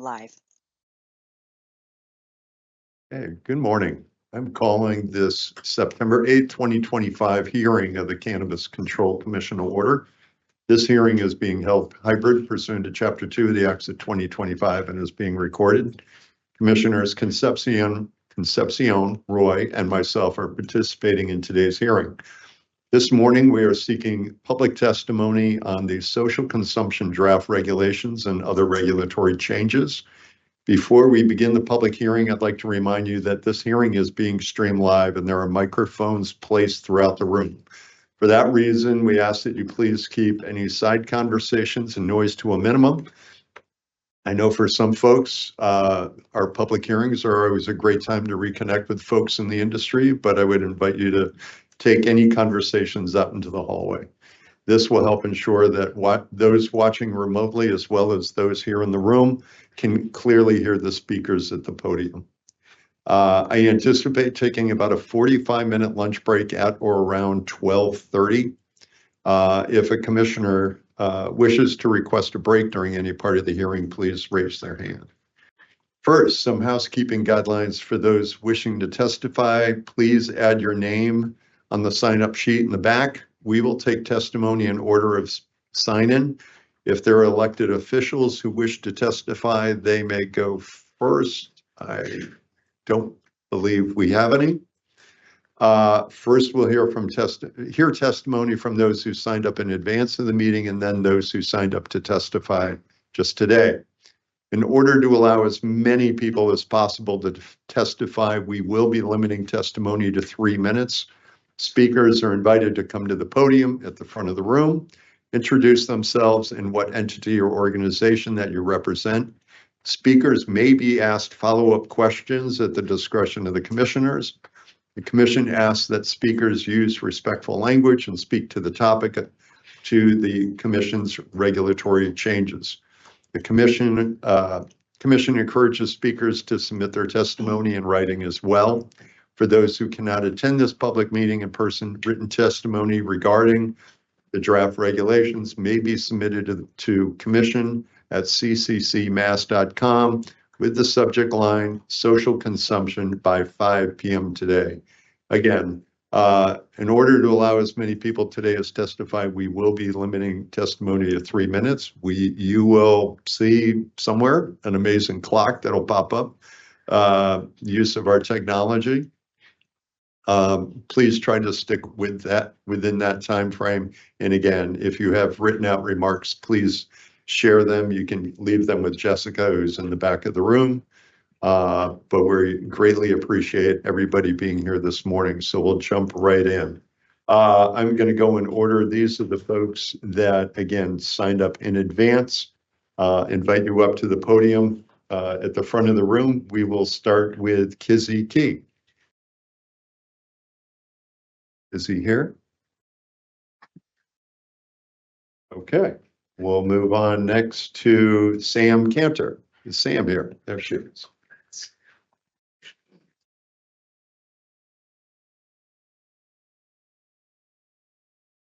live. Hey, good morning. I'm calling this September 8th, 2025 hearing of the Cannabis Control Commission order. This hearing is being held hybrid pursuant to Chapter 2 of the Acts of 2025 and is being recorded. Commissioners Concepcion, Roy, and myself are participating in today's hearing. This morning, we are seeking public testimony on the social consumption draft regulations and other regulatory changes. Before we begin the public hearing, I'd like to remind you that this hearing is being streamed live and there are microphones placed throughout the room. For that reason, we ask that you please keep any side conversations and noise to a minimum. I know for some folks, our public hearings are always a great time to reconnect with folks in the industry, but I would invite you to take any conversations out into the hallway. This will help ensure that those watching remotely, as well as those here in the room, can clearly hear the speakers at the podium. I anticipate taking about a 45-minute lunch break at or around 12:30. If a commissioner wishes to request a break during any part of the hearing, please raise their hand. First, some housekeeping guidelines for those wishing to testify. Please add your name on the sign-up sheet in the back. We will take testimony in order of sign-in. If there are elected officials who wish to testify, they may go first. I don't believe we have any. First, we'll hear testimony from those who signed up in advance of the meeting and then those who signed up to testify just today. In order to allow as many people as possible to testify, we will be limiting testimony to 3 minutes. Speakers are invited to come to the podium at the front of the room, introduce themselves and what entity or organization that you represent. Speakers may be asked follow-up questions at the discretion of the commissioners. The commission asks that speakers use respectful language and speak to the topic to the commission's regulatory changes. The commission encourages speakers to submit their testimony in writing as well. For those who cannot attend this public meeting in person, written testimony regarding the draft regulations may be submitted to commission@cccmass.com with the subject line social consumption by 5 p.m. today. Again, in order to allow as many people today as testify, we will be limiting testimony to 3 minutes. You will see somewhere an amazing clock that'll pop up, use of our technology. Please try to stick with that within that time frame. And again, if you have written out remarks, please share them. You can leave them with Jessica, who's in the back of the room. But we greatly appreciate everybody being here this morning. So we'll jump right in. I'm going to go in order. These are the folks that, again, signed up in advance. Invite you up to the podium at the front of the room. We will start with Kizzy T. Is he here? Okay, we'll move on next to Sam Cantor. Is Sam here? There she is.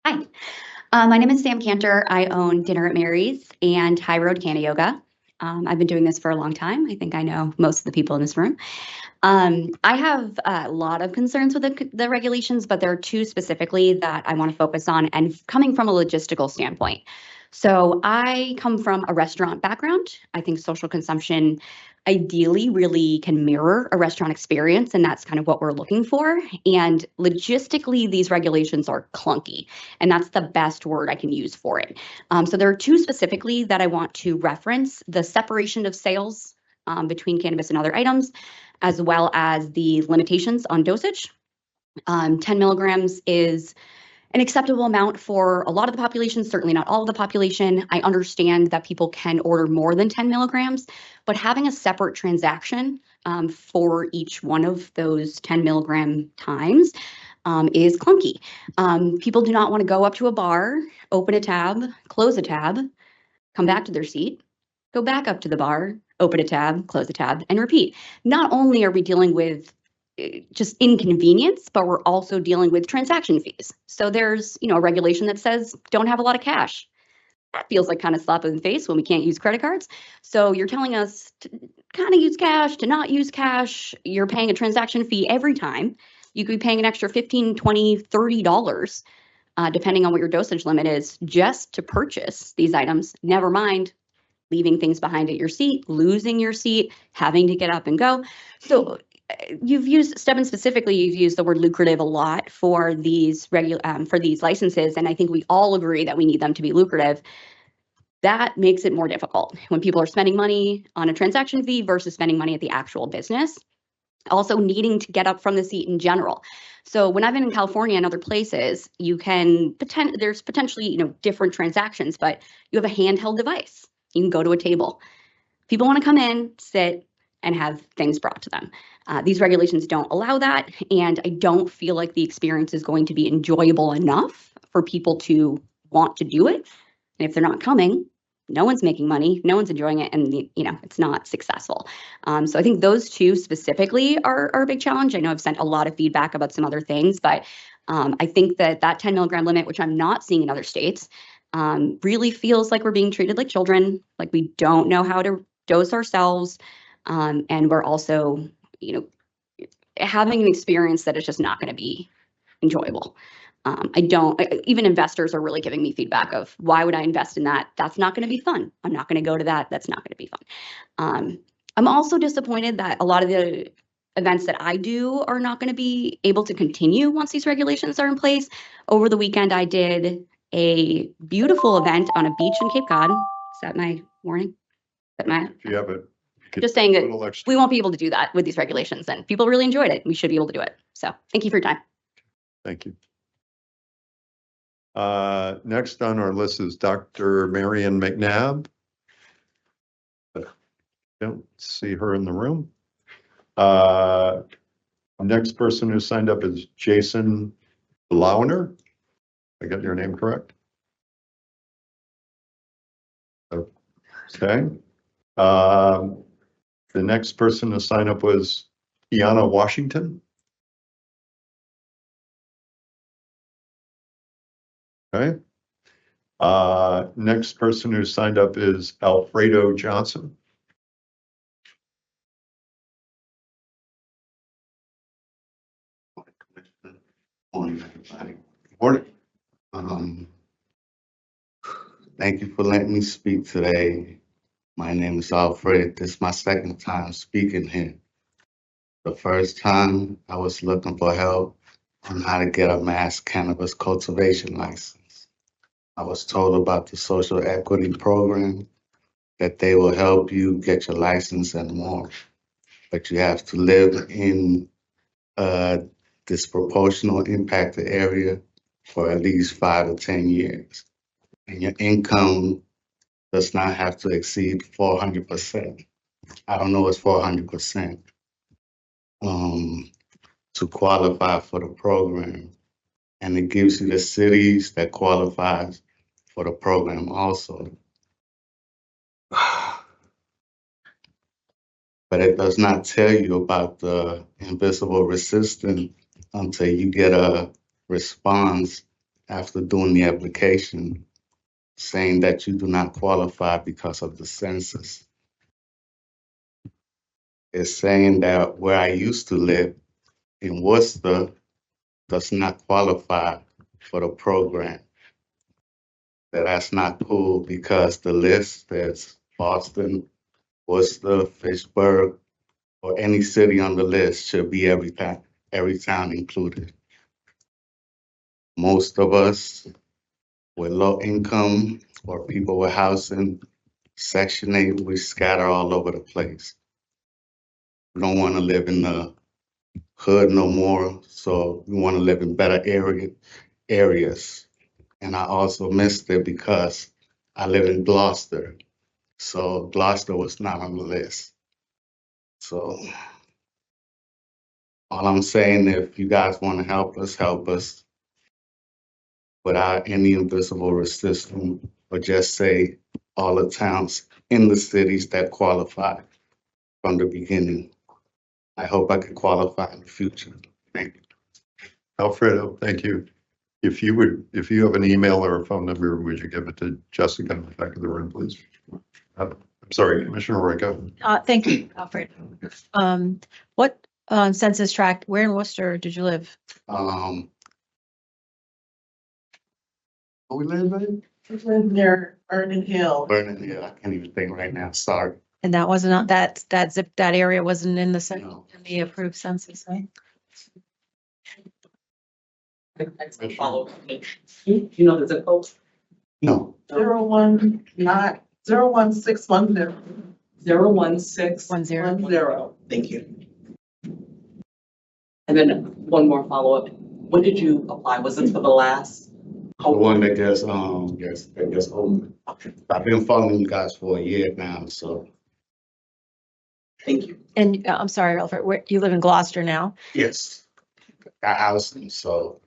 Hi, my name is Sam Cantor. I own Dinner at Mary's and High Road Canna Yoga. I've been doing this for a long time. I think I know most of the people in this room. I have a lot of concerns with the regulations, but there are two specifically that I want to focus on, and coming from a logistical standpoint. So I come from a restaurant background. I think social consumption ideally really can mirror a restaurant experience, and that's kind of what we're looking for. And logistically, these regulations are clunky, and that's the best word I can use for it. So there are two specifically that I want to reference: the separation of sales between cannabis and other items, as well as the limitations on dosage. 10 milligrams is an acceptable amount for a lot of the population, certainly not all of the population. I understand that people can order more than 10 milligrams, but having a separate transaction for each one of those 10 milligram times is clunky. People do not want to go up to a bar, open a tab, close a tab, come back to their seat, go back up to the bar, open a tab, close a tab, and repeat. Not only are we dealing with just inconvenience, but we're also dealing with transaction fees. So there's, a regulation that says don't have a lot of cash. that feels like kind of slap in the face when we can't use credit cards. So you're telling us to kind of use cash, to not use cash. You're paying a transaction fee every time. You could be paying an extra $15, $20, $30, depending on what your dosage limit is, just to purchase these items. Never mind leaving things behind at your seat, losing your seat, having to get up and go. So you've used, Stebbin specifically, you've used the word lucrative a lot for these for these licenses, and I think we all agree that we need them to be lucrative. That makes it more difficult when people are spending money on a transaction fee versus spending money at the actual business. Also needing to get up from the seat in general. So when I've been in California and other places, you can there's potentially, different transactions, but you have a handheld device. You can go to a table. People want to come in, sit, and have things brought to them. These regulations don't allow that, and I don't feel like the experience is going to be enjoyable enough for people to want to do it. And if they're not coming, no one's making money, no one's enjoying it, and it's not successful. So I think those two specifically are a big challenge. I know I've sent a lot of feedback about some other things, but I think that 10 milligram limit, which I'm not seeing in other states, really feels like we're being treated like children, like we don't know how to dose ourselves, and we're also, having an experience that is just not going to be enjoyable. Even investors are really giving me feedback of, why would I invest in that? That's not going to be fun. I'm not going to go to that. That's not going to be fun. I'm also disappointed that a lot of the events that I do are not going to be able to continue once these regulations are in place. Over the weekend, I did a beautiful event on a beach in Cape Cod. Is that my warning? Is that my? If you have it. Just saying that Little extra. we won't be able to do that with these regulations, and people really enjoyed it. We should be able to do it. So thank you for your time. Thank you. Next on our list is Dr. Marion McNabb. Don't see her in the room. Next person who signed up is Jason Launer. I got your name correct? Okay. The next person to sign up was Kiana Washington. Okay. Next person who signed up is Alfredo Johnson. Morning, everybody. Morning. Thank you for letting me speak today. My name is Alfred. This is my second time speaking here. The first time I was looking for help on how to get a mass cannabis cultivation license. I was told about the social equity program, that they will help you get your license and more, but you have to live in a disproportional impacted area for at least 5 to 10 years. And your income does not have to exceed 400%. I don't know what's 400%, to qualify for the program. And it gives you the cities that qualifies for the program also. But it does not tell you about the invisible resistance until you get a response after doing the application saying that you do not qualify because of the census. It's saying that where I used to live in Worcester does not qualify for the program. That's not cool because the list that's Boston, Worcester, Fitchburg, or any city on the list should be every town included. Most of us with low income or people with housing, Section 8, we scatter all over the place. We don't want to live in the hood no more, so we want to live in better areas. And I also missed it because I live in Gloucester, so Gloucester was not on the list. So all I'm saying, if you guys want to help us without any invisible resistance, or just say all the towns in the cities that qualify from the beginning. I hope I can qualify in the future. Thank you. Alfredo, thank you. If you have an email or a phone number, would you give it to Jessica in the back of the room, please? I'm sorry, Commissioner Roy, go. Thank you, Alfred. What census tract, where in Worcester did you live? Where we live, babe? Near Vernon Hill. Vernon Hill. I can't even think right now. Sorry. And that wasn't, that area wasn't in the, No. in the approved census, right? Follow. You know the zip code? No. 01610. 01610. Thank you. And then one more follow-up. When did you apply? Was it for the last? The one that just opened. I've been following you guys for a year now, so Thank you. And I'm sorry, Alfred, where, you live in Gloucester now? yes. Got housing, so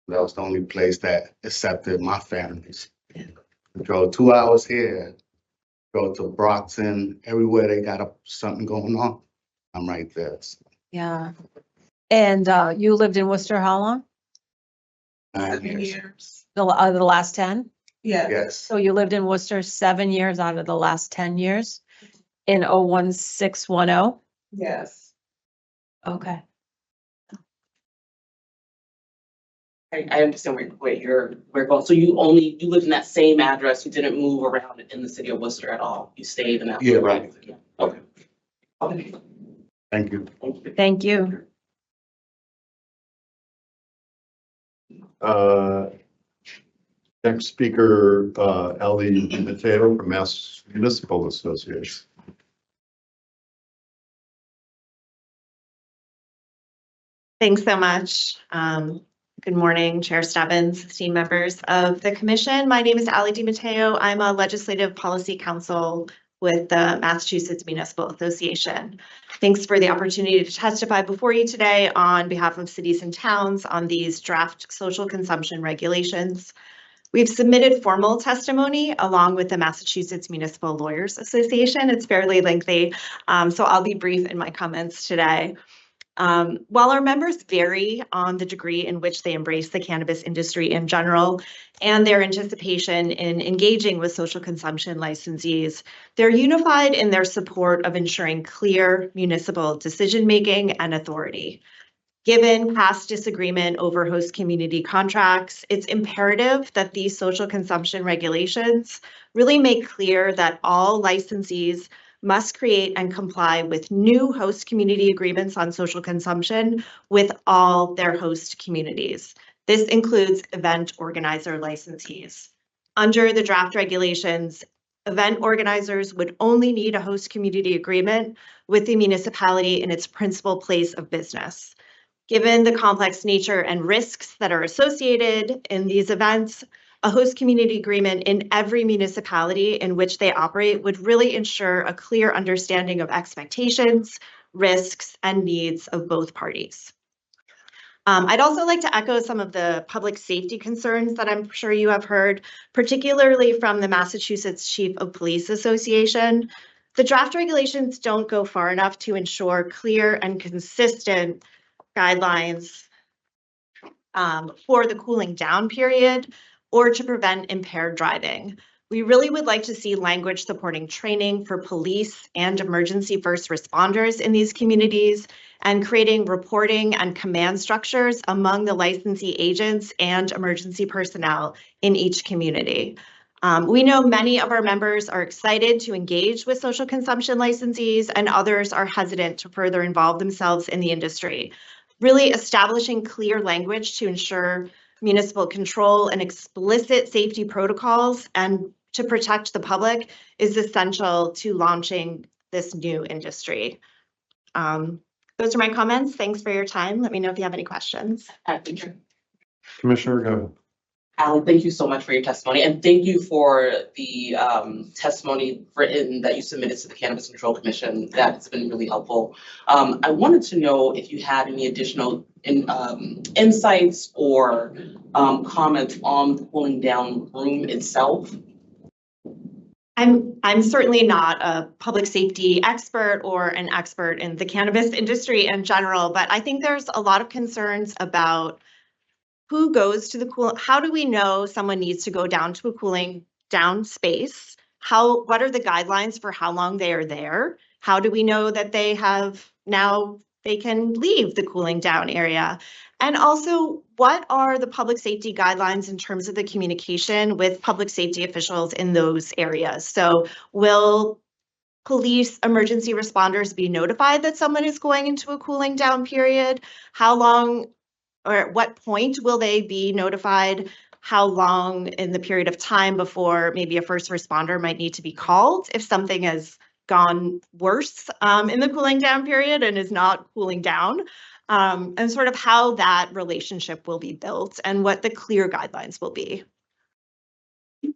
that was the only place that accepted my families. Drove 2 hours here, go to Brockton, everywhere they got something going on, I'm right there. So, Yeah. And you lived in Worcester how long? 9 years. Years. The last 10? Yeah. Yes. So you lived in Worcester 7 years out of the last 10 years in 01610? Yes. Okay. I understand where we're going. So you lived in that same address. You didn't move around in the city of Worcester at all. You stayed in that. Yeah, right. Okay. Okay. Thank you. Thank you. Thank you. Next speaker, Ali Mateo from Mass Municipal Association. Thanks so much. Good morning, Chair Stebbins, esteemed members of the commission. My name is Ali DiMatteo. I'm a legislative policy counsel with the Massachusetts Municipal Association. Thanks for the opportunity to testify before you today on behalf of cities and towns on these draft social consumption regulations. We've submitted formal testimony along with the Massachusetts Municipal Lawyers Association. It's fairly lengthy, so I'll be brief in my comments today. While our members vary on the degree in which they embrace the cannabis industry in general and their anticipation in engaging with social consumption licensees, they're unified in their support of ensuring clear municipal decision-making and authority. Given past disagreement over host community contracts, it's imperative that these social consumption regulations really make clear that all licensees must create and comply with new host community agreements on social consumption with all their host communities. This includes event organizer licensees. Under the draft regulations, event organizers would only need a host community agreement with the municipality in its principal place of business. Given the complex nature and risks that are associated in these events, a host community agreement in every municipality in which they operate would really ensure a clear understanding of expectations, risks, and needs of both parties. I'd also like to echo some of the public safety concerns that I'm sure you have heard, particularly from the Massachusetts Chief of Police Association. The draft regulations don't go far enough to ensure clear and consistent guidelines for the cooling down period or to prevent impaired driving. We really would like to see language supporting training for police and emergency first responders in these communities and creating reporting and command structures among the licensee agents and emergency personnel in each community. We know many of our members are excited to engage with social consumption licensees and others are hesitant to further involve themselves in the industry. Really establishing clear language to ensure municipal control and explicit safety protocols and to protect the public is essential to launching this new industry. Those are my comments. Thanks for your time. Let me know if you have any questions. Commissioner, go. Ali, thank you so much for your testimony, and thank you for the testimony written that you submitted to the Cannabis Control Commission. That's been really helpful. I wanted to know if you had any additional insights or comments on the cooling down room itself. I'm certainly not a public safety expert or an expert in the cannabis industry in general, but I think there's a lot of concerns about who goes to the how do we know someone needs to go down to a cooling down space? What are the guidelines for how long they are there? How do we know that they can leave the cooling down area? And also, what are the public safety guidelines in terms of the communication with public safety officials in those areas? So will police emergency responders be notified that someone is going into a cooling down period? How long or at what point will they be notified? How long in the period of time before maybe a first responder might need to be called if something has gone worse in the cooling down period and is not cooling down? And sort of how that relationship will be built and what the clear guidelines will be. Of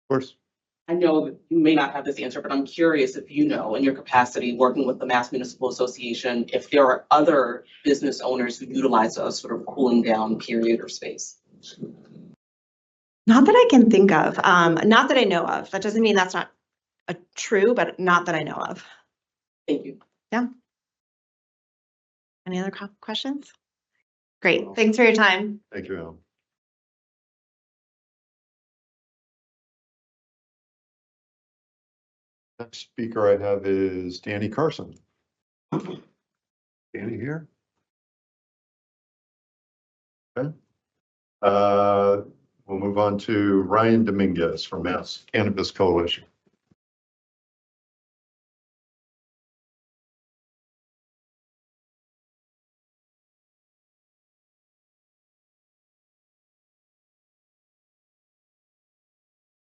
course. I know that you may not have this answer, but I'm curious if you know, in your capacity working with the Mass Municipal Association, if there are other business owners who utilize a sort of cooling down period or space. Not that I can think of, not that I know of. That doesn't mean that's not true, but not that I know of. Thank you. Yeah. Any other questions? Great. Thanks for your time. Thank you, Ellen. Next speaker I have is Danny Carson. Danny here. Okay. We'll move on to Ryan Dominguez from Mass Cannabis Coalition.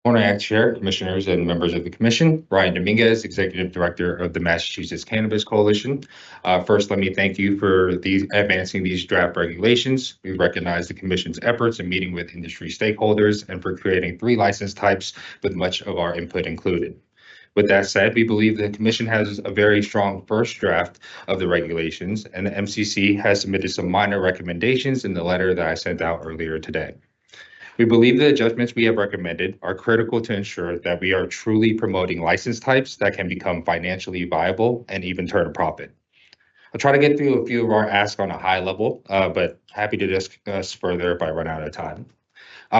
Morning, Chair, Commissioners, and members of the Commission. Ryan Dominguez, Executive Director of the Massachusetts Cannabis Coalition. First, let me thank you for advancing these draft regulations. We recognize the Commission's efforts in meeting with industry stakeholders and for creating 3 license types with much of our input included. With that said, we believe the Commission has a very strong first draft of the regulations, and the MCC has submitted some minor recommendations in the letter that I sent out earlier today. We believe the adjustments we have recommended are critical to ensure that we are truly promoting license types that can become financially viable and even turn a profit. I'll try to get through a few of our asks on a high level, but happy to discuss further if I run out of time.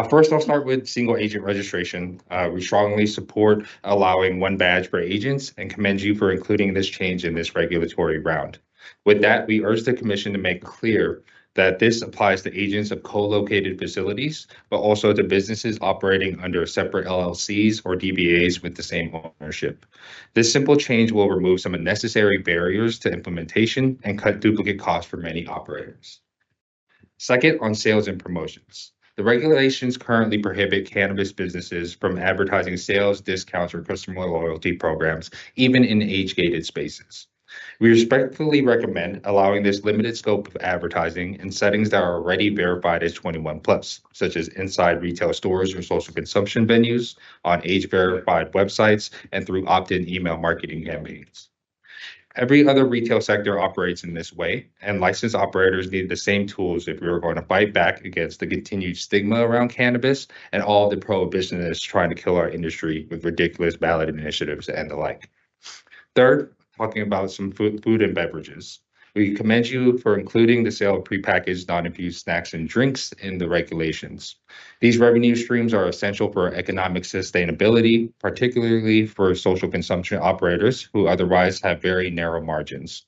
First, I'll start with single agent registration. We strongly support allowing 1 badge per agent and commend you for including this change in this regulatory round. With that, we urge the Commission to make clear that this applies to agents of co-located facilities, but also to businesses operating under separate LLCs or DBAs with the same ownership. This simple change will remove some unnecessary barriers to implementation and cut duplicate costs for many operators. Second, on sales and promotions. The regulations currently prohibit cannabis businesses from advertising sales, discounts, or customer loyalty programs, even in age-gated spaces. We respectfully recommend allowing this limited scope of advertising in settings that are already verified as 21+, such as inside retail stores or social consumption venues, on age-verified websites, and through opt-in email marketing campaigns. Every other retail sector operates in this way, and licensed operators need the same tools if we are going to fight back against the continued stigma around cannabis and all the prohibitionists trying to kill our industry with ridiculous ballot initiatives and the like. Third, talking about some food and beverages. We commend you for including the sale of prepackaged non-infused snacks and drinks in the regulations. These revenue streams are essential for economic sustainability, particularly for social consumption operators who otherwise have very narrow margins.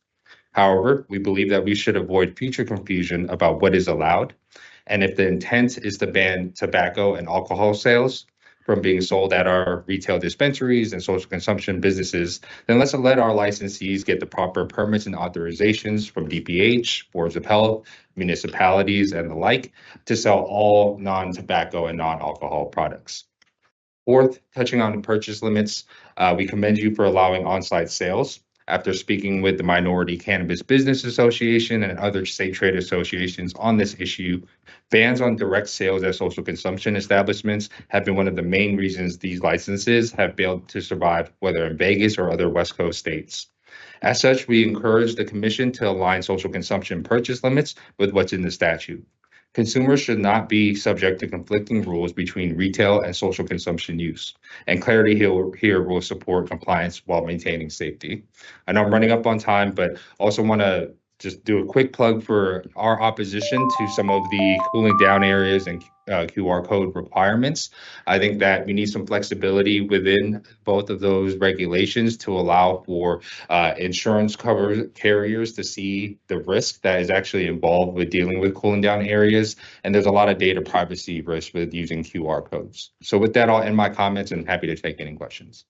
However, we believe that we should avoid future confusion about what is allowed, and if the intent is to ban tobacco and alcohol sales from being sold at our retail dispensaries and social consumption businesses, then let's let our licensees get the proper permits and authorizations from DPH, boards of health, municipalities, and the like to sell all non-tobacco and non-alcohol products. Fourth, touching on the purchase limits, we commend you for allowing on-site sales. After speaking with the Minority Cannabis Business Association and other state trade associations on this issue, bans on direct sales at social consumption establishments have been one of the main reasons these licenses have failed to survive, whether in Vegas or other West Coast states. As such, we encourage the Commission to align social consumption purchase limits with what's in the statute. Consumers should not be subject to conflicting rules between retail and social consumption use, and clarity here will support compliance while maintaining safety. I know I'm running up on time, but also want to just do a quick plug for our opposition to some of the cooling down areas and QR code requirements. I think that we need some flexibility within both of those regulations to allow for insurance cover carriers to see the risk that is actually involved with dealing with cooling down areas. And there's a lot of data privacy risk with using QR codes. So with that, I'll end my comments and happy to take any questions.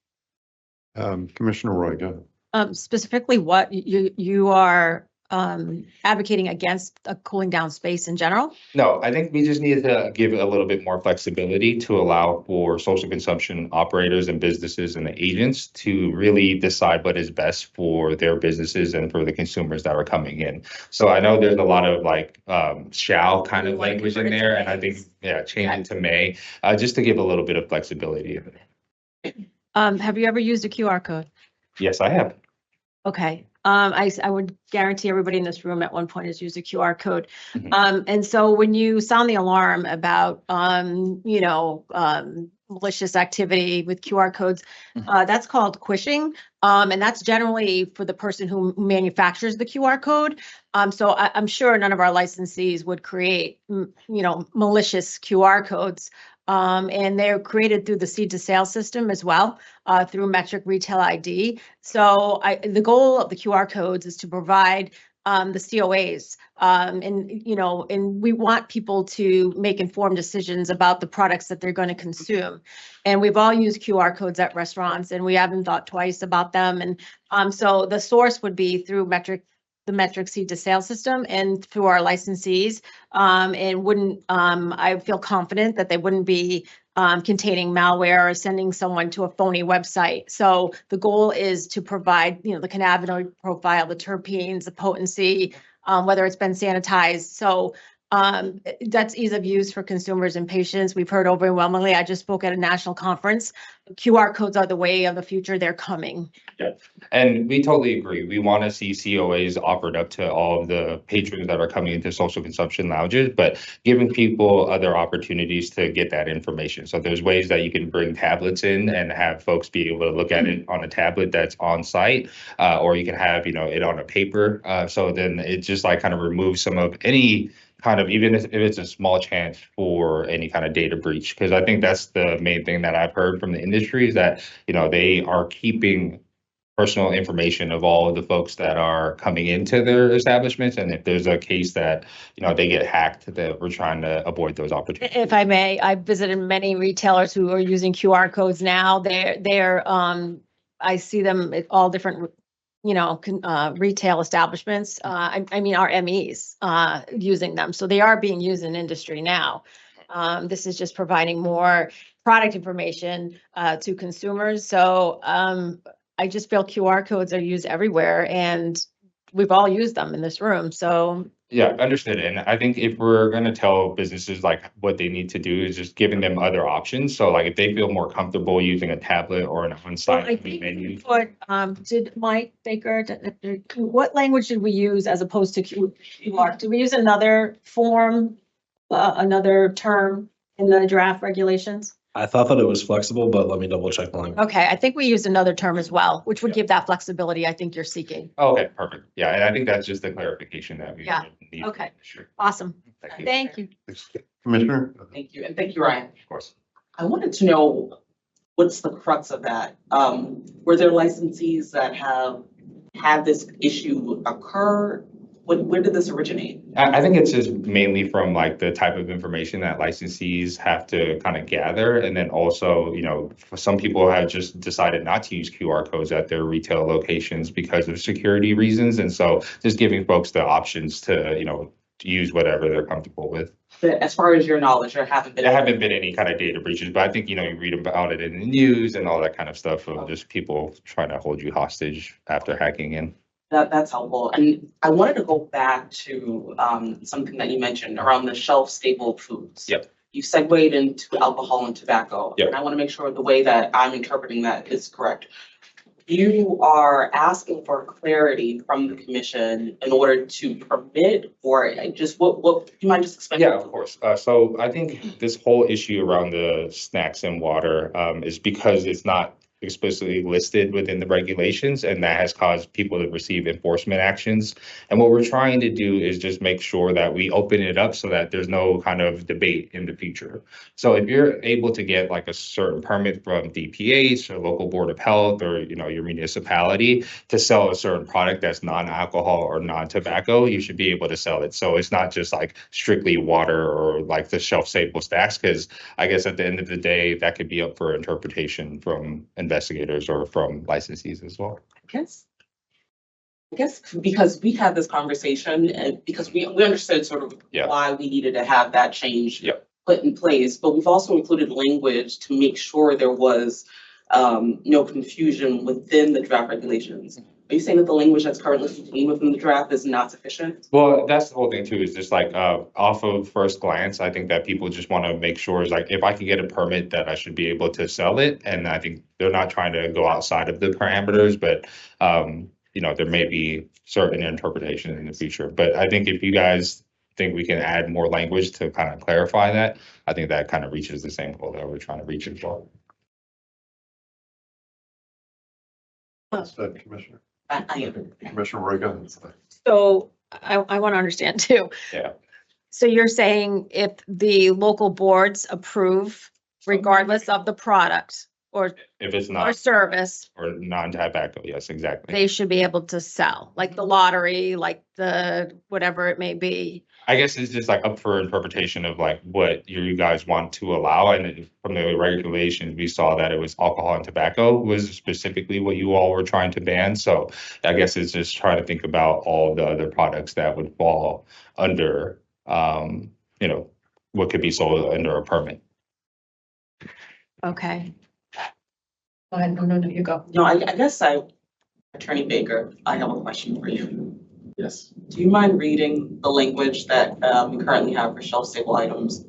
Commissioner Roy, go ahead. Specifically what you are advocating against a cooling down space in general? No, I think we just need to give a little bit more flexibility to allow for social consumption operators and businesses and the agents to really decide what is best for their businesses and for the consumers that are coming in. So I know there's a lot of like shall kind of language in there, and I think, yeah, change it to may, just to give a little bit of flexibility. Have you ever used a QR code? Yes, I have. Okay. I would guarantee everybody in this room at one point has used a QR code. Mhm. And so when you sound the alarm about, malicious activity with QR codes, that's called quishing. And that's generally for the person who manufactures the QR code. So I'm sure none of our licensees would create, malicious QR codes. And they're created through the seed to sale system as well, through metric retail ID. So the goal of the QR codes is to provide the COAs, and we want people to make informed decisions about the products that they're going to consume. And we've all used QR codes at restaurants, and we haven't thought twice about them. And so the source would be through the metric seed to sale system and through our licensees, and wouldn't, I feel confident that they wouldn't be containing malware or sending someone to a phony website. So the goal is to provide, the cannabinoid profile, the terpenes, the potency, whether it's been sanitized. So that's ease of use for consumers and patients. We've heard overwhelmingly. I just spoke at a national conference. QR codes are the way of the future. They're coming. Yeah, and we totally agree. We want to see COAs offered up to all of the patrons that are coming into social consumption lounges, but giving people other opportunities to get that information. So there's ways that you can bring tablets in and have folks be able to look at it on a tablet that's on site, or you can have, it on a paper. So then it just like kind of removes some of any kind of, even if it's a small chance for any kind of data breach, because I think that's the main thing that I've heard from the industry is that, they are keeping personal information of all of the folks that are coming into their establishments. And if there's a case that, they get hacked, that we're trying to avoid those opportunities. If I may, I've visited many retailers who are using QR codes now. I see them at all different retail establishments. I mean, our MEs using them. So they are being used in industry now. This is just providing more product information to consumers. So I just feel QR codes are used everywhere, and we've all used them in this room. So yeah, understood. And I think if we're going to tell businesses like what they need to do is just giving them other options. So like if they feel more comfortable using a tablet or an on-site I think menu. did Mike Baker, what language did we use as opposed to QR? Did we use another form, another term in the draft regulations? I thought that it was flexible, but let me double check the language. Okay, I think we used another term as well, which would give that flexibility I think you're seeking. Okay, perfect. Yeah, and I think that's just the clarification that we Yeah, need. okay. Sure. Awesome. Thank you. Thank you. Commissioner? Thank you, and thank you, Ryan. Of course. I wanted to know what's the crux of that? Were there licensees that have had this issue occur? Where did this originate? I think it's just mainly from like the type of information that licensees have to kind of gather. And then also, for some people have just decided not to use QR codes at their retail locations because of security reasons. And so just giving folks the options to, to use whatever they're comfortable with. But as far as your knowledge, there haven't been any kind of data breaches, but I think, you read about it in the news and all that kind of stuff of just people trying to hold you hostage after hacking in. That's helpful. And I wanted to go back to something that you mentioned around the shelf stable foods. Yep. You segued into alcohol and tobacco. Yep. And I want to make sure the way that I'm interpreting that is correct. You are asking for clarity from the commission in order to permit, or just what you might just explain? Yeah, of course. So I think this whole issue around the snacks and water is because it's not explicitly listed within the regulations, and that has caused people to receive enforcement actions. And what we're trying to do is just make sure that we open it up so that there's no kind of debate in the future. So if you're able to get like a certain permit from DPH or local board of health, or your municipality to sell a certain product that's non-alcohol or non-tobacco, you should be able to sell it. So it's not just like strictly water or like the shelf-stable snacks, because I guess at the end of the day, that could be up for interpretation from investigators or from licensees as well. I guess because we had this conversation and because we understood sort of Yeah. why we needed to have that change Yep. put in place, but we've also included language to make sure there was no confusion within the draft regulations. Are you saying that the language that's currently contained within the draft is not sufficient? Well, that's the whole thing too, is just like, off of first glance, I think that people just want to make sure is like, if I can get a permit, that I should be able to sell it. And I think they're not trying to go outside of the parameters, but, there may be certain interpretation in the future. But I think if you guys think we can add more language to kind of clarify that, I think that kind of reaches the same goal that we're trying to reach as well. Commissioner. I am. Commissioner Reagan. So I want to understand too. Yeah. So you're saying if the local boards approve regardless of the product or If it's or not, service, or non-tobacco, yes, exactly. they should be able to sell, like the lottery, like the whatever it may be. I guess it's just like up for interpretation of like what you guys want to allow. And from the regulations, we saw that it was alcohol and tobacco was specifically what you all were trying to ban. So I guess it's just trying to think about all the other products that would fall under, what could be sold under a permit. Okay. Go ahead. No, you go. No, I guess Attorney Baker, I have a question for you. Yes. Do you mind reading the language that we currently have for shelf-stable items?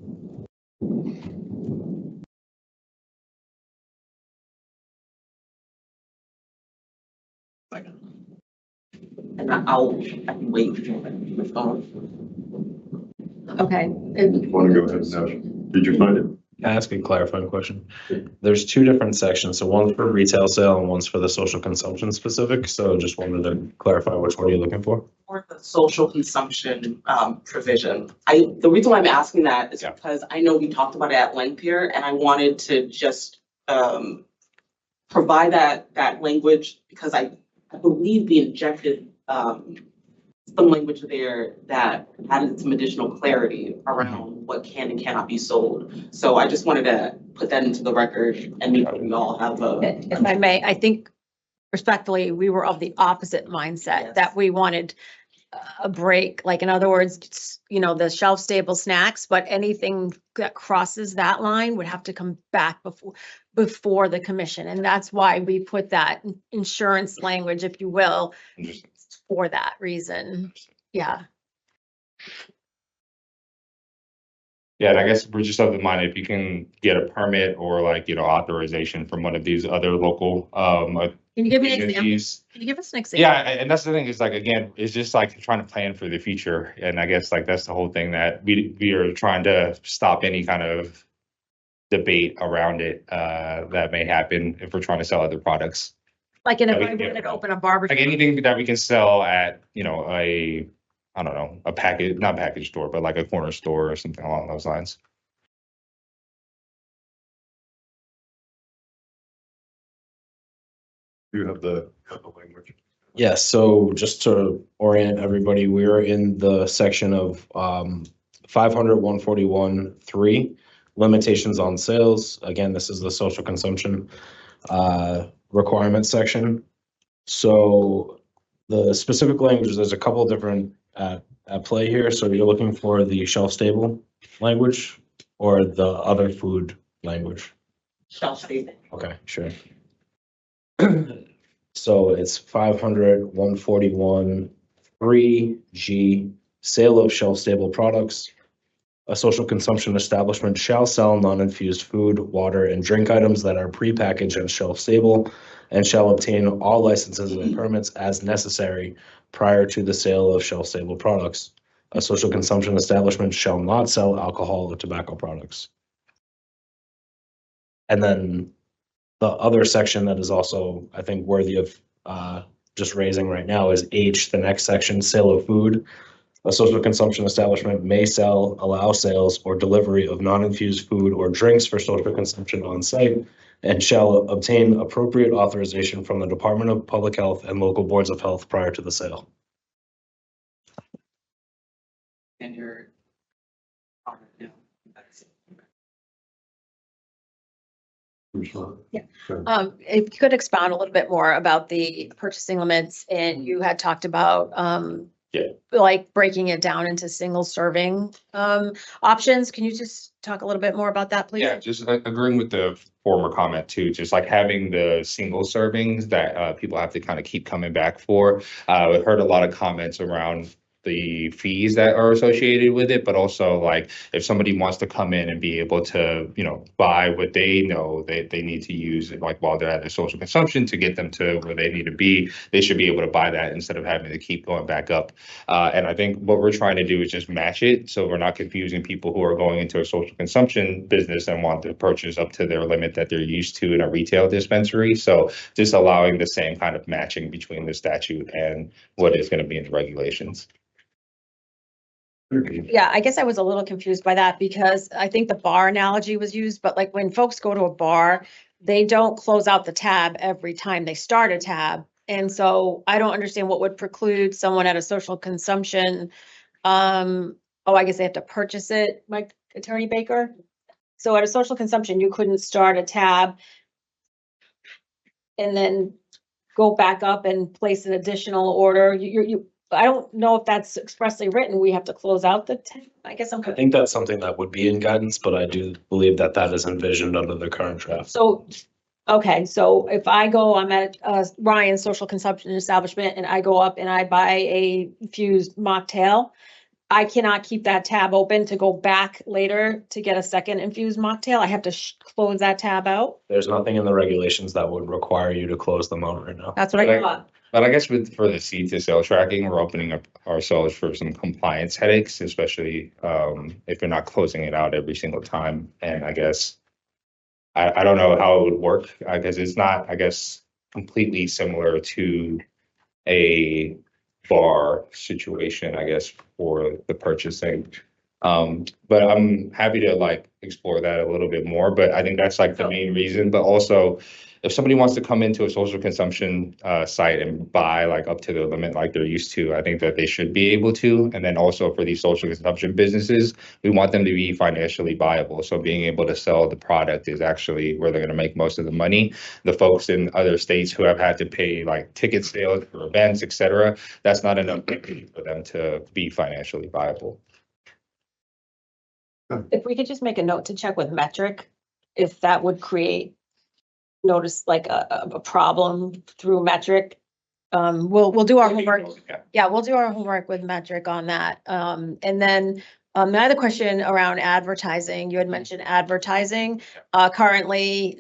And I can wait for my phone. Okay. Want to go ahead now? Did you find it? Can I ask a clarifying question? There's two different sections. So one's for retail sale and one's for the social consumption specific. So just wanted to clarify which one you're looking for. For the social consumption provision. The reason why I'm asking that is Yeah. because I know we talked about it at length here, and I wanted to just provide that language because I believe we injected some language there that added some additional clarity around what can and cannot be sold. So I just wanted to put that into the record and make sure we all have If I may, I think respectfully, we were of the opposite mindset Yes. that we wanted a break, like in other words, the shelf stable snacks, but anything that crosses that line would have to come back before the commission. And that's why we put that insurance language, if you will, Interesting. for that reason. Yeah. Yeah, and I guess we're just of the mind, if you can get a permit or like, authorization from one of these other local, Can you give me an example? agencies. Can you give us an example? Yeah, and that's the thing is like, again, it's just like trying to plan for the future. And I guess like that's the whole thing that we are trying to stop any kind of debate around it, that may happen if we're trying to sell other products. Like, and if Yeah, I we can wanted get- to open a barber. Like anything that we can sell at, I don't know, not package store, but like a corner store or something along those lines. You have the language. Yes, so just to orient everybody, we're in the section of 500, 141, 3, limitations on sales. Again, this is the social consumption requirement section. So the specific language, there's a couple different at play here. So you're looking for the shelf stable language or the other food language? shelf stable. Okay, sure. So it's 500, 141, 3G, sale of shelf-stable products. A social consumption establishment shall sell non-infused food, water, and drink items that are prepackaged and shelf-stable and shall obtain all licenses and permits as necessary prior to the sale of shelf-stable products. A social consumption establishment shall not sell alcohol or tobacco products. And then The other section that is also, I think, worthy of just raising right now is H, the next section, sale of food. A social consumption establishment may sell, allow sales, or delivery of non-infused food or drinks for social consumption on site and shall obtain appropriate authorization from the Department of Public Health and local boards of health prior to the sale. And your. Yeah. If you could expound a little bit more about the purchasing limits, and you had talked about, like breaking it down into single serving, options. Can you just talk a little bit more about that, please? Yeah, just agreeing with the former comment too, just like having the single servings that people have to kind of keep coming back for. I've heard a lot of comments around the fees that are associated with it, but also like if somebody wants to come in and be able to, buy what they know they need to use it, like while they're at their social consumption to get them to where they need to be, they should be able to buy that instead of having to keep going back up. And I think what we're trying to do is just match it so we're not confusing people who are going into a social consumption business and want to purchase up to their limit that they're used to in a retail dispensary. So just allowing the same kind of matching between the statute and what is going to be in the regulations. Yeah, I guess I was a little confused by that because I think the bar analogy was used, but like when folks go to a bar, they don't close out the tab every time they start a tab. And so I don't understand what would preclude someone at a social consumption. I guess they have to purchase it, Mike, Attorney Baker. So at a social consumption, you couldn't start a tab and then go back up and place an additional order. I don't know if that's expressly written. We have to close out the tab. I guess I'm. I think that's something that would be in guidance, but I do believe that that is envisioned under the current draft. So, okay, so if I go, I'm at Ryan's social consumption establishment and I go up and I buy a infused mocktail, I cannot keep that tab open to go back later to get a second infused mocktail. I have to close that tab out. There's nothing in the regulations that would require you to close them out right now. That's what I thought. But I guess for the seed to sale tracking, we're opening up ourselves for some compliance headaches, especially if you're not closing it out every single time. And I guess I don't know how it would work because it's not, I guess, completely similar to a bar situation, I guess, for the purchasing. But I'm happy to explore that a little bit more, but I think that's the main reason. But also if somebody wants to come into a social consumption site and buy up to the limit like they're used to, I think that they should be able to. And then also for these social consumption businesses, we want them to be financially viable. So being able to sell the product is actually where they're going to make most of the money. The folks in other states who have had to pay ticket sales for events, et cetera, that's not enough for them to be financially viable. If we could just make a note to check with Metric, if that would create notice a problem through Metric. We'll do our homework. Yeah, we'll do our homework with Metric on that. And then my other question around advertising, you had mentioned advertising. Currently,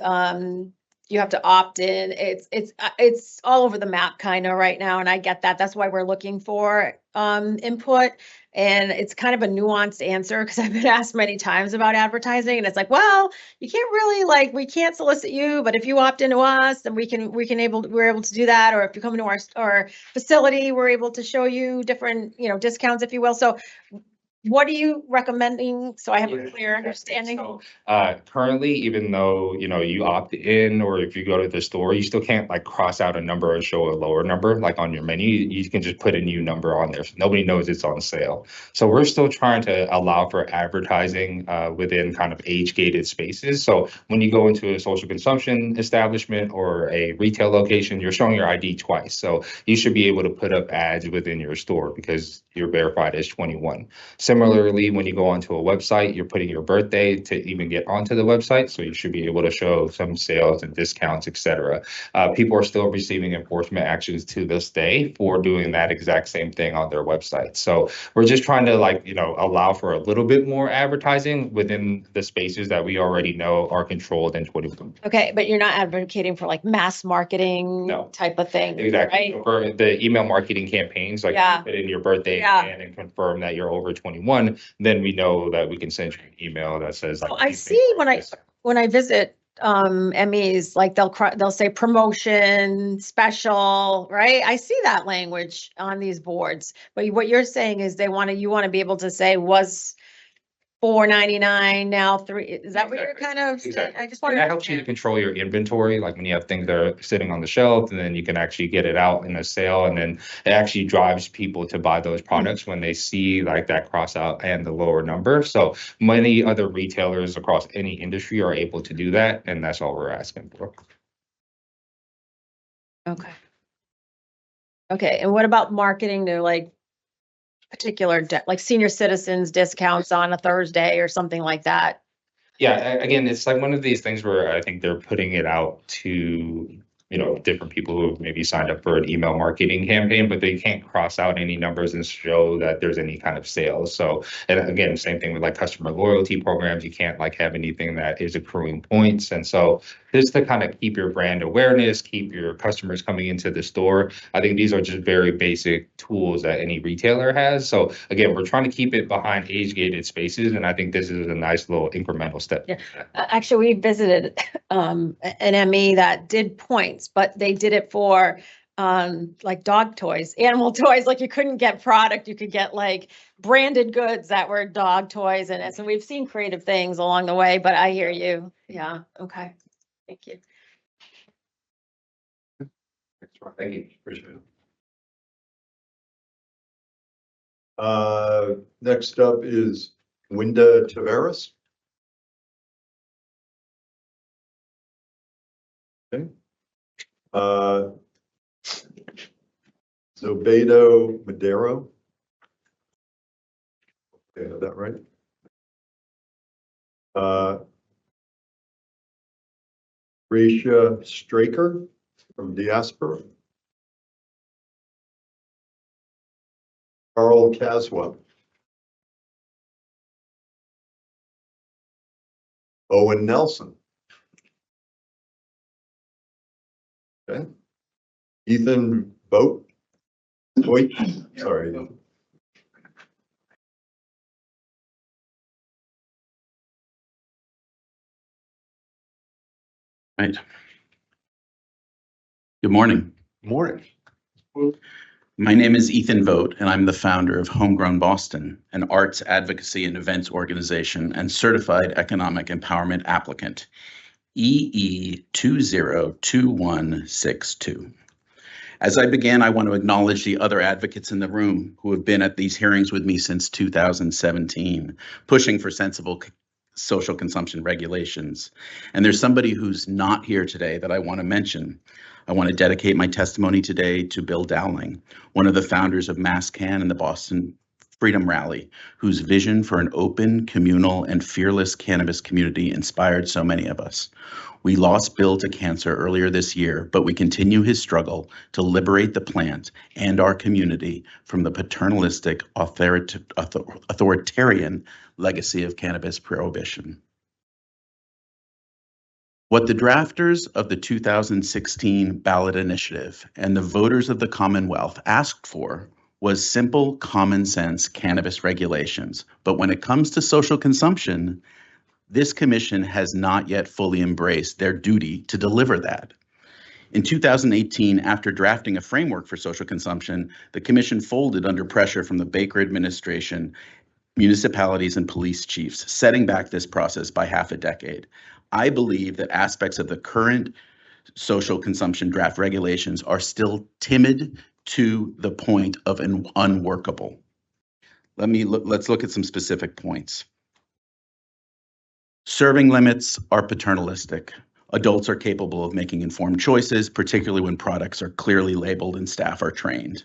you have to opt in. It's all over the map kind of right now, and I get that. That's why we're looking for input. And it's kind of a nuanced answer because I've been asked many times about advertising, and it's well, you can't really we can't solicit you, but if you opt into us, then we're able to do that. Or if you come into our facility, we're able to show you different discounts, if you will. So what are you recommending? So I have a clear understanding. So, currently, even though, you opt in, or if you go to the store, you still can't cross out a number or show a lower number, on your menu. You can just put a new number on there. So nobody knows it's on sale. So we're still trying to allow for advertising within kind of age-gated spaces. So when you go into a social consumption establishment or a retail location, you're showing your ID twice. So you should be able to put up ads within your store because you're verified as 21. Similarly, when you go onto a website, you're putting your birthday to even get onto the website. So you should be able to show some sales and discounts, et cetera. People are still receiving enforcement actions to this day for doing that exact same thing on their website. So we're just trying to allow for a little bit more advertising within the spaces that we already know are controlled in 21. Okay, but you're not advocating for mass marketing type of thing. Exactly. Right? For the email marketing campaigns, you put in your birthday and confirm that you're over 21, then we know that we can send you an email that says I see when I visit MEs, like they'll say promotion, special, right? I see that language on these boards. But what you're saying is you want to be able to say was $4.99 now $3. Is that what you're kind of saying? Exactly. I just want That to. helps you to control your inventory, like when you have things that are sitting on the shelf, and then you can actually get it out in a sale, and then it actually drives people to buy those products when they see like that cross out and the lower number. So many other retailers across any industry are able to do that, and that's all we're asking for. Okay. Okay, and what about marketing to like particular, like senior citizens discounts on a Thursday or something like that? Yeah, again, it's like one of these things where I think they're putting it out to, different people who have maybe signed up for an email marketing campaign, but they can't cross out any numbers and show that there's any kind of sales. So, and again, same thing with like customer loyalty programs. You can't like have anything that is accruing points. And so just to kind of keep your brand awareness, keep your customers coming into the store, I think these are just very basic tools that any retailer has. So again, we're trying to keep it behind age-gated spaces, and I think this is a nice little incremental step. Yeah. Actually, we visited an ME that did points, but they did it for like dog toys, animal toys. Like you couldn't get product, you could get like branded goods that were dog toys in it. So we've seen creative things along the way, but I hear you. Yeah. Okay. Thank you. Thank you. Appreciate it. Next up is Winda Taveras. Okay. Zobedo Madero. Okay, I have that right. Gracia Straker from Diaspora. Carl Caswell. Owen Nelson. Okay. Ethan Vogt. Wait, sorry. Right. Good morning. Morning. My name is Ethan Vogt, and I'm the founder of Homegrown Boston, an arts advocacy and events organization and certified economic empowerment applicant, EE 202162. As I begin, I want to acknowledge the other advocates in the room who have been at these hearings with me since 2017, pushing for sensible social consumption regulations. And there's somebody who's not here today that I want to mention. I want to dedicate my testimony today to Bill Dowling, one of the founders of MassCan and the Boston Freedom Rally, whose vision for an open, communal, and fearless cannabis community inspired so many of us. We lost Bill to cancer earlier this year, but we continue his struggle to liberate the plant and our community from the paternalistic, authoritarian legacy of cannabis prohibition. What the drafters of the 2016 ballot initiative and the voters of the Commonwealth asked for was simple, common sense cannabis regulations. But when it comes to social consumption, this commission has not yet fully embraced their duty to deliver that. In 2018, after drafting a framework for social consumption, the commission folded under pressure from the Baker administration, municipalities, and police chiefs, setting back this process by half a decade. I believe that aspects of the current social consumption draft regulations are still timid to the point of an unworkable. Let's look at some specific points. Serving limits are paternalistic. Adults are capable of making informed choices, particularly when products are clearly labeled and staff are trained.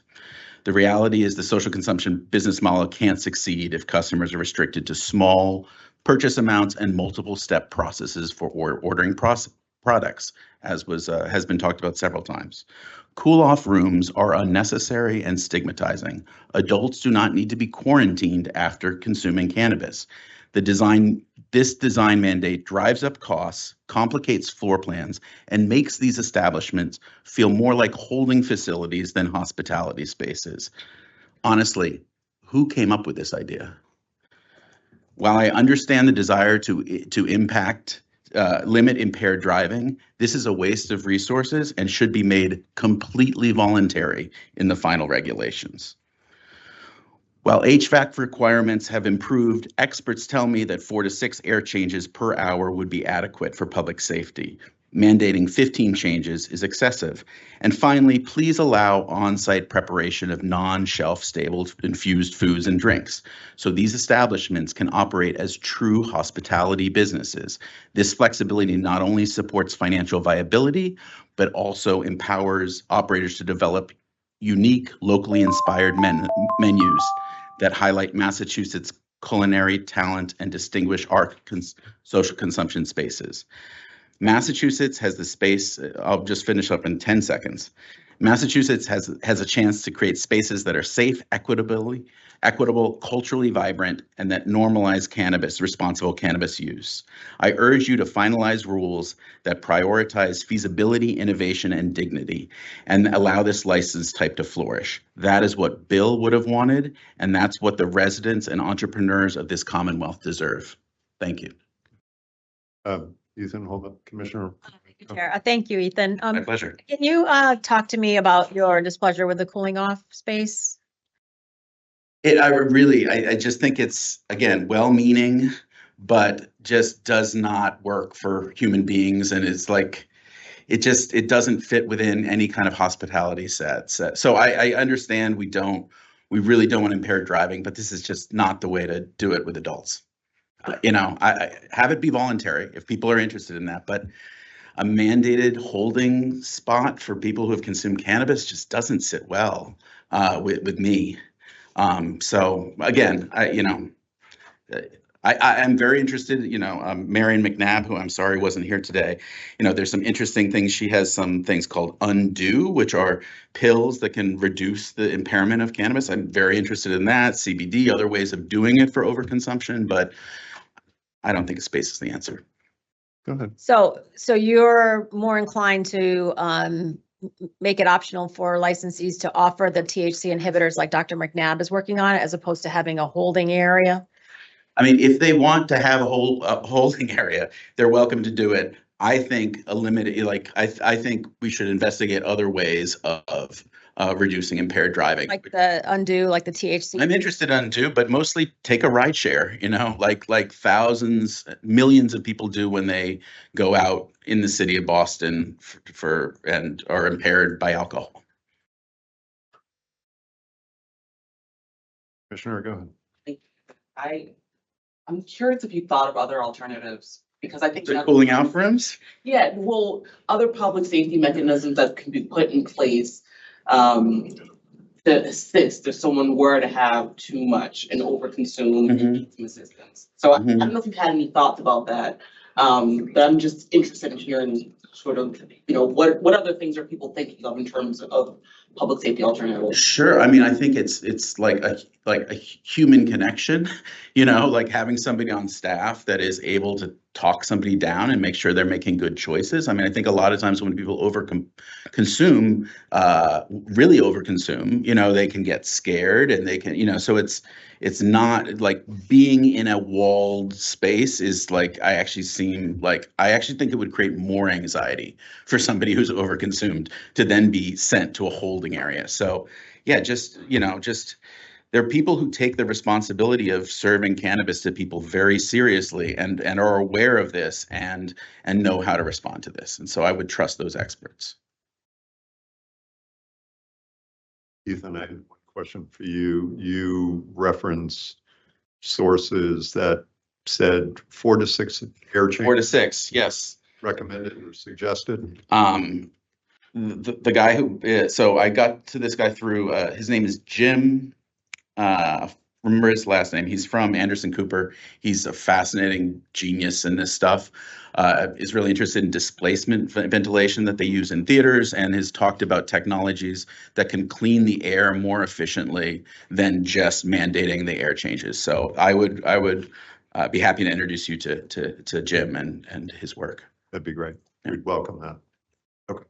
The reality is the social consumption business model can't succeed if customers are restricted to small purchase amounts and multiple step processes for ordering products, as has been talked about several times. Cool-off rooms are unnecessary and stigmatizing. Adults do not need to be quarantined after consuming cannabis. This design mandate drives up costs, complicates floor plans, and makes these establishments feel more like holding facilities than hospitality spaces. Honestly, who came up with this idea? While I understand the desire to impact limit impaired driving. This is a waste of resources and should be made completely voluntary in the final regulations. While HVAC requirements have improved, experts tell me that 4 to 6 air changes per hour would be adequate for public safety. Mandating 15 changes is excessive. And finally, please allow on-site preparation of non-shelf stable infused foods and drinks, so these establishments can operate as true hospitality businesses. This flexibility not only supports financial viability, but also empowers operators to develop unique, locally inspired menus that highlight Massachusetts' culinary talent and distinguish our social consumption spaces. Massachusetts has the space, I'll just finish up in 10 seconds. Massachusetts has a chance to create spaces that are safe, equitable, culturally vibrant, and that normalize cannabis, responsible cannabis use. I urge you to finalize rules that prioritize feasibility, innovation, and dignity, and allow this license type to flourish. That is what Bill would have wanted, and that's what the residents and entrepreneurs of this Commonwealth deserve. Thank you. Ethan, hold up, Commissioner. Thank you, Chair. Thank you, Ethan. My pleasure. Can you talk to me about your displeasure with the cooling off space? I just think it's, again, well-meaning, but just does not work for human beings. And it's like, it doesn't fit within any kind of hospitality set. So I understand we really don't want impaired driving, but this is just not the way to do it with adults. I have it be voluntary if people are interested in that, but a mandated holding spot for people who have consumed cannabis just doesn't sit well with me. So again, I'm very interested, Marion McNabb, who I'm sorry wasn't here today. There's some interesting things. She has some things called Undo, which are pills that can reduce the impairment of cannabis. I'm very interested in that. CBD, other ways of doing it for overconsumption, but I don't think space is the answer. Go ahead. So you're more inclined to make it optional for licensees to offer the THC inhibitors like Dr. McNabb is working on, as opposed to having a holding area? I mean, if they want to have a holding area, they're welcome to do it. I think I think we should investigate other ways of reducing impaired driving. Like the Undo, like the THC? I'm interested in Undo, but mostly take a ride share, like thousands, millions of people do when they go out in the city of Boston and are impaired by alcohol. Commissioner, go ahead. I'm curious if you thought of other alternatives, because I think. The cooling out rooms? Yeah, well, other public safety mechanisms that can be put in place to assist if someone were to have too much and overconsume and need some assistance. So I don't know if you've had any thoughts about that, but I'm just interested in hearing sort of, what other things are people thinking of in terms of public safety alternatives? Sure. I mean, I think it's like a human connection, like having somebody on staff that is able to talk somebody down and make sure they're making good choices. I mean, I think a lot of times when people consume, really overconsume, they can get scared and they can, so it's not like being in a walled space is like, I actually think it would create more anxiety for somebody who's overconsumed to then be sent to a holding area. So yeah, just there are people who take the responsibility of serving cannabis to people very seriously and are aware of this and know how to respond to this. And so I would trust those experts. Ethan, I have one question for you. You reference sources that said 4 to 6 air changes. 4 to 6, yes. Recommended or suggested? The guy who, so I got to this guy through, his name is Jim, remember his last name. He's from Anderson Cooper. He's a fascinating genius in this stuff. Is really interested in displacement ventilation that they use in theaters and has talked about technologies that can clean the air more efficiently than just mandating the air changes. So I would be happy to introduce you to Jim and his work. That'd be great. We'd welcome that. Okay.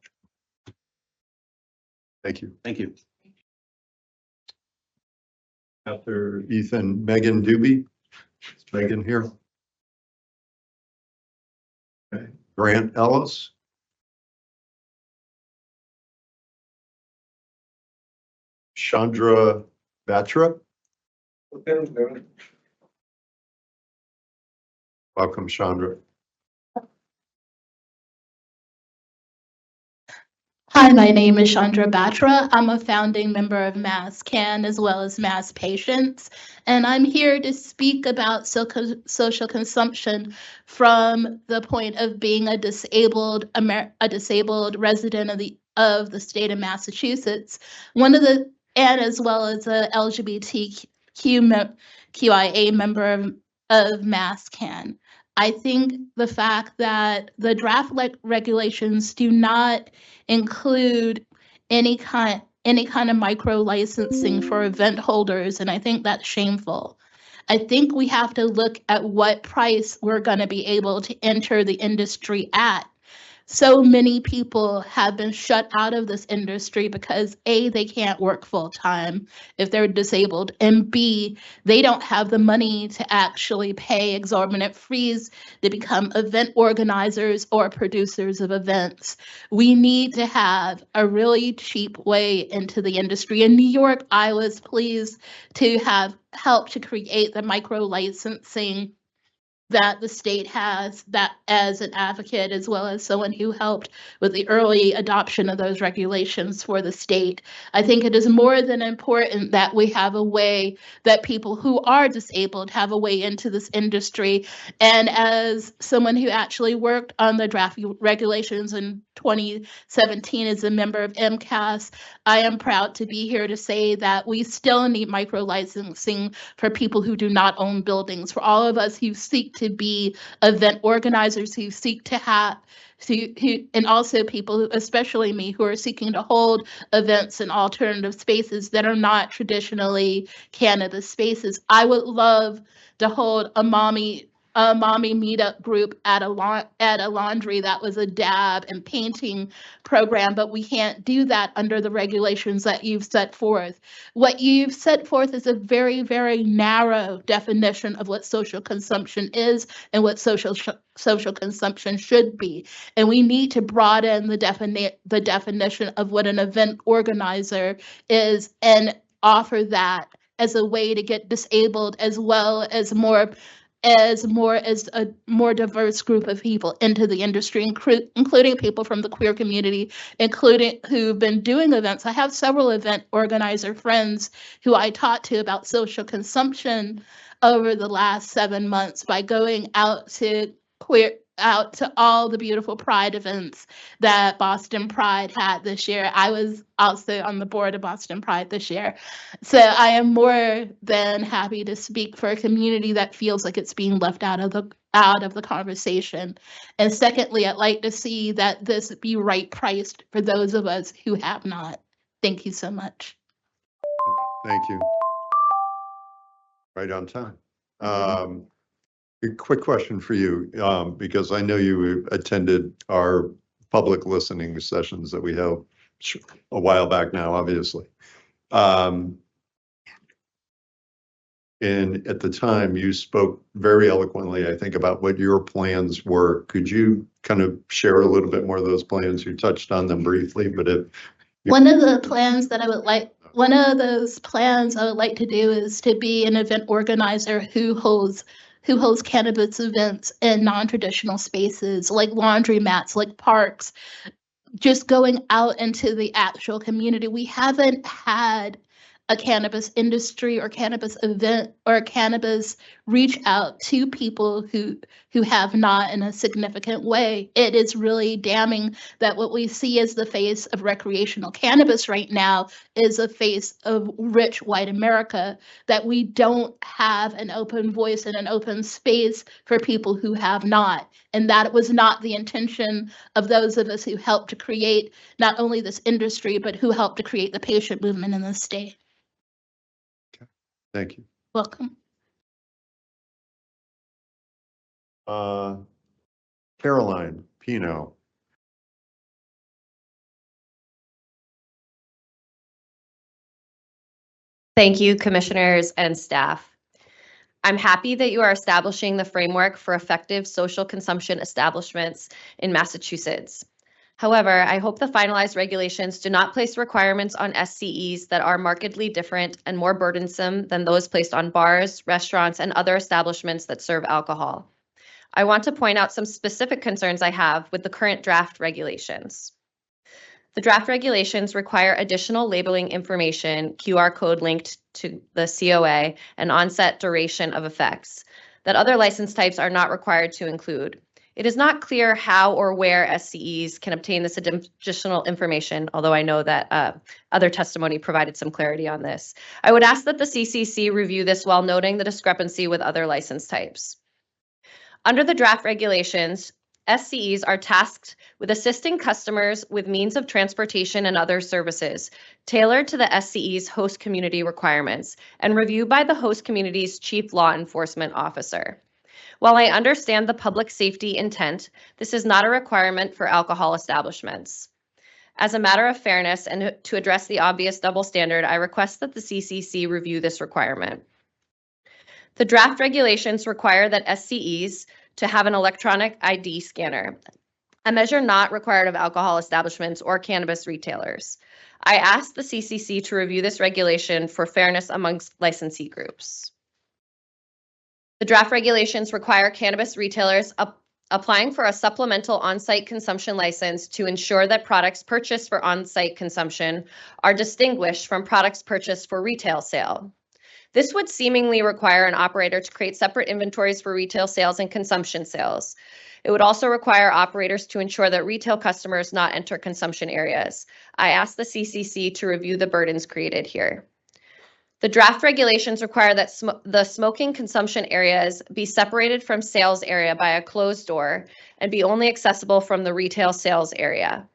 Thank you. Thank you. After Ethan, Megan Doobie. Is Megan here? Okay. Grant Ellis. Chandra Batra. Welcome, Chandra. Hi, my name is Chandra Batra. I'm a founding member of MassCan as well as Mass Patients, and I'm here to speak about social consumption from the point of being a disabled resident of the state of Massachusetts. And as well as a LGBTQIA member of MassCan. I think the fact that the draft regulations do not include any kind of micro licensing for event holders, and I think that's shameful. I think we have to look at what price we're going to be able to enter the industry at. So many people have been shut out of this industry because A, they can't work full time if they're disabled, and B, they don't have the money to actually pay exorbitant fees to become event organizers or producers of events. We need to have a really cheap way into the industry. In New York, I was pleased to have helped to create the micro licensing that the state has, that as an advocate, as well as someone who helped with the early adoption of those regulations for the state. I think it is more than important that we have a way that people who are disabled have a way into this industry. And as someone who actually worked on the draft regulations in 2017 as a member of MCAS, I am proud to be here to say that we still need micro licensing for people who do not own buildings, for all of us who seek to be event organizers, who seek to have, and also people, especially me, who are seeking to hold events in alternative spaces that are not traditionally cannabis spaces. I would love to hold a mommy meetup group at a laundry that was a dab and painting program, but we can't do that under the regulations that you've set forth. What you've set forth is a very, very narrow definition of what social consumption is and what social consumption should be. And we need to broaden the definition of what an event organizer is and offer that as a way to get disabled as well as a more diverse group of into the industry, including people from the queer community, including who've been doing events. I have several event organizer friends who I talked to about social consumption over the last 7 months by going out to all the beautiful Pride events that Boston Pride had this year. I was also on the board of Boston Pride this year. So I am more than happy to speak for a community that feels like it's being left out of the conversation. And secondly, I'd like to see that this be right priced for those of us who have not. Thank you so much. Thank you. Right on time. A quick question for you, because I know you attended our public listening sessions that we held a while back now, obviously. And at the time you spoke very eloquently, I think, about what your plans were. Could you kind of share a little bit more of those plans? You touched on them briefly, but one of those plans I would like to do is to be an event organizer who holds cannabis events in non-traditional spaces like laundromats, like parks, just going out into the actual community. We haven't had a cannabis industry or cannabis event or cannabis reach out to people who have not in a significant way. It is really damning that what we see as the face of recreational cannabis right now is a face of rich white America, that we don't have an open voice and an open space for people who have not. And that was not the intention of those of us who helped to create not only this industry, but who helped to create the patient movement in the state. thank you. Welcome. Caroline Pino. Thank you, commissioners and staff. I'm happy that you are establishing the framework for effective social consumption establishments in Massachusetts. However, I hope the finalized regulations do not place requirements on SCEs that are markedly different and more burdensome than those placed on bars, restaurants, and other establishments that serve alcohol. I want to point out some specific concerns I have with the current draft regulations. The draft regulations require additional labeling information, QR code linked to the COA, and onset duration of effects that other license types are not required to include. It is not clear how or where SCEs can obtain this additional information, although I know that other testimony provided some clarity on this. I would ask that the CCC review this while noting the discrepancy with other license types. Under the draft regulations, SCEs are tasked with assisting customers with means of transportation and other services tailored to the SCE's host community requirements and reviewed by the host community's chief law enforcement officer. While I understand the public safety intent, this is not a requirement for alcohol establishments. As a matter of fairness and to address the obvious double standard, I request that the CCC review this requirement. The draft regulations require that SCEs to have an electronic ID scanner, a measure not required of alcohol establishments or cannabis retailers. I asked the CCC to review this regulation for fairness amongst licensee groups. The draft regulations require cannabis retailers applying for a supplemental on-site consumption license to ensure that products purchased for on-site consumption are distinguished from products purchased for retail sale. This would seemingly require an operator to create separate inventories for retail sales and consumption sales. It would also require operators to ensure that retail customers not enter consumption areas. I asked the CCC to review the burdens created here. The draft regulations require that the smoking consumption areas be separated from sales area by a closed door and be only accessible from the retail sales area.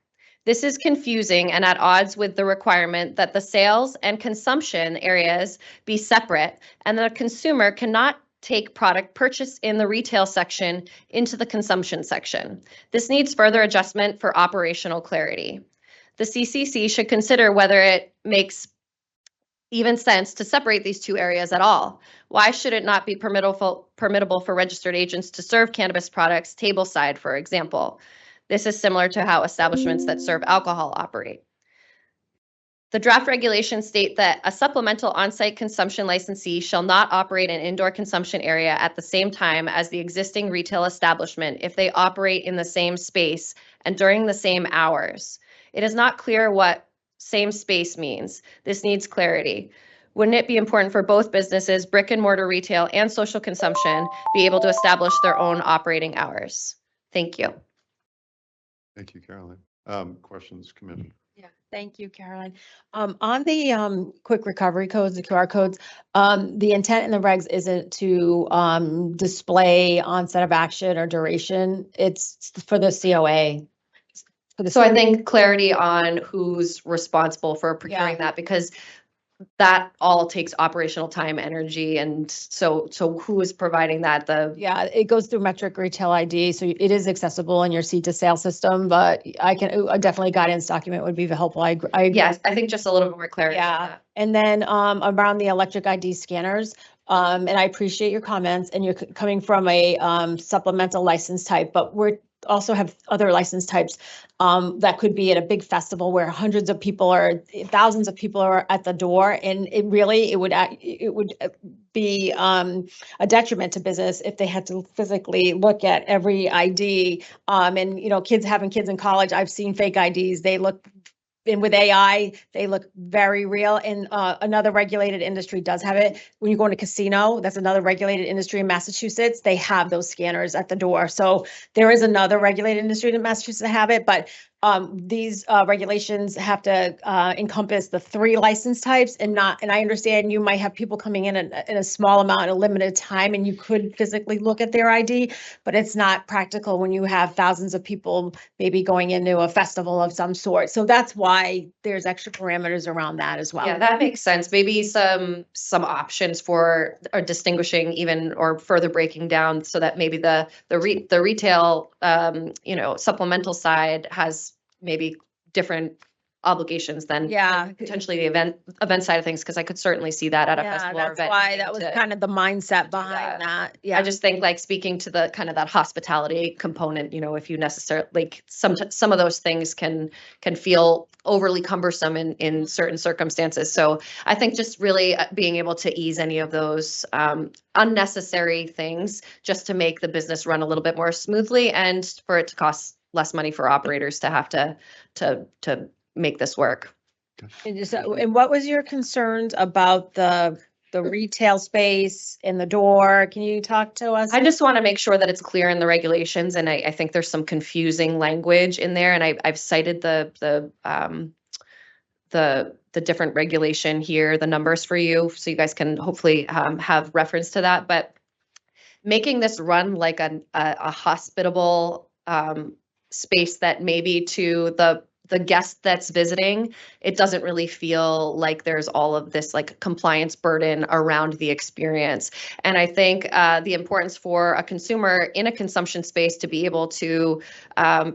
This is confusing and at odds with the requirement that the sales and consumption areas be separate and the consumer cannot take product purchased in the retail section into the consumption section. This needs further adjustment for operational clarity. The CCC should consider whether it makes even sense to separate these two areas at all. Why should it not be permittable for registered agents to serve cannabis products tableside, for example? This is similar to how establishments that serve alcohol operate. The draft regulations state that a supplemental on-site consumption licensee shall not operate an indoor consumption area at the same time as the existing retail establishment if they operate in the same space and during the same hours. It is not clear what same space means. This needs clarity. Wouldn't it be important for both businesses, brick and mortar retail and social consumption, be able to establish their own operating hours? Thank you. Thank you, Caroline. Questions, Commissioner? Yeah, thank you, Caroline. On the quick recovery codes, the QR codes, the intent in the regs isn't to display onset of action or duration. It's for the COA. So I think clarity on who's responsible for procuring that, because that all takes operational time, energy, and so who is providing that? Yeah, it goes through metric retail ID, so it is accessible in your seed to sale system, but I can definitely a guidance document would be helpful. I Yes, I think just a little bit more clarity. Yeah, and then around the electric ID scanners, and I appreciate your comments, and you're coming from a supplemental license type, but we're also have other license types that could be at a big festival where hundreds of people or thousands of people are at the door, and it would be a detriment to business if they had to physically look at every ID. And kids having kids in college, I've seen fake IDs. They look. And with AI, they look very real. And another regulated industry does have it. When you go in a casino, that's another regulated industry in Massachusetts. They have those scanners at the door. So there is another regulated industry in Massachusetts that have it. But these regulations have to encompass the 3 license types and I understand you might have people coming in a small amount in a limited time and you could physically look at their ID, but it's not practical when you have thousands of people maybe going into a festival of some sort. So that's why there's extra parameters around that as well. Yeah, that makes sense. Maybe some options for or distinguishing even or further breaking down so that maybe the retail supplemental side has maybe different obligations than Yeah. potentially the event side of things, because I could certainly see that at a Yeah, festival or that's event. why needing that was to- kind of the mindset that. behind that. I Yeah. just think like speaking to the kind of that hospitality component, you know, if you necessarily like some of those things can feel overly cumbersome in certain circumstances. So I think just really being able to ease any of those unnecessary things just to make the business run a little bit more smoothly and for it to cost less money for operators to have to make this work. And what was your concerns about the retail space and the door? Can you talk to us? I just want to make sure that it's clear in the regulations, and I think there's some confusing language in there, and I've cited the different regulation here, the numbers for you, so you guys can hopefully have reference to that. But making this run like a hospitable space that maybe to the guest that's visiting, it doesn't really feel like there's all of this like compliance burden around the experience. And I think the importance for a consumer in a consumption space to be able to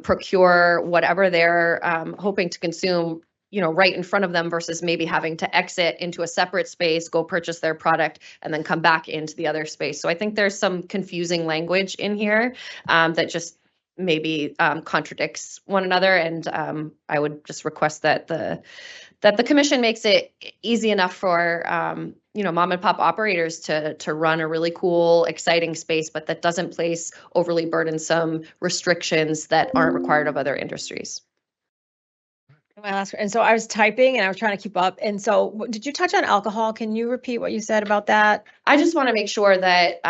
procure whatever they're hoping to consume, you know, right in front of them versus maybe having to exit into a separate space, go purchase their product, and then come back into the other space. So I think there's some confusing language in here that just maybe contradicts one another. And I would just request that the commission makes it easy enough for you know, mom and pop operators to run a really cool, exciting space, but that doesn't place overly burdensome restrictions that aren't required of other industries. And so I was typing and I was trying to keep up. And so did you touch on alcohol? Can you repeat what you said about that? I just want to make sure that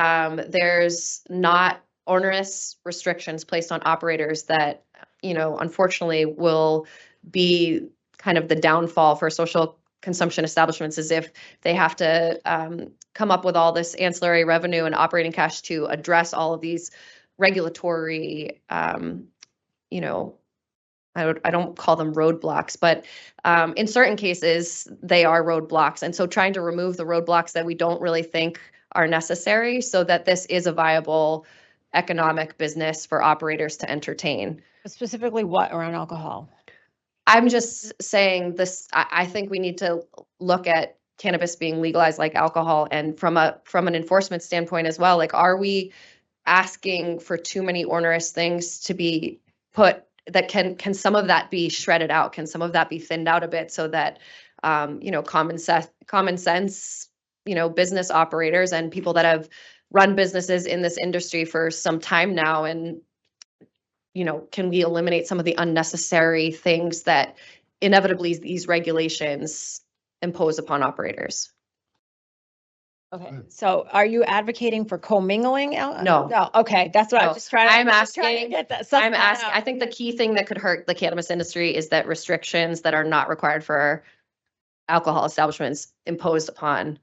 there's not onerous restrictions placed on operators that, you know, unfortunately will be kind of the downfall for social consumption establishments, as if they have to come up with all this ancillary revenue and operating cash to address all of these regulatory, you know, I don't call them roadblocks, but in certain cases, they are roadblocks. And so trying to remove the roadblocks that we don't really think are necessary so that this is a viable economic business for operators to entertain. Specifically what around alcohol? I'm just saying this, I think we need to look at cannabis being legalized like alcohol, and from an enforcement standpoint as well. Like, are we asking for too many onerous things to be put? That can some of that be shredded out? Can some of that be thinned out a bit so that you know, common sense, you know, business operators and people that have run businesses in this industry for some time now, and you know, can we eliminate some of the unnecessary things that inevitably these regulations impose upon operators? Okay, so are you advocating for commingling? No. No, okay, that's what I'm No, just trying to. I'm just trying to asking- get that. suss I'm that asking, out. I think the key thing that could hurt the cannabis industry is that restrictions that are not required for alcohol establishments imposed upon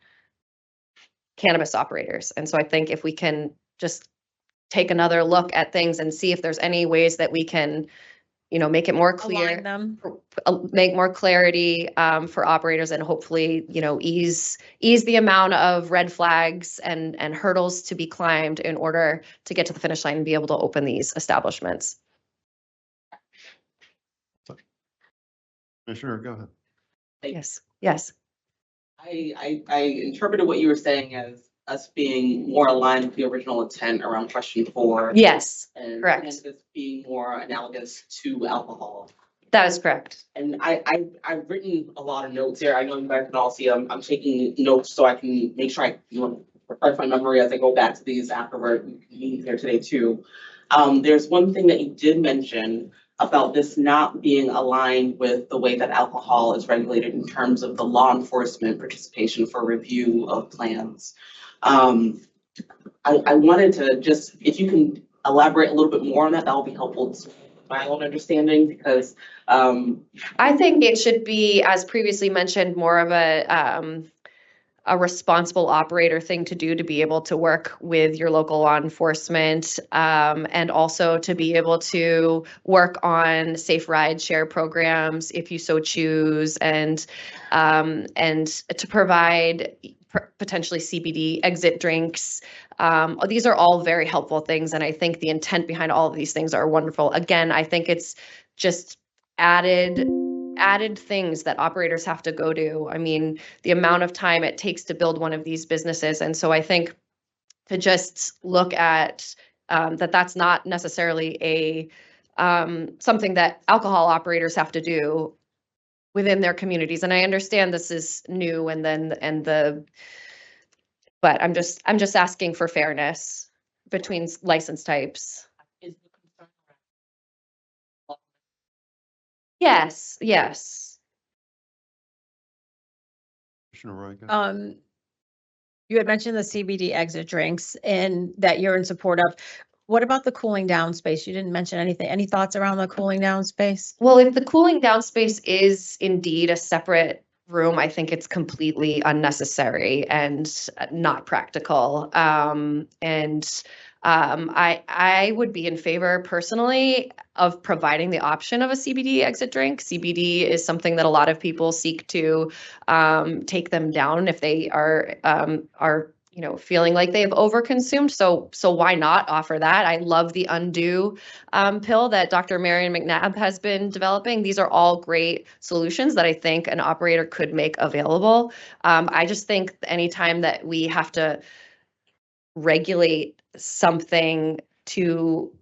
cannabis operators. And so I think if we can just take another look at things and see if there's any ways that we can, you know, make it more clear, Align them. make more clarity for operators, and hopefully, you know, ease the amount of red flags and hurdles to be climbed in order to get to the finish line and be able to open these establishments. Commissioner, go ahead. Yes. I interpreted what you were saying as us being more aligned with the original intent around question 4. Yes, And correct. cannabis being more analogous to alcohol. That is correct. And I've written a lot of notes here. I know you guys can all see them. I'm taking notes so I can make sure I, you know, refresh my memory as I go back to these afterward meetings here today too. There's one thing that you did mention about this not being aligned with the way that alcohol is regulated in terms of the law enforcement participation for review of plans. I wanted to just, if you can elaborate a little bit more on that, that will be helpful to my own understanding, because I think it should be, as previously mentioned, more of a responsible operator thing to do, to be able to work with your local law enforcement, and also to be able to work on safe ride share programs if you so choose, and to provide potentially CBD exit drinks. These are all very helpful things, and I think the intent behind all of these things are wonderful. Again, I think it's just added added things that operators have to go do. I mean, the amount of time it takes to build one of these businesses. And so I think to just look at that's not necessarily a something that alcohol operators have to do within their communities. And I understand this is new but I'm just asking for fairness between license types. Is the concern around- Yes, yes. Commissioner Reagan? You had mentioned the CBD exit drinks and that you're in support of. What about the cooling down space? You didn't mention anything. Any thoughts around the cooling down space? Well, if the cooling down space is indeed a separate room, I think it's completely unnecessary and not practical. I would be in favor personally of providing the option of a CBD exit drink. CBD is something that a lot of people seek to take them down if they are feeling like they've overconsumed. So why not offer that? I love the Undo pill that Dr. Marion McNabb has been developing. These are all great solutions that I think an operator could make available. I just think anytime that we have to regulate something to,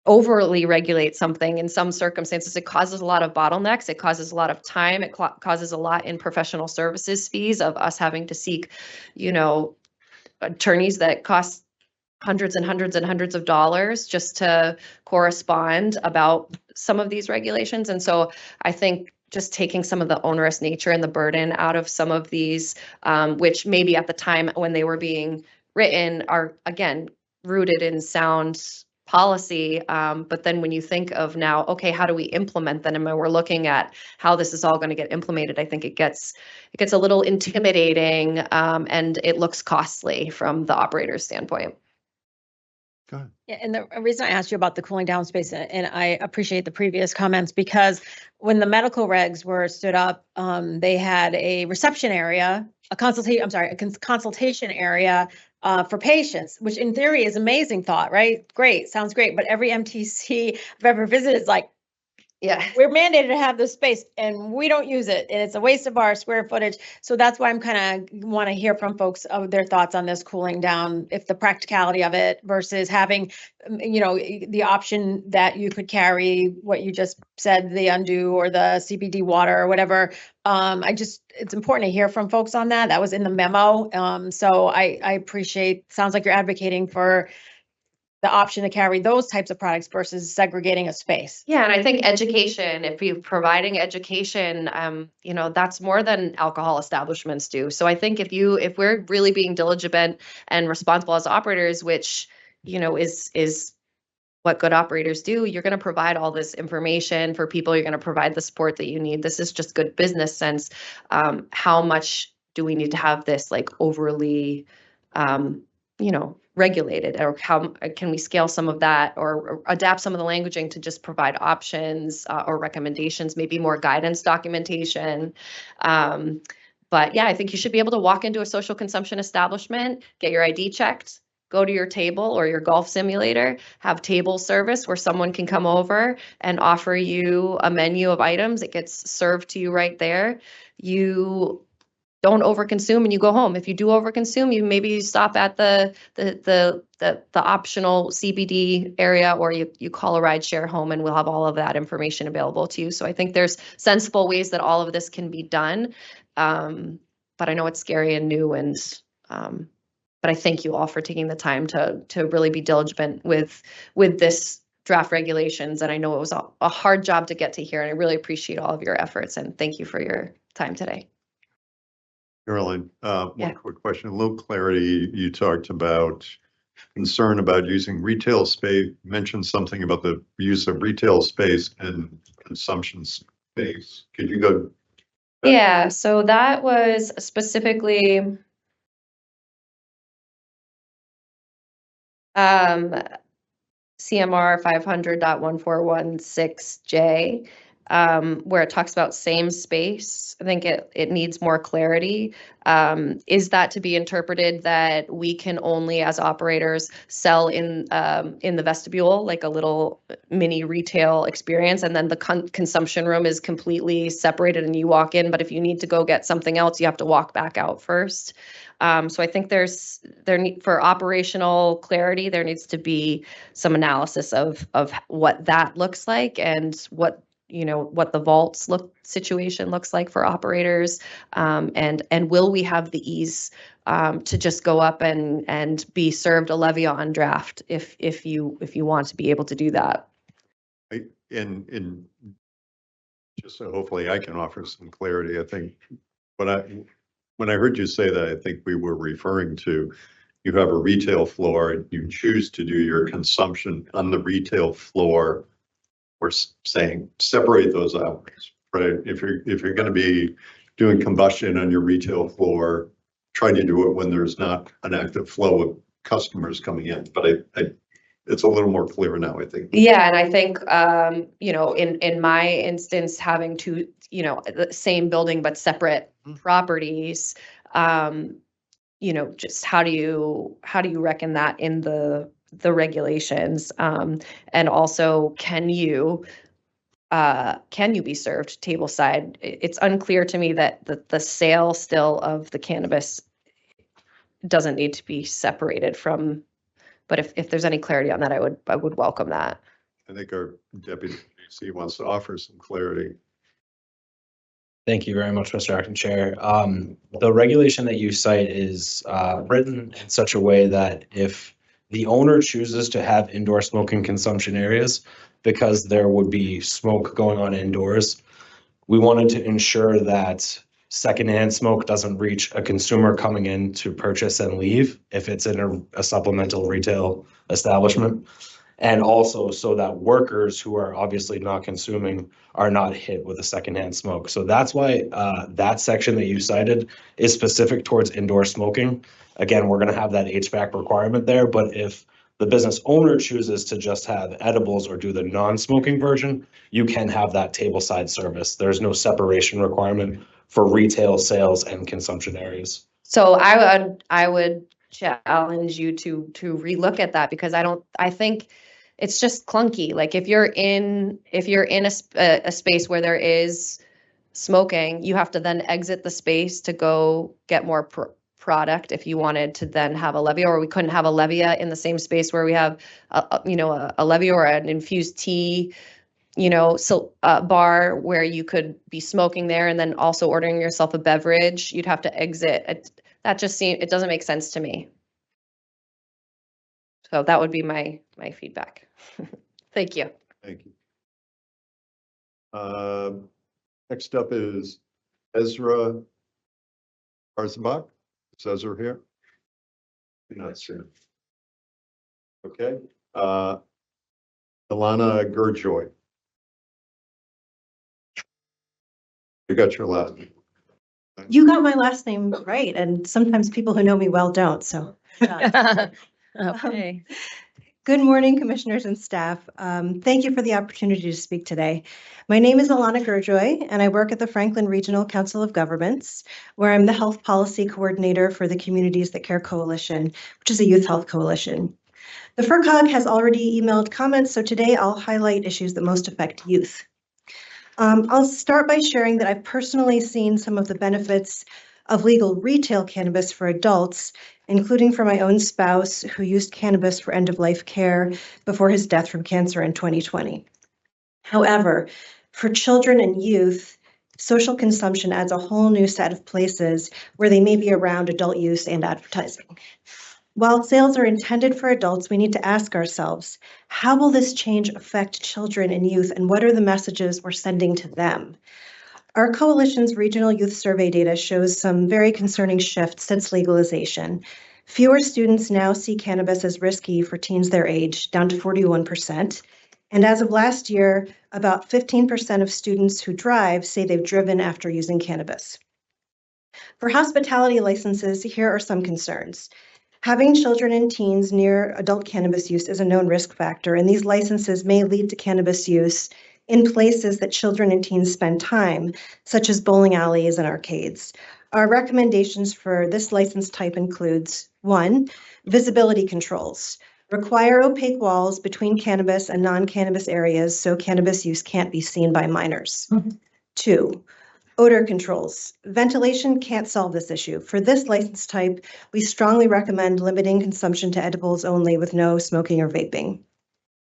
overly regulate something in some circumstances, it causes a lot of bottlenecks. It causes a lot of time. It causes a lot in professional services fees of us having to seek, attorneys that cost hundreds and hundreds and hundreds of dollars just to correspond about some of these regulations. And so I think just taking some of the onerous nature and the burden out of some of these, which maybe at the time when they were being written are, again, rooted in sound policy. But then when you think of now, okay, how do we implement them? And when we're looking at how this is all going to get implemented, I think it gets a little intimidating, and it looks costly from the operator's standpoint. Go ahead. Yeah, and the reason I asked you about the cooling down space, and I appreciate the previous comments, because when the medical regs were stood up, they had a reception area, a consultation area for patients, which in theory is amazing thought, right? Great, sounds great. But every MTC I've ever visited is like, Yeah. we're mandated to have this space and we don't use it, and it's a waste of our square footage. So that's why I'm kind of want to hear from folks of their thoughts on this cooling down, if the practicality of it versus having, the option that you could carry what you just said, the Undo or the CBD water or whatever. It's important to hear from folks on that. That was in the memo. So I appreciate, sounds like you're advocating for the option to carry those types of products versus segregating a space. Yeah, and I think education, if you're providing education, that's more than alcohol establishments do. So I think if we're really being diligent and responsible as operators, which, is what good operators do, you're going to provide all this information for people. You're going to provide the support that you need. This is just good business sense. How much do we need to have this like overly, regulated, or how can we scale some of that or adapt some of the languaging to just provide options or recommendations, maybe more guidance documentation. But yeah, I think you should be able to walk into a social consumption establishment, get your ID checked, go to your table or your golf simulator, have table service where someone can come over and offer you a menu of items. It gets served to you right there. You don't overconsume and you go home. If you do overconsume, you maybe stop at the optional CBD area, or you call a ride share home, and we'll have all of that information available to you. So I think there's sensible ways that all of this can be done. But I know it's scary and new, and but I thank you all for taking the time to really be diligent with this draft regulations. And I know it was a hard job to get to here, and I really appreciate all of your efforts, and thank you for your time today. Carolyn, Yeah. one quick question, a little clarity. You talked about concern about using retail space, mentioned something about the use of retail space and consumption space. Could you go? Yeah, so that was specifically CMR 500.1416J. where it talks about same space. I think it needs more clarity. Is that to be interpreted that we can only, as operators, sell in the vestibule, like a little mini retail experience, and then the consumption room is completely separated and you walk in, but if you need to go get something else, you have to walk back out first. So I think for operational clarity, there needs to be some analysis of what that looks like and what the vaults situation looks like for operators, and will we have the ease to just go up and be served a levy on draft if you want to be able to do that. In just so hopefully I can offer some clarity, I think when I heard you say that, I think we were referring to, you have a retail floor and you choose to do your consumption on the retail floor. We're saying separate those hours, right? If you're going to be doing combustion on your retail floor, try to do it when there's not an active flow of customers coming in. But it's a little more clear now, I think. Yeah, and I think in my instance, having two, the same building but separate properties, just how do you reckon that in the regulations, and also can you be served table side? It's unclear to me that the sale still of the cannabis doesn't need to be separated from, but if there's any clarity on that, I would welcome that. I think our deputy GC wants to offer some clarity. Thank you very much, Mr. Acting Chair. The regulation that you cite is written in such a way that if the owner chooses to have indoor smoking consumption areas, because there would be smoke going on indoors, we wanted to ensure that secondhand smoke doesn't reach a consumer coming in to purchase and leave if it's in a supplemental retail establishment. And also so that workers who are obviously not consuming are not hit with a secondhand smoke. So that's why that section that you cited is specific towards indoor smoking. Again, we're going to have that HVAC requirement there, but if the business owner chooses to just have edibles or do the non-smoking version, you can have that tableside service. There's no separation requirement for retail sales and consumption areas. So I would challenge you to relook at that, because I think it's just clunky. Like if you're in a space where there is smoking, you have to then exit the space to go get more product if you wanted to then have a levy, or we couldn't have a levia in the same space where we have a levy or an infused tea, bar where you could be smoking there and then also ordering yourself a beverage. You'd have to exit. That just it doesn't make sense to me. So that would be my feedback. Thank you. Thank you. Next up is Ezra Arzabak. Is Ezra here? Not sure. Okay. Ilana Gurjoy. You got your last name. You got my last name right, and sometimes people who know me well don't, so. Okay. Good morning, commissioners and staff. Thank you for the opportunity to speak today. My name is Ilana Gurjoy, and I work at the Franklin Regional Council of Governments, where I'm the health policy coordinator for the Communities That Care Coalition, which is a youth health coalition. The FERCOG has already emailed comments, so today I'll highlight issues that most affect youth. I'll start by sharing that I've personally seen some of the benefits of legal retail cannabis for adults, including for my own spouse who used cannabis for end-of-life care before his death from cancer in 2020. However, for children and youth, social consumption adds a whole new set of places where they may be around adult use and advertising. While sales are intended for adults, we need to ask ourselves, how will this change affect children and youth, and what are the messages we're sending to them? Our coalition's regional youth survey data shows some very concerning shifts since legalization. Fewer students now see cannabis as risky for teens their age, down to 41%. And as of last year, about 15% of students who drive say they've driven after using cannabis. For hospitality licenses, here are some concerns. Having children and teens near adult cannabis use is a known risk factor, and these licenses may lead to cannabis use in places that children and teens spend time, such as bowling alleys and arcades. Our recommendations for this license type includes 1, visibility controls. Require opaque walls between cannabis and non-cannabis areas so cannabis use can't be seen by minors. 2, odor controls. Ventilation can't solve this issue. For this license type, we strongly recommend limiting consumption to edibles only with no smoking or vaping.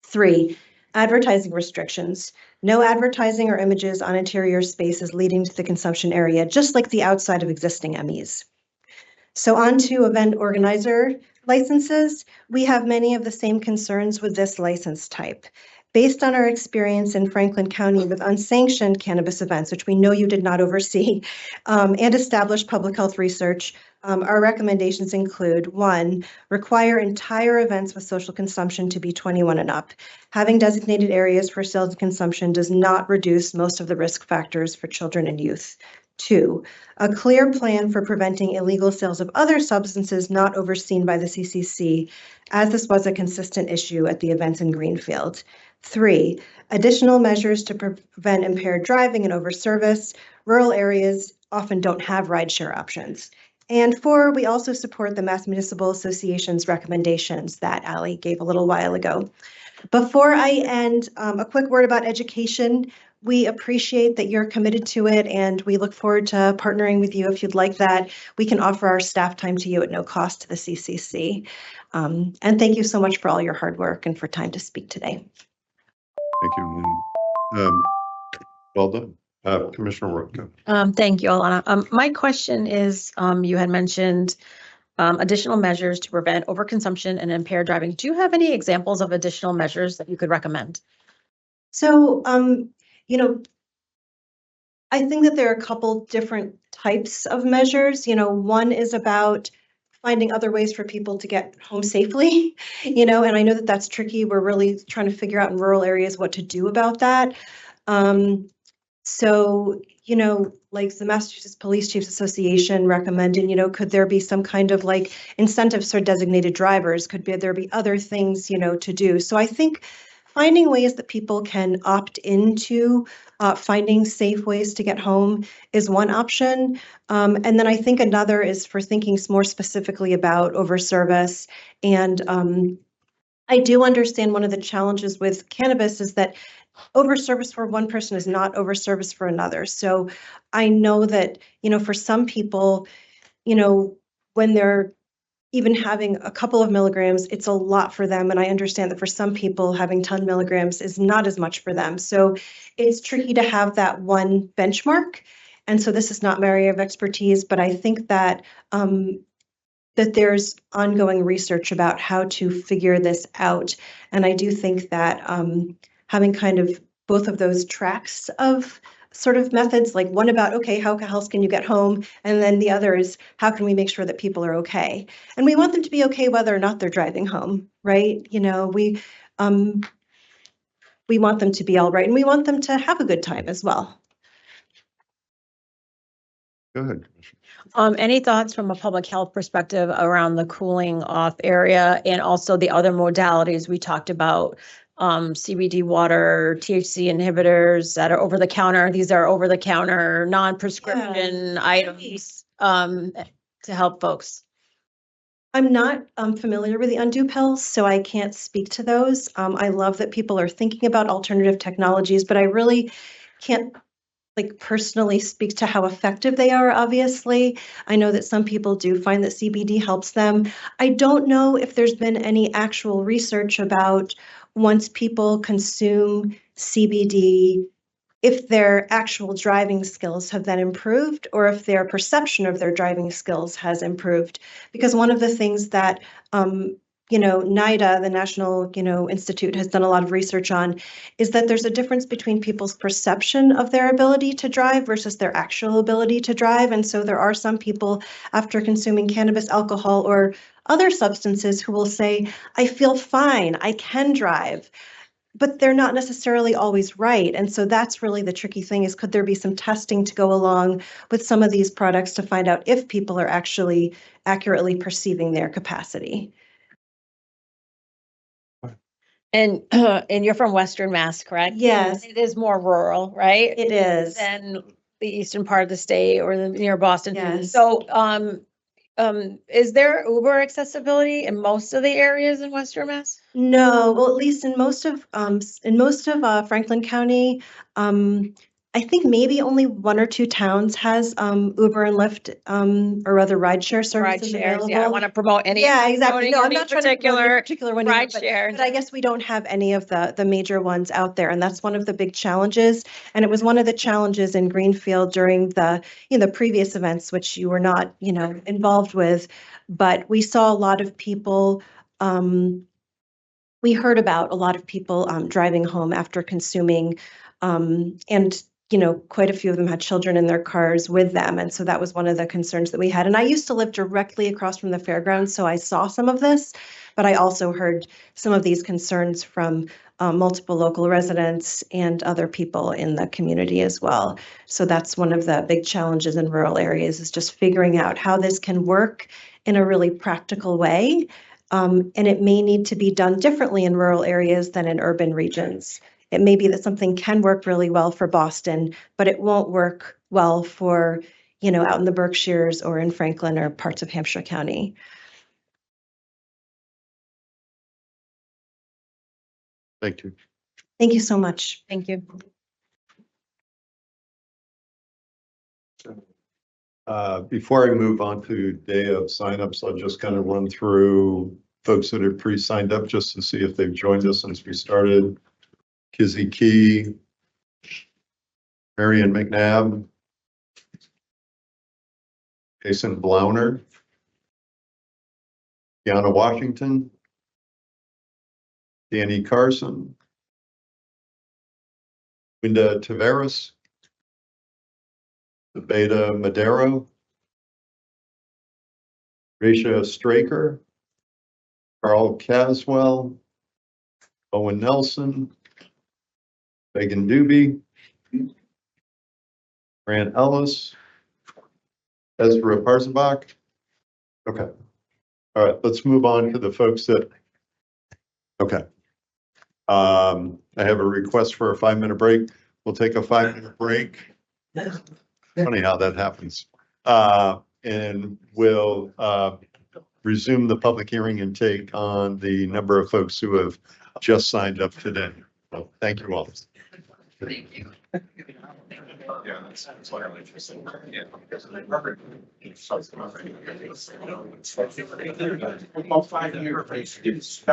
3, advertising restrictions. No advertising or images on interior spaces leading to the consumption area, just like the outside of existing MEs. So on to event organizer licenses. We have many of the same concerns with this license type. Based on our experience in Franklin County with unsanctioned cannabis events, which we know you did not oversee, and established public health research, our recommendations include 1, require entire events with social consumption to be 21 and up. Having designated areas for sales and consumption does not reduce most of the risk factors for children and youth. 2, a clear plan for preventing illegal sales of other substances not overseen by the CCC, as this was a consistent issue at the events in Greenfield. 3, additional measures to prevent impaired driving and overservice. Rural areas often don't have rideshare options. And 4, we also support the Mass Municipal Association's recommendations that Ali gave a little while ago. Before I end, a quick word about education. We appreciate that you're committed to it, and we look forward to partnering with you if you'd like that. We can offer our staff time to you at no cost to the CCC. And thank you so much for all your hard work and for time to speak today. Thank you. Well done. Commissioner Roca. Thank you, Alana. My question is, you had mentioned additional measures to prevent overconsumption and impaired driving. Do you have any examples of additional measures that you could recommend? So, I think that there are a couple different types of measures. One is about finding other ways for people to get home safely, and I know that that's tricky. We're really trying to figure out in rural areas what to do about that. So, like the Massachusetts Police Chiefs Association recommended, could there be some kind of like incentives for designated drivers? Could there be other things, to do? So I think finding ways that people can opt into finding safe ways to get home is one option. And then I think another is for thinking more specifically about overservice. And I do understand one of the challenges with cannabis is that overservice for one person is not overservice for another. So I know that, for some people, when they're even having a couple of milligrams, it's a lot for them. And I understand that for some people, having 10 milligrams is not as much for them. So it's tricky to have that one benchmark. And so this is not my area of expertise, but I think that that there's ongoing research about how to figure this out. And I do think that having kind of both of those tracks of sort of methods, like one about, okay, how else can you get home? And then the other is, how can we make sure that people are okay? And we want them to be okay whether or not they're driving home, right? We want them to be all right, and we want them to have a good time as well. Go ahead, Commissioner. Any thoughts from a public health perspective around the cooling off area and also the other modalities we talked about? CBD water, THC inhibitors that are over the counter. These are over the counter, non-prescription items to help folks. I'm not familiar with the undue pills, so I can't speak to those. I love that people are thinking about alternative technologies, but I really can't personally speak to how effective they are, obviously. I know that some people do find that CBD helps them. I don't know if there's been any actual research about once people consume CBD, if their actual driving skills have then improved or if their perception of their driving skills has improved. Because one of the things that NIDA, the National, Institute, has done a lot of research on is that there's a difference between people's perception of their ability to drive versus their actual ability to drive. And so there are some people after consuming cannabis, alcohol, or other substances who will say, I feel fine, I can drive, but they're not necessarily always right. And so that's really the tricky thing is, could there be some testing to go along with some of these products to find out if people are actually accurately perceiving their capacity? And, and you're from Western Mass, correct? Yes, It is more rural, right? it is. Than the eastern part of the state or the near Boston. Yes. So, is there Uber accessibility in most of the areas in Western Mass? No, well, at least in most of Franklin County, I think maybe only one or two towns has Uber and Lyft or other rideshare Ride services shares, yeah, I available. want to promote any. Yeah, exactly. No, I'm any not trying to promote any particular particular one either, ride share. but I guess we don't have any of the major ones out there, and that's one of the big challenges. And it was one of the challenges in Greenfield during the previous events, which you were not involved with, but we saw a lot of people. We heard about a lot of people driving home after consuming, and quite a few of them had children in their cars with them, and so that was one of the concerns that we had. And I used to live directly across from the fairgrounds, so I saw some of this, but I also heard some of these concerns from multiple local residents and other people in the community as well. So that's one of the big challenges in rural areas, is just figuring out how this can work in a really practical way. And it may need to be done differently in rural areas than in urban regions. It may be that something can work really well for Boston, but it won't work well for, out in the Berkshires or in Franklin or parts of Hampshire County. Thank you. Thank you so much. Thank you. Before I move on to day of signups, I'll just kind of run through folks that are pre-signed up just to see if they've joined us since we started. Kizzy Key, Marion McNabb, Jason Blauner, Deanna Washington, Danny Carson, Linda Taveras, Beta Madero, Risha Straker, Carl Caswell, Owen Nelson, Megan Doobie, Grant Ellis, Ezra Parzabak. Okay. All right, let's move on to the folks that, okay. I have a request for a 5-minute break. We'll take a 5-minute break. Funny how that happens. And we'll resume the public hearing and take on the number of folks who have just signed up today. So thank you all. Thank you. Yeah, that's what I'm interested in. Yeah. About 5 years.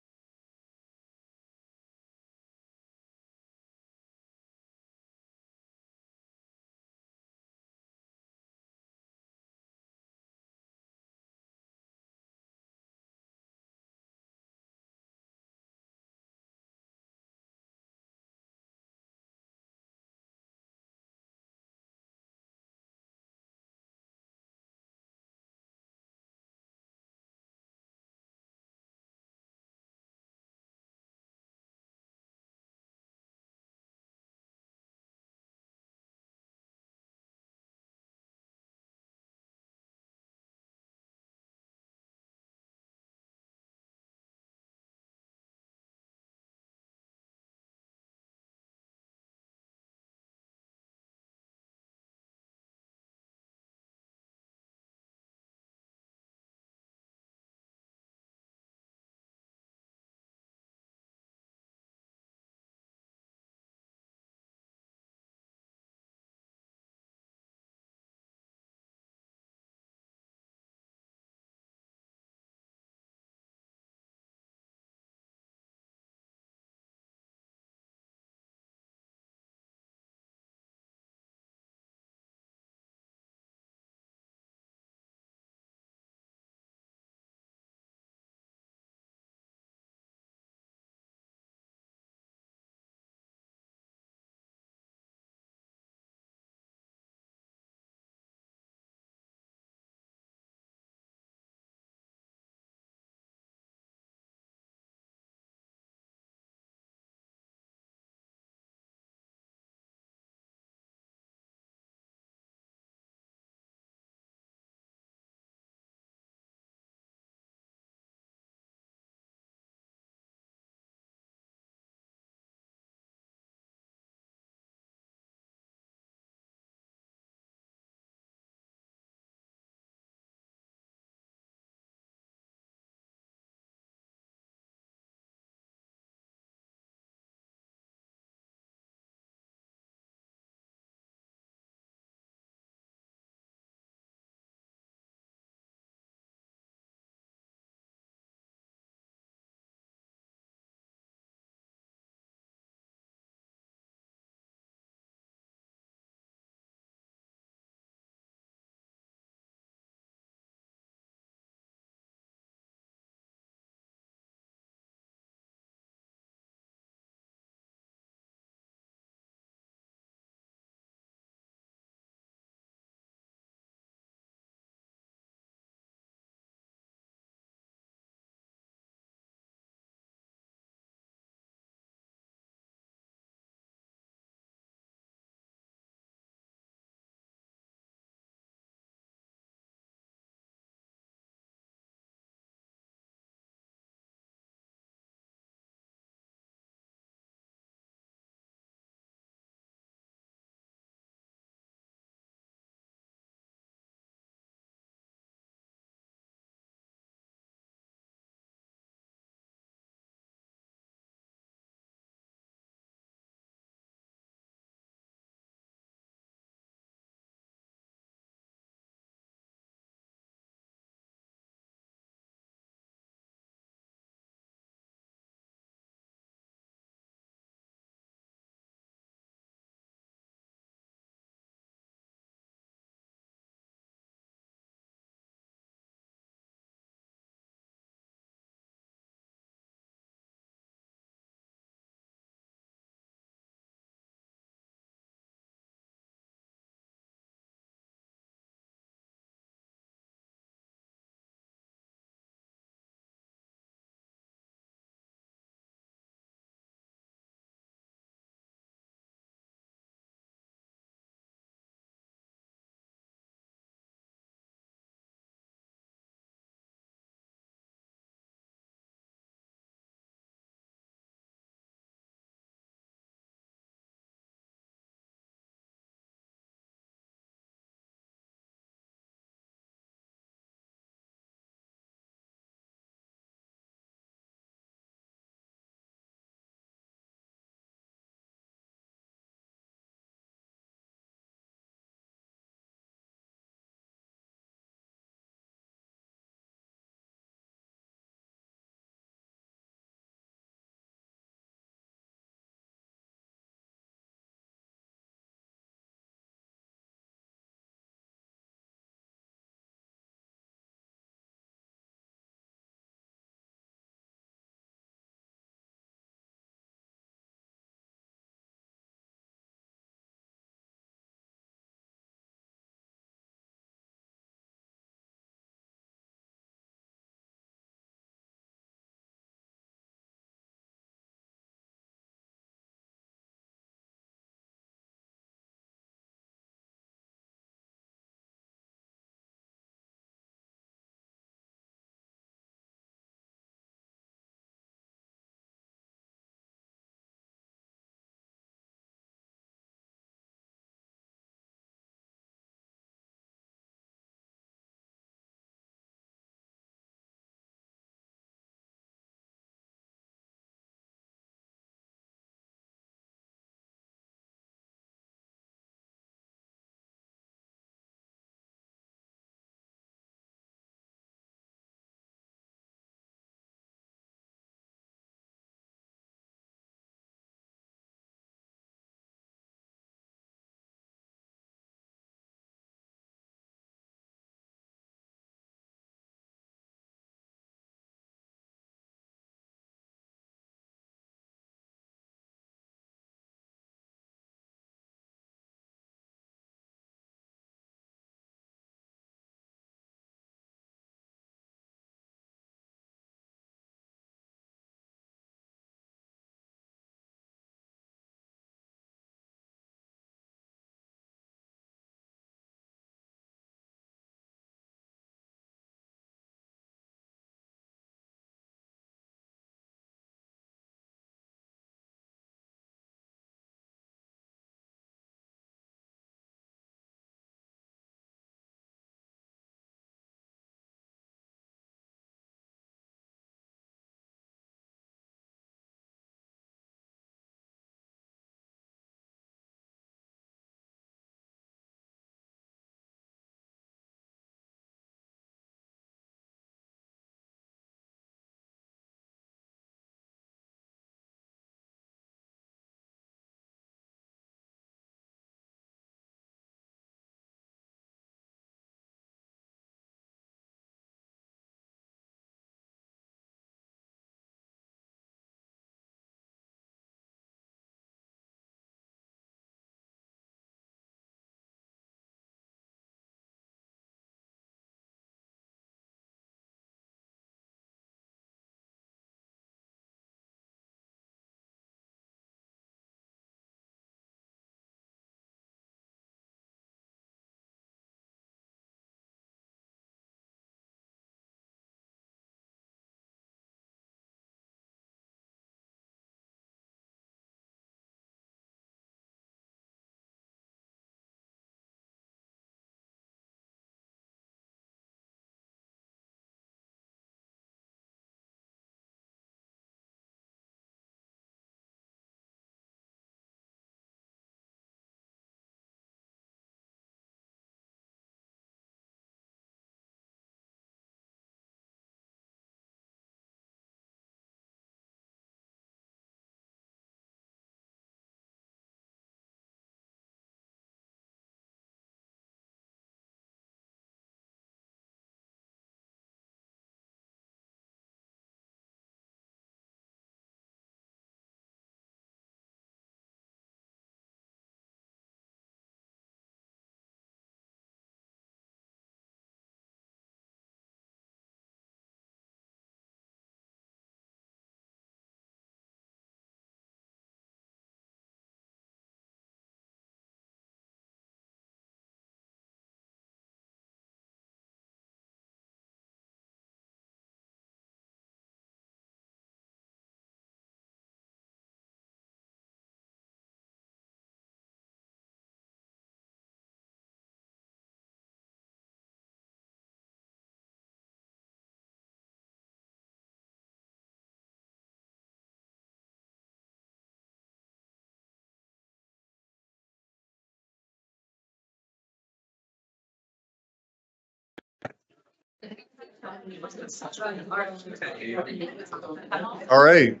All right.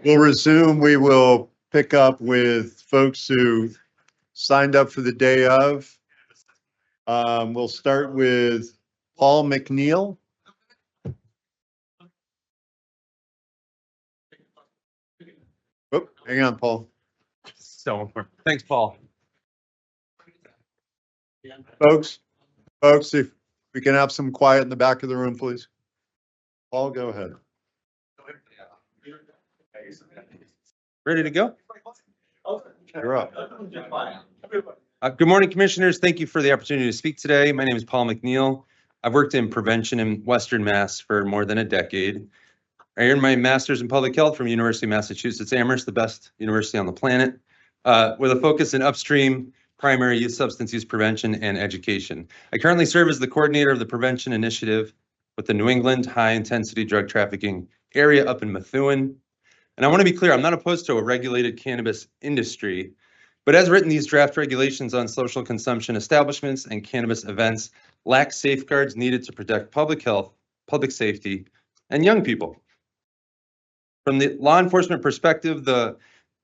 We'll resume. We will pick up with folks who signed up for the day of. We'll start with Paul McNeil. Oh, hang on, Paul. So, thanks, Paul. Folks, if we can have some quiet in the back of the room, please. Paul, go ahead. Ready to go? You're up. Good morning, commissioners. Thank you for the opportunity to speak today. My name is Paul McNeil. I've worked in prevention in Western Mass for more than a decade. I earned my master's in public health from University of Massachusetts Amherst, the best university on the planet, with a focus in upstream primary youth substance use prevention and education. I currently serve as the coordinator of the prevention initiative with the New England high intensity drug trafficking area up in Methuen. And I want to be clear, I'm not opposed to a regulated cannabis industry, but as written, these draft regulations on social consumption establishments and cannabis events lack safeguards needed to protect public health, public safety, and young people. From the law enforcement perspective, the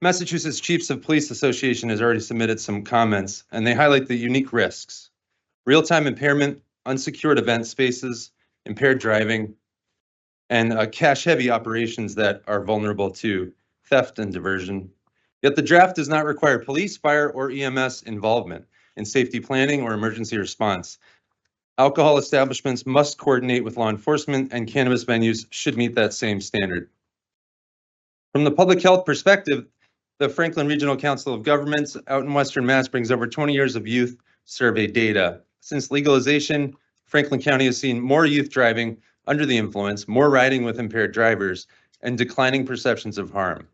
Massachusetts Chiefs of Police Association has already submitted some comments, and they highlight the unique risks: real-time impairment, unsecured event spaces, impaired driving, and cash-heavy operations that are vulnerable to theft and diversion. Yet the draft does not require police, fire, or EMS involvement in safety planning or emergency response. Alcohol establishments must coordinate with law enforcement, and cannabis venues should meet that same standard. From the public health perspective, the Franklin Regional Council of Governments out in Western Mass brings over 20 years of youth survey data. Since legalization, Franklin County has seen more youth driving under the influence, more riding with impaired drivers, and declining perceptions of harm.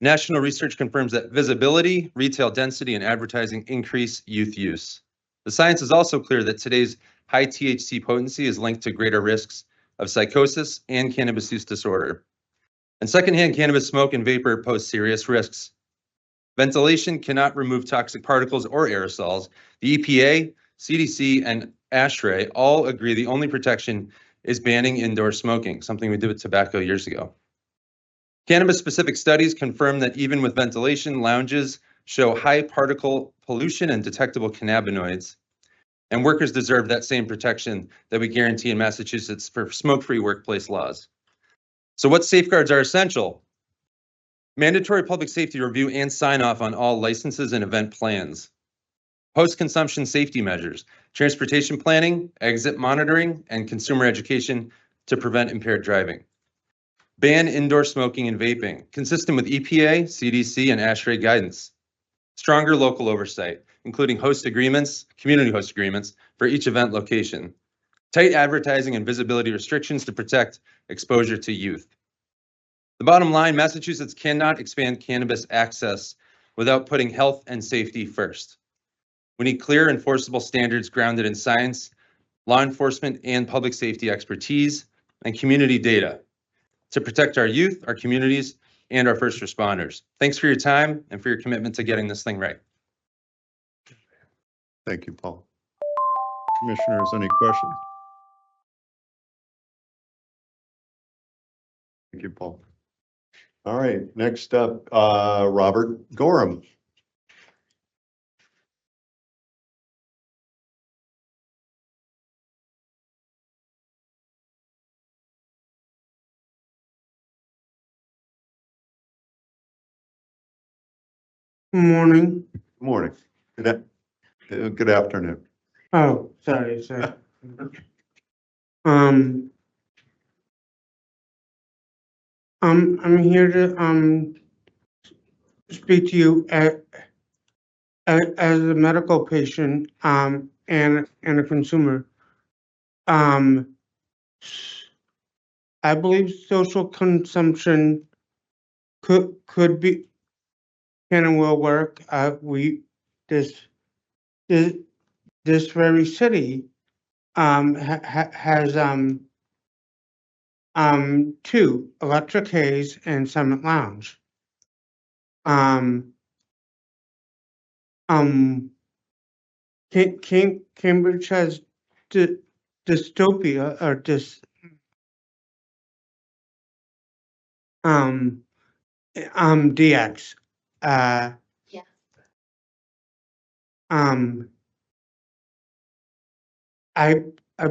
National research confirms that visibility, retail density, and advertising increase youth use. The science is also clear that today's high THC potency is linked to greater risks of psychosis and cannabis use disorder. And secondhand cannabis smoke and vapor pose serious risks. Ventilation cannot remove toxic particles or aerosols. The EPA, CDC, and ASHRAE all agree the only protection is banning indoor smoking, something we did with tobacco years ago. Cannabis-specific studies confirm that even with ventilation, lounges show high particle pollution and detectable cannabinoids. And workers deserve that same protection that we guarantee in Massachusetts for smoke-free workplace laws. So what safeguards are essential? Mandatory public safety review and sign off on all licenses and event plans. Post-consumption safety measures, transportation planning, exit monitoring, and consumer education to prevent impaired driving. Ban indoor smoking and vaping, consistent with EPA, CDC, and ASHRAE guidance. Stronger local oversight, including host agreements, community host agreements for each event location. Tight advertising and visibility restrictions to protect exposure to youth. The bottom line, Massachusetts cannot expand cannabis access without putting health and safety first. We need clear, enforceable standards grounded in science, law enforcement and public safety expertise, and community data to protect our youth, our communities, and our first responders. Thanks for your time and for your commitment to getting this thing right. Thank you, Paul. Commissioners, any questions? Thank you, Paul. All right, next up, Robert Gorham. Morning. Morning. Good afternoon. Oh, sorry, sir. I'm here to speak to you as a medical patient and a consumer. I believe social consumption could be can and will work. This very city has two, Electric Haze and Summit Lounge. Cambridge has dystopia or DX. Yes. I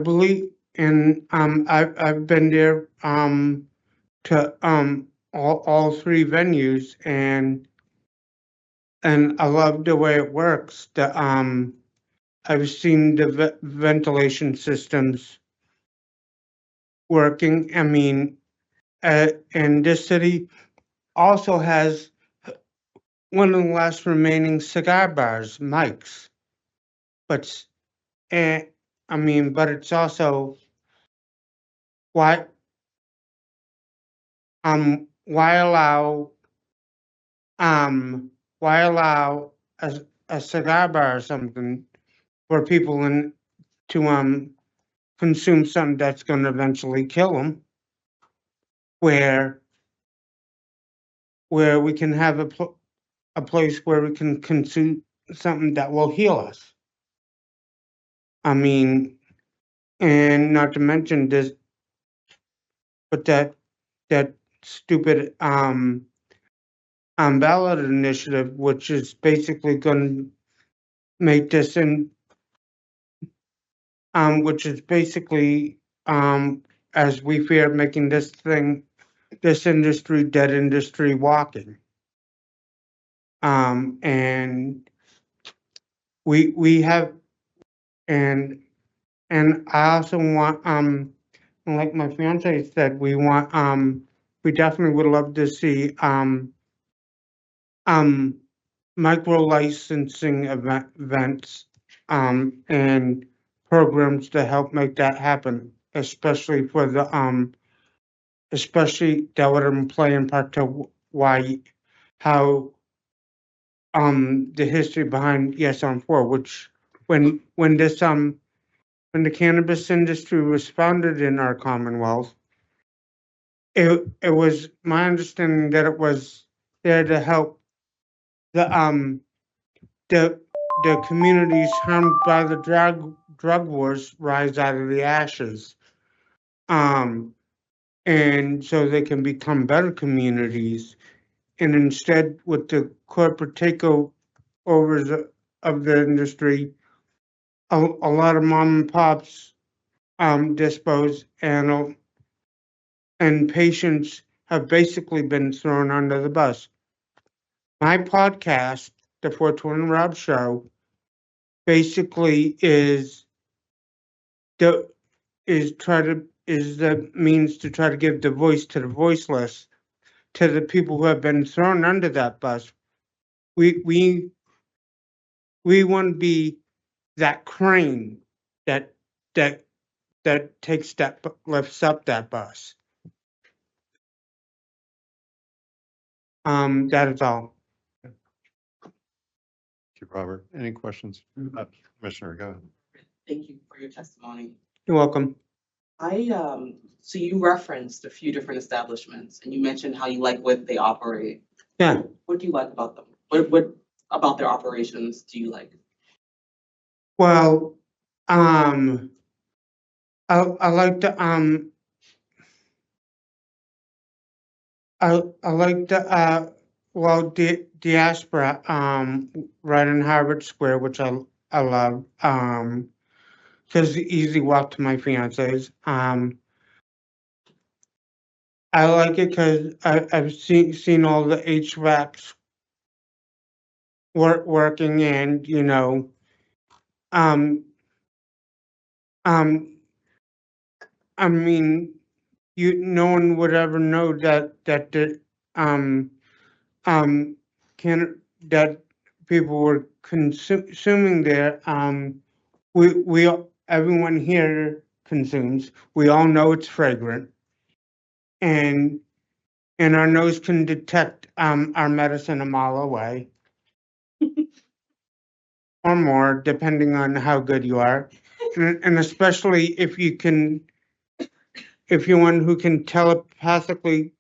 believe in I've been there to all three venues, and I love the way it works. I've seen the ventilation systems working. I mean, and this city also has one of the last remaining cigar bars, Mike's. But I mean, but it's also why why allow why allow a cigar bar or something for people to consume something that's going to eventually kill them, where we can have a place where we can consume something that will heal us. I mean, and not to mention this, but that stupid ballot initiative, which is basically going to make this which is basically as we fear, making this industry dead industry walking. And we have, and I also want like my fiance said, we want we definitely would love to see micro licensing events and programs to help make that happen, especially for the especially that would play in part to why how the history behind Yes on 4, which when the cannabis industry was founded in our Commonwealth, it was my understanding that it was there to help the the communities harmed by the drug wars rise out of the ashes, and so they can become better communities. And instead, with the corporate takeovers of the industry, a lot of mom and pops dispose, and patients have basically been thrown under the bus. My podcast, the 420 Rob Show, basically is the means to try to give the voice to the voiceless, to the people who have been thrown under that bus. We want to be that crane that that lifts up that bus. That is all. Thank you, Robert. Any questions? Commissioner, go ahead. Thank you for your testimony. You're welcome. So you referenced a few different establishments and you mentioned how you like what they operate. Yeah. What do you like about them? What about their operations do you like? Well, I like the I like the well, diaspora right in Harvard Square, which I love because the easy walk to my fiance's. I like it because I've seen all the HVACs working, and um um I mean, no one would ever know that the um can that people were consuming there. We everyone here consumes. We all know it's fragrant, and our nose can detect our medicine a mile away or more, depending on how good you are, and especially if you're one who can telepathically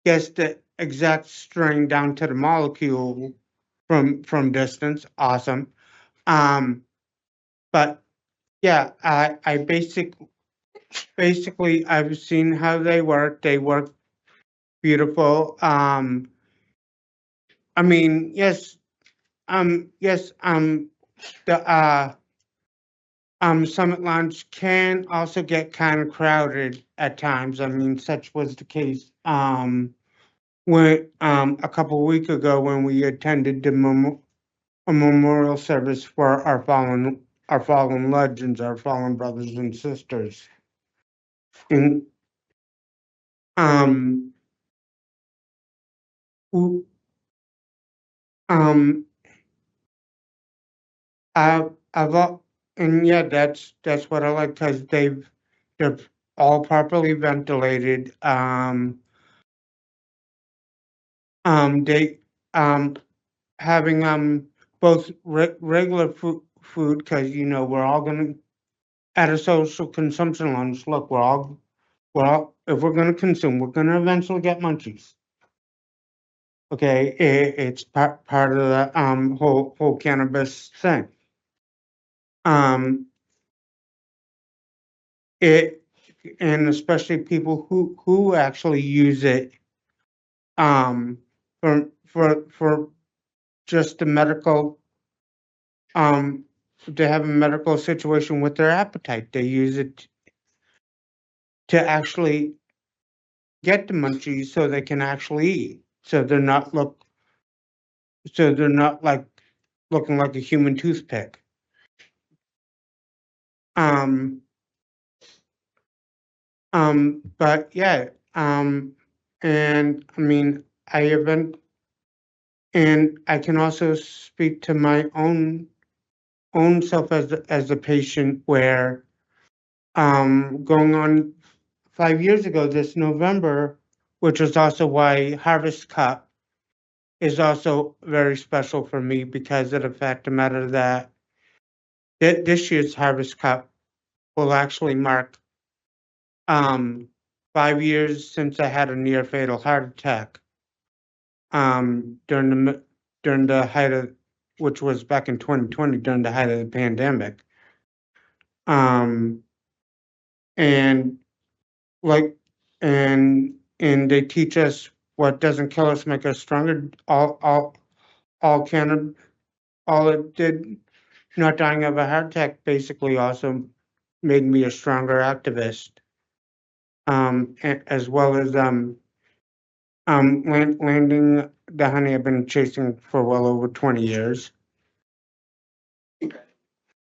guess the exact strain down to the molecule from distance. Awesome. but yeah, I basically I've seen how they work. They work beautiful. I mean, yes, yes, the Summit Lounge can also get kind of crowded at times. I mean, such was the case when a couple weeks ago when we attended a memorial service for our fallen legends, our fallen brothers and sisters. And who- um and yeah, that's what I like because they're all properly ventilated. They having both regular food because we're all gonna at a social consumption lounge. Look, we're all if we're gonna consume, we're gonna eventually get munchies. Okay, it's part of the whole cannabis thing. It and especially people who actually use it for just the medical if they have a medical situation with their appetite, they use it to actually get the munchies so they can actually eat. So they're not like looking like a human toothpick. Um but yeah, and I mean I haven't and I can also speak to my own self as a patient where going on 5 years ago this November, which is also why Harvest Cup is also very special for me because of the fact of the matter that this year's Harvest Cup will actually mark 5 years since I had a near fatal heart attack during the height of which was back in 2020 during the height of the pandemic. Um, and like and they teach us what doesn't kill us make us stronger. All can all it did not dying of a heart attack basically also made me a stronger activist. As well as landing the honey I've been chasing for well over 20 years.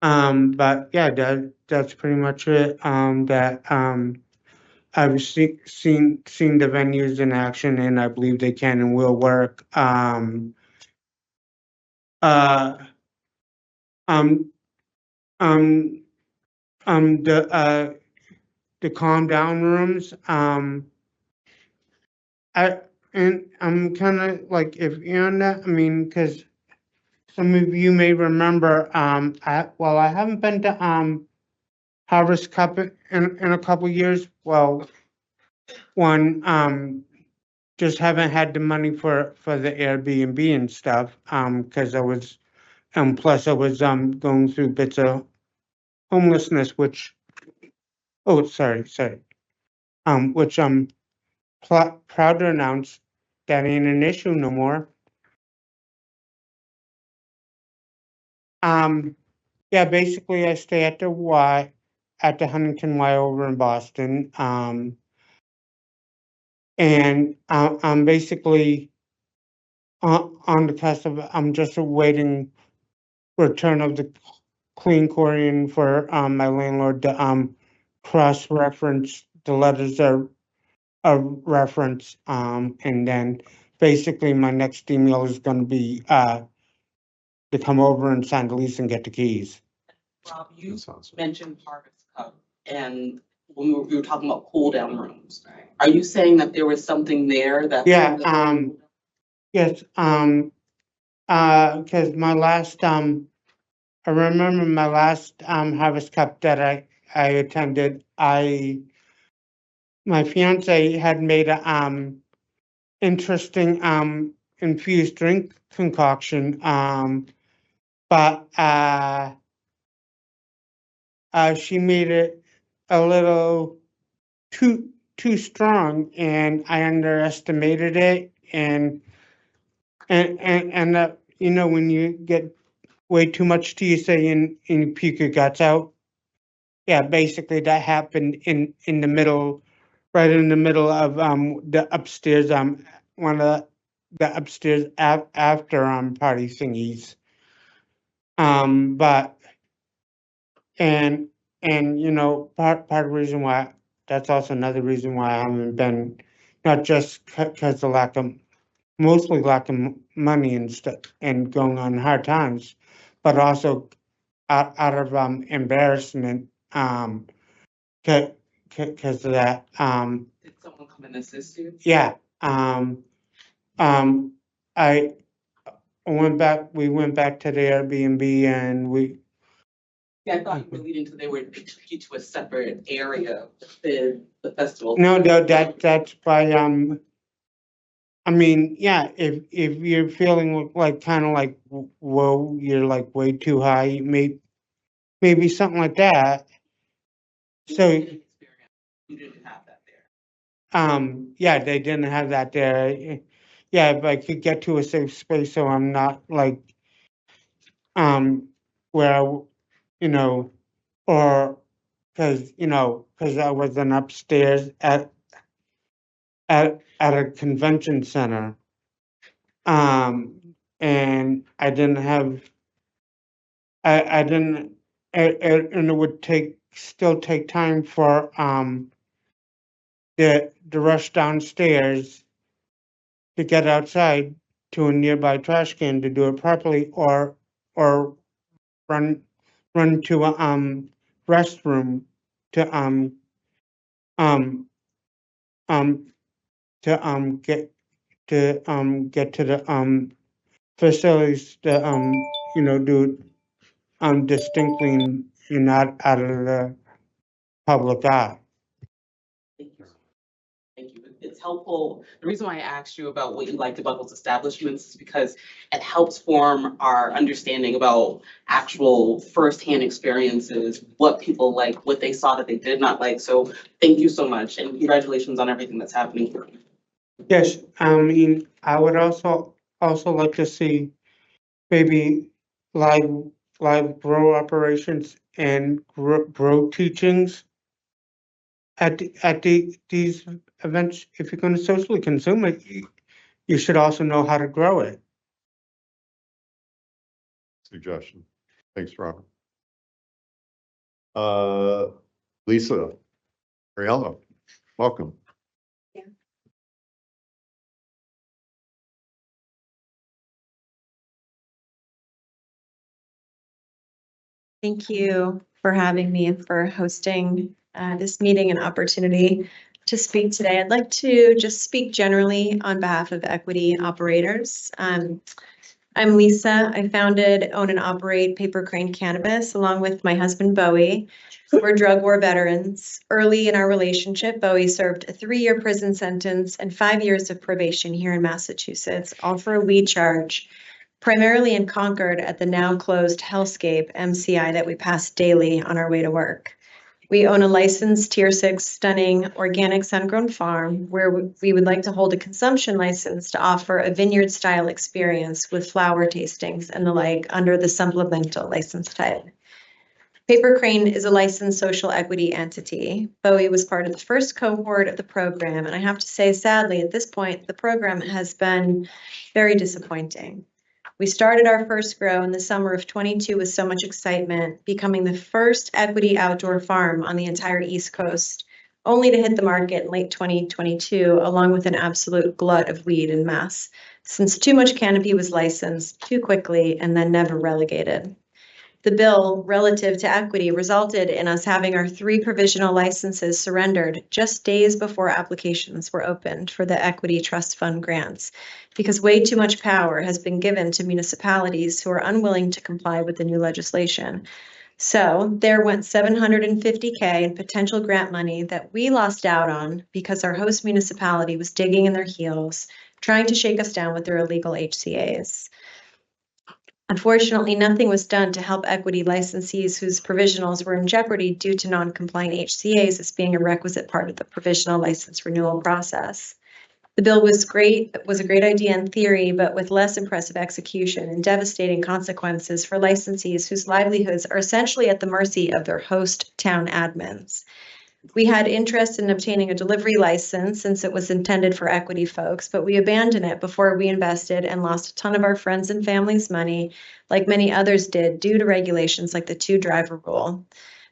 But yeah, that's pretty much it. That I've seen the venues in action, and I believe they can and will work. Uh, um, um, the calm down rooms. I and I'm kind of like if you're on that. I mean, because some of you may remember. I haven't been to Harvest Cup in a couple years. Well, one just haven't had the money for the Airbnb and stuff. Because I was plus I was going through bits of homelessness, which sorry, which I'm proud to announce that ain't an issue no more. Yeah, basically I stay at the Huntington Y over in Boston. And I'm basically on the cusp of I'm just awaiting return of the clean Korean for my landlord to cross-reference the letters of reference, and then basically my next email is going to be to come over and sign the lease and get the keys. Rob, you mentioned Harvest Cup, and when we were talking about cool down rooms, are you saying that there was something there that? Yeah, yes, because my last I remember my last Harvest Cup that I attended. My fiance had made a interesting infused drink concoction, but she made it a little too strong, and I underestimated it, and you know, when you get way too much tea, say, and you puke your guts out. Yeah, basically that happened in the middle, right in the middle of the upstairs, one of the upstairs after party thingies. But and you know, part of the reason why, that's also another reason why I haven't been, not just because of lack of, mostly lack of money and stuff and going on hard times, but also out of embarrassment, because of that. Did someone come and assist you? Yeah. I we went back to the Airbnb, and we, Yeah, I thought you were leading to they were took you to a separate area within the festival. no, that's by, I mean, yeah, if you're feeling like, kind of like, whoa, you're like way too high, maybe something like that. So, You didn't have that there. yeah, they didn't have that there. Yeah, if I could get to a safe space, so I'm not like, where, you know, or, because, you know, because I wasn't upstairs at a convention center. And I didn't have, I didn't, and it would still take time for, the rush downstairs to get outside to a nearby trash can to do it properly, or run to a, restroom to, um, get to the, facilities to, you know, do it, distinctly and not out of the public eye. Thank you. Thank you. It's helpful. The reason why I asked you about what you liked about those establishments is because it helps form our understanding about actual firsthand experiences, what people like, what they saw that they did not like. So thank you so much, and congratulations on everything that's happening. Yes, I mean, I would also like to see maybe live grow operations and grow teachings at these events. If you're going to socially consume it, you should also know how to grow it. Suggestion. Thanks, Robert. Lisa Ariello, welcome. Thank you for having me and for hosting this meeting and opportunity to speak today. I'd like to just speak generally on behalf of equity operators. I'm Lisa. I founded, own, and operate Paper Crane Cannabis along with my husband, Bowie. We're drug war veterans. Early in our relationship, Bowie served a 3-year prison sentence and 5 years of probation here in Massachusetts, all for a weed charge, primarily in Concord at the now closed Hellscape MCI that we pass daily on our way to work. We own a licensed Tier 6 stunning organic sun-grown farm where we would like to hold a consumption license to offer a vineyard-style experience with flower tastings and the like under the supplemental license type. Paper Crane is a licensed social equity entity. Bowie was part of the first cohort of the program, and I have to say, sadly, at this point, the program has been very disappointing. We started our first grow in the summer of 22 with so much excitement, becoming the first equity outdoor farm on the entire East Coast, only to hit the market in late 2022, along with an absolute glut of weed in mass, since too much canopy was licensed too quickly and then never relegated. The bill relative to equity resulted in us having our 3 provisional licenses surrendered just days before applications were opened for the Equity Trust Fund grants, because way too much power has been given to municipalities who are unwilling to comply with the new legislation. So there went $750K in potential grant money that we lost out on because our host municipality was digging in their heels, trying to shake us down with their illegal HCAs. Unfortunately, nothing was done to help equity licensees whose provisionals were in jeopardy due to non-compliant HCAs as being a requisite part of the provisional license renewal process. The bill was a great idea in theory, but with less impressive execution and devastating consequences for licensees whose livelihoods are essentially at the mercy of their host town admins. We had interest in obtaining a delivery license since it was intended for equity folks, but we abandoned it before we invested and lost a ton of our friends and family's money, like many others did, due to regulations like the 2-driver rule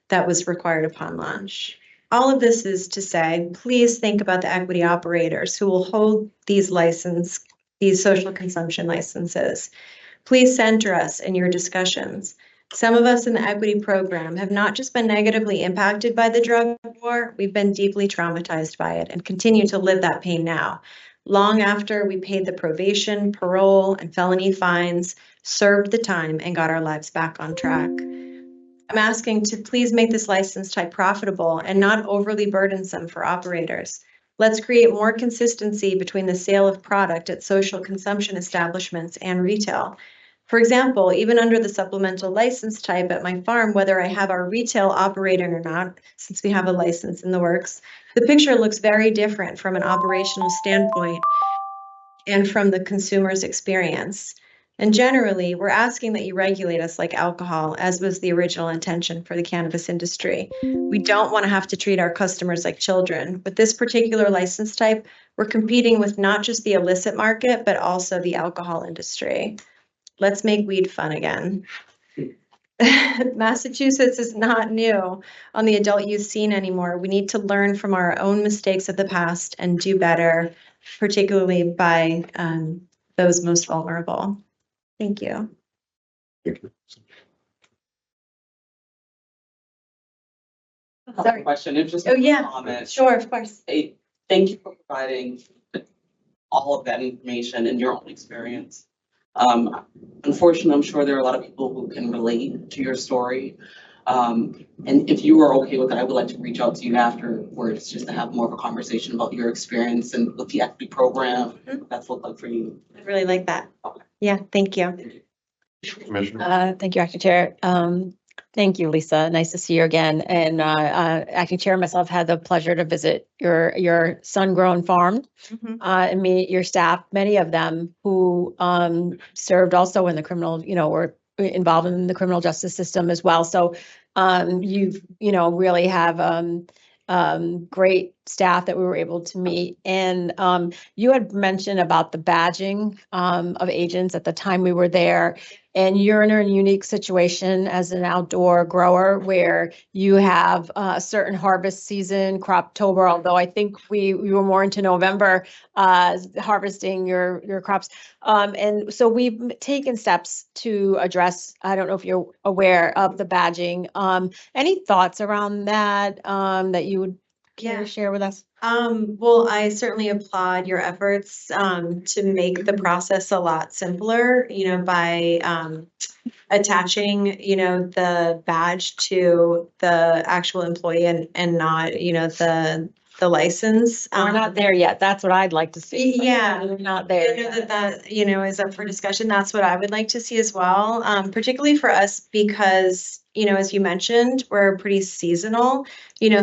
that was required upon launch. All of this is to say, please think about the equity operators who will hold these social consumption licenses. Please center us in your discussions. Some of us in the equity program have not just been negatively impacted by the drug war, we've been deeply traumatized by it and continue to live that pain now. Long after we paid the probation, parole, and felony fines, served the time, and got our lives back on track. I'm asking to please make this license type profitable and not overly burdensome for operators. Let's create more consistency between the sale of product at social consumption establishments and retail. For example, even under the supplemental license type at my farm, whether I have our retail operating or not, since we have a license in the works, the picture looks very different from an operational standpoint and from the consumer's experience. And generally, we're asking that you regulate us like alcohol, as was the original intention for the cannabis industry. We don't want to have to treat our customers like children. With this particular license type, we're competing with not just the illicit market, but also the alcohol industry. Let's make weed fun again. Massachusetts is not new on the adult use scene anymore. We need to learn from our own mistakes of the past and do better, particularly by those most vulnerable. Thank you. Sorry. Question, it's just Oh, a yeah. comment. Sure, of course. Hey, thank you for providing all of that information in your own experience. Unfortunately, I'm sure there are a lot of people who can relate to your story. And if you are okay with it, I would like to reach out to you afterwards just to have more of a conversation about your experience and what the equity program that's looked like for you. I really like that. Yeah, thank you. Commissioner. Thank you, Acting Chair. Thank you, Lisa. Nice to see you again. And Acting Chair and myself had the pleasure to visit your sun-grown farm and meet your staff, many of them who served also in the criminal, were involved in the criminal justice system as well. So you've, really have great staff that we were able to meet. And you had mentioned about the badging of agents at the time we were there. And you're in a unique situation as an outdoor grower where you have a certain harvest season, Croptober, although I think we were more into November harvesting your crops. And so we've taken steps to address, I don't know if you're aware of the badging. Any thoughts around that that you would care to share with us? Well, I certainly applaud your efforts to make the process a lot simpler, by attaching, the badge to the actual employee and not, the license. We're not there yet. That's what I'd like to see. Yeah. We're not there. I know that, is up for discussion. That's what I would like to see as well, particularly for us because, as you mentioned, we're pretty seasonal,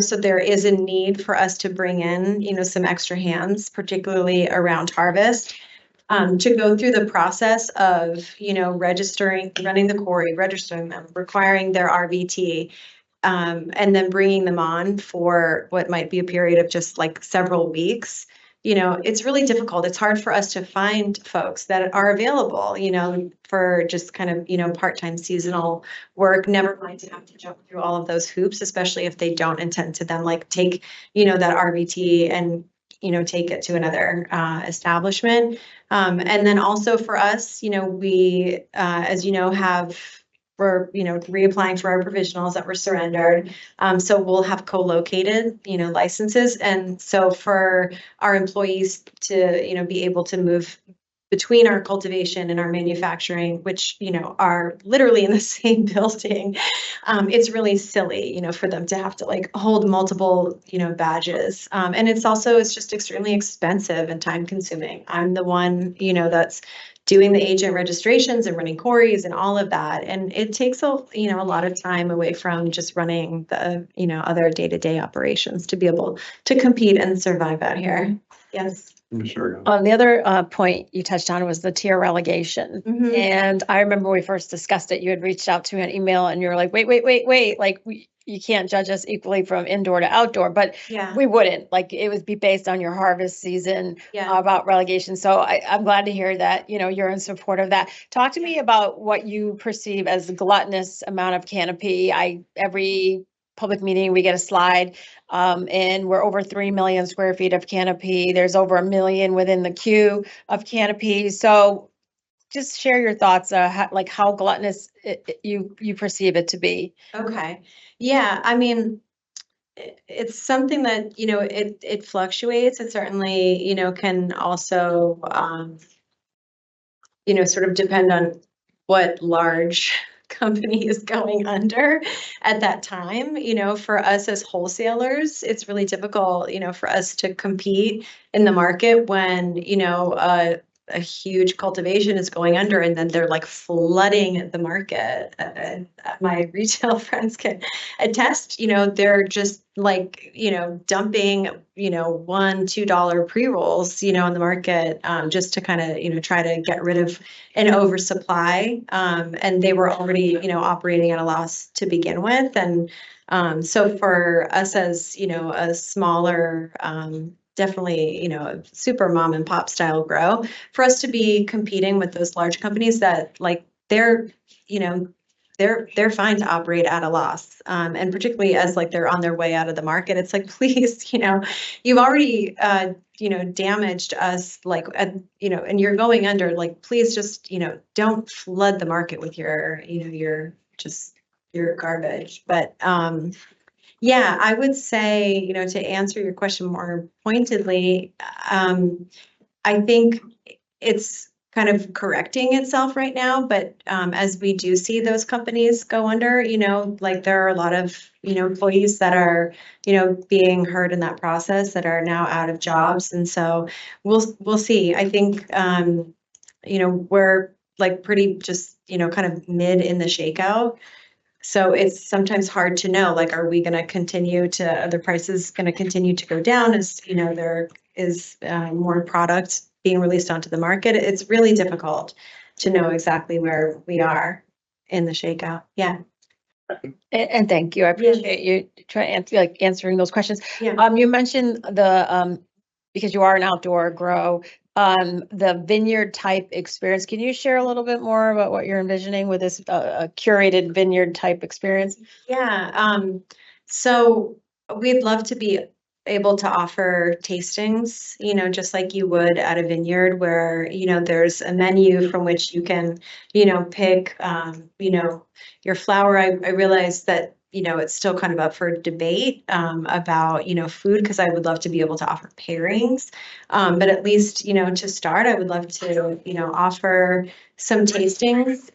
so there is a need for us to bring in, some extra hands, particularly around harvest, to go through the process of, registering, running the quarry, registering them, requiring their RVT, and then bringing them on for what might be a period of just like several weeks. It's really difficult. It's hard for us to find folks that are available, for just kind of, part-time seasonal work, never mind to have to jump through all of those hoops, especially if they don't intend to then like take, that RVT and, take it to another establishment. And then also for us, we, as we're, reapplying for our provisionals that were surrendered. So we'll have co-located, licenses. And so for our employees to, be able to move between our cultivation and our manufacturing, which, are literally in the same building, it's really silly, for them to have to like hold multiple, badges. And it's just extremely expensive and time consuming. I'm the one, that's doing the agent registrations and running queries and all of that. And it takes a lot of time away from just running the, other day-to-day operations to be able to compete and survive out here. Yes. Commissioner. The other point you touched on was the tier relegation. Mhm. And I remember when we first discussed it, you had reached out to me on email and you were like, wait, like you can't judge us equally from indoor to outdoor, but Yeah. we wouldn't, like it would be based on your harvest season Yeah. about relegation. So I'm glad to hear that, you're in support of that. Talk to me about what you perceive as the gluttonous amount of canopy. Every public meeting, we get a slide, and we're over 3 million square feet of canopy. There's over 1 million within the queue of canopy. So just share your thoughts, how gluttonous you perceive it to be. Okay. Yeah. I mean, it's something that, it fluctuates. It certainly, can also, sort of depend on what large company is going under at that time. For us as wholesalers, it's really difficult, for us to compete in the market when, a huge cultivation is going under and then they're like flooding the market. My retail friends can attest, they're just like, dumping, $1-2 pre-rolls, in the market, just to kind of, try to get rid of an oversupply. And they were already, operating at a loss to begin with. And so for us as, a smaller, definitely, super mom and pop style grow, for us to be competing with those large companies that like they're fine to operate at a loss. And particularly as like they're on their way out of the market, it's like, please, you've already, damaged us, like, and you're going under, like, please just, don't flood the market with your, your garbage. But, yeah, I would say, to answer your question more pointedly, I think it's kind of correcting itself right now, but as we do see those companies go under, like there are a lot of, employees that are, being hurt in that process that are now out of jobs. And so we'll see. I think, we're like pretty just, kind of mid in the shakeout. So it's sometimes hard to know, like, are we going to continue to, are the prices going to continue to go down as, there is more product being released onto the market? It's really difficult to know exactly where we are in the shakeout. Yeah. And thank you. I appreciate you answering those questions. Yeah. You mentioned because you are an outdoor grow, the vineyard type experience. Can you share a little bit more about what you're envisioning with this curated vineyard type experience? Yeah. So we'd love to be able to offer tastings, just like you would at a vineyard where, there's a menu from which you can, pick, your flower. I realize that, it's still kind of up for debate about, food, because I would love to be able to offer pairings. But at least, to start, I would love to, offer some tastings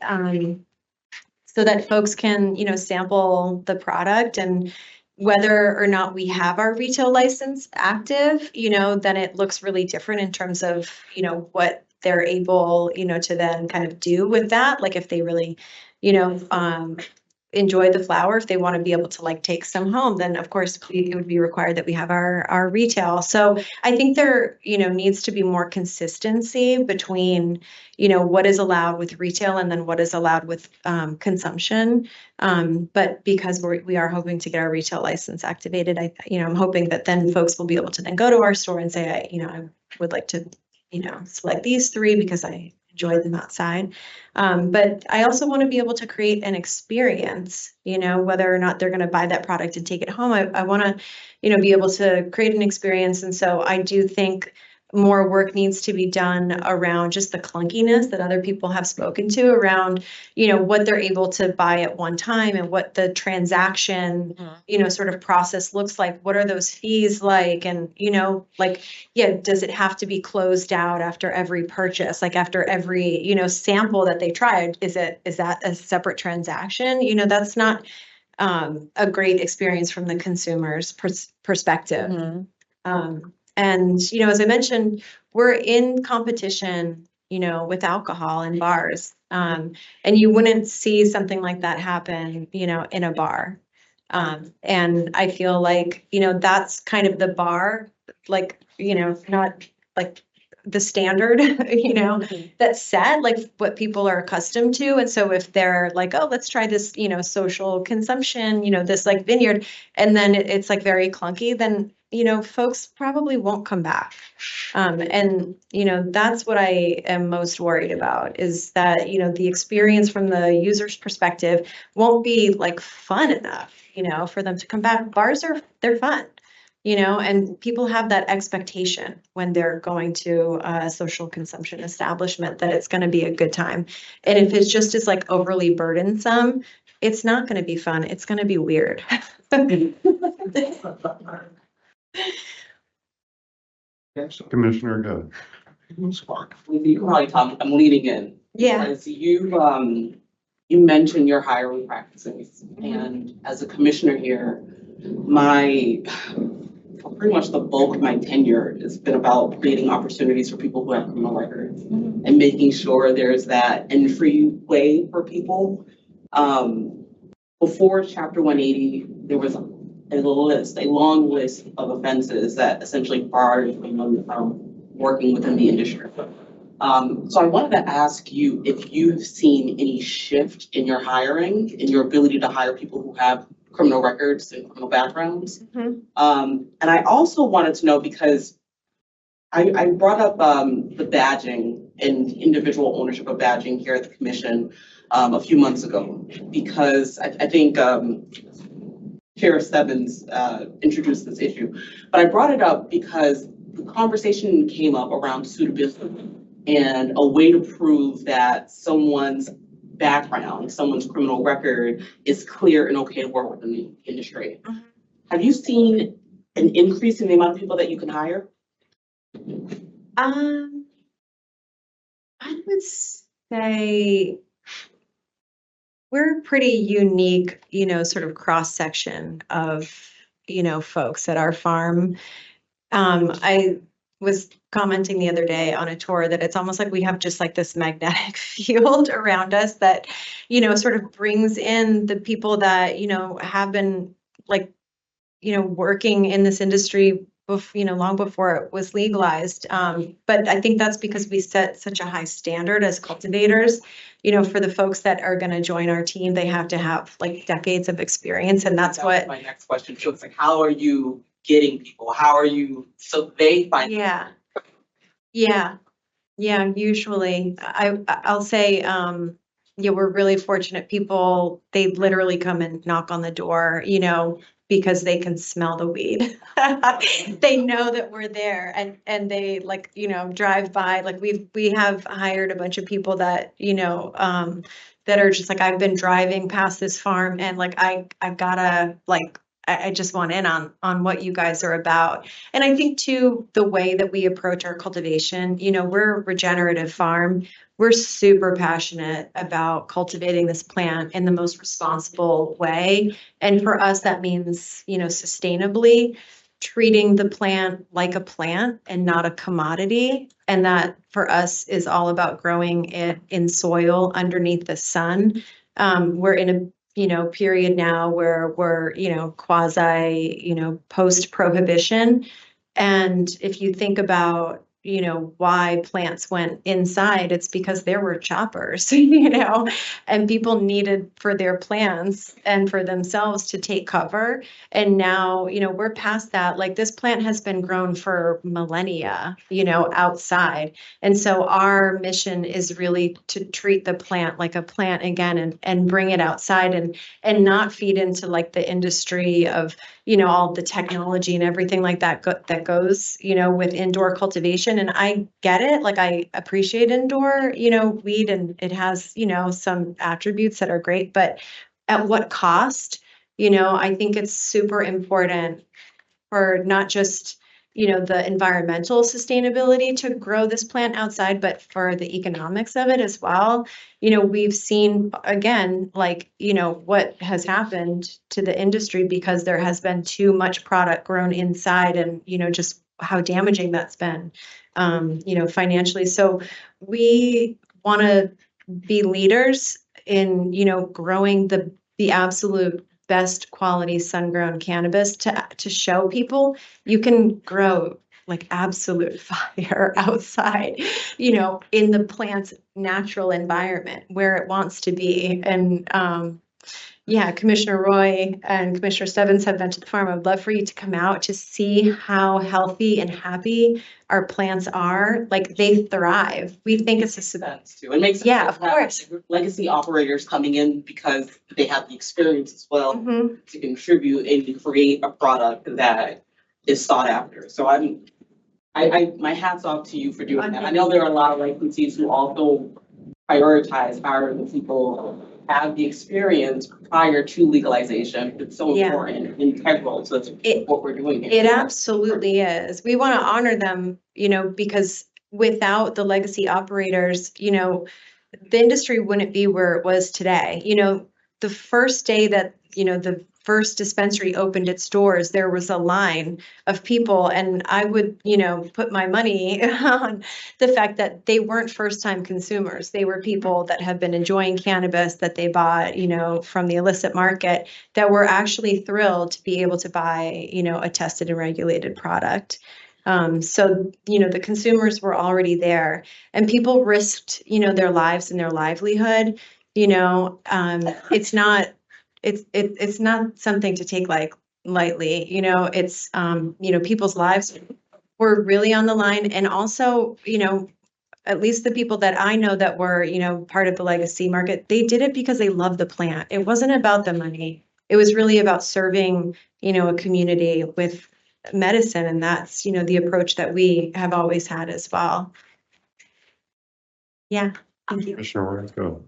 so that folks can, sample the product. And whether or not we have our retail license active, then it looks really different in terms of, what they're able, to then kind of do with that. Like if they really, enjoy the flower, if they want to be able to like take some home, then of course it would be required that we have our retail. So I think there, needs to be more consistency between, what is allowed with retail and then what is allowed with consumption. But because we are hoping to get our retail license activated, I'm hoping that then folks will be able to then go to our store and say, I would like to, select these 3 because I enjoy them outside. But I also want to be able to create an experience, whether or not they're going to buy that product and take it home. I want to, be able to create an experience. And so I do think more work needs to be done around just the clunkiness that other people have spoken to around, what they're able to buy at one time and what the transaction, sort of process looks like. What are those fees like? And, does it have to be closed out after every purchase? Like after every, sample that they tried, is that a separate transaction? That's not a great experience from the consumer's perspective. And, as I mentioned, we're in competition, with alcohol in bars. And you wouldn't see something like that happen, in a bar. And I feel like, that's kind of the bar, like, not like the standard, that's set, like what people are accustomed to. And so if they're like, oh, let's try this, social consumption, this like vineyard, and then it's like very clunky, then, folks probably won't come back. And, that's what I am most worried about is that, the experience from the user's perspective won't be like fun enough, for them to come back. Bars they're fun. And people have that expectation when they're going to a social consumption establishment that it's going to be a good time. And if it's just as like overly burdensome, it's not going to be fun. It's going to be weird. Commissioner Good. You can probably tell I'm leading in. Yeah. As you mentioned your hiring practices, and as a commissioner here, pretty much the bulk of my tenure has been about creating opportunities for people who have criminal records and making sure there's that entry way for people. Before Chapter 180, there was a long list of offenses that essentially barred anyone from working within the industry. So I wanted to ask you if you've seen any shift in your hiring, in your ability to hire people who have criminal records and criminal backgrounds. And I also wanted to know, because I brought up the badging and individual ownership of badging here at the commission a few months ago, because I think Chair Stebbins introduced this issue. But I brought it up because the conversation came up around suitability and a way to prove that someone's background, someone's criminal record is clear and okay to work within the industry. Have you seen an increase in the amount of people that you can hire? I would say we're a pretty unique, sort of cross section of, folks at our farm. I was commenting the other day on a tour that it's almost like we have just like this magnetic field around us that, sort of brings in the people that, have been like, working in this industry, long before it was legalized. But I think that's because we set such a high standard as cultivators, for the folks that are going to join our team, they have to have like decades of experience. And that's what my next question. So it's like, how are you getting people? How are you, so they find? Yeah, usually I'll say, we're really fortunate people, they literally come and knock on the door, because they can smell the weed. They know that we're there and they like, drive by, like we have hired a bunch of people that, that are just like, I've been driving past this farm and like, I've gotta like, I just want in on what you guys are about. And I think too, the way that we approach our cultivation, we're a regenerative farm. We're super passionate about cultivating this plant in the most responsible way. And for us, that means, sustainably treating the plant like a plant and not a commodity. And that for us is all about growing it in soil underneath the sun. We're in a period now where we're, quasi, post-prohibition. And if you think about, why plants went inside, it's because there were choppers, and people needed for their plants and for themselves to take cover. And now, we're past that. Like this plant has been grown for millennia, outside. And so our mission is really to treat the plant like a plant again and bring it outside and not feed into like the industry of, all the technology and everything like that that goes, with indoor cultivation. commission, and I get it. Like, I appreciate indoor, weed, and it has, some attributes that are great, but at what cost? I think it's super important for not just, the environmental sustainability to grow this plant outside, but for the economics of it as well. We've seen again, like, what has happened to the industry because there has been too much product grown inside, and, just how damaging that's been, financially. So we want to be leaders in, growing the absolute best quality sun-grown cannabis to show people you can grow like absolute fire outside, in the plant's natural environment where it wants to be. And yeah, Commissioner Roy and Commissioner Stebbins have been to the farm. I'd love for you to come out to see how healthy and happy our plants are. Like, they thrive. We think it's a Sense too. It makes sense. Yeah, to of have course. legacy operators coming in because they have the experience as well Mhm. to contribute and to create a product that is sought after. So my hat's off to you for doing that. I know there are a lot of licensees who also prioritize hiring the people who have the experience prior to legalization. It's so Yeah. important and integral to what we're doing here. It absolutely is. We want to honor them, because without the legacy operators, the industry wouldn't be where it was today. The first day that, the first dispensary opened its doors, there was a line of people, and I would, put my money on the fact that they weren't first-time consumers. They were people that have been enjoying cannabis that they bought, from the illicit market, that were actually thrilled to be able to buy, a tested and regulated product. So, the consumers were already there, and people risked, their lives and their livelihood. It's not, it's not something to take like lightly. It's, people's lives were really on the line, and also, at least the people that I know that were, part of the legacy market, they did it because they love the plant. It wasn't about the money. It was really about serving, a community with medicine. And that's, the approach that we have always had as well. Yeah, thank you. Commissioner Warren, go.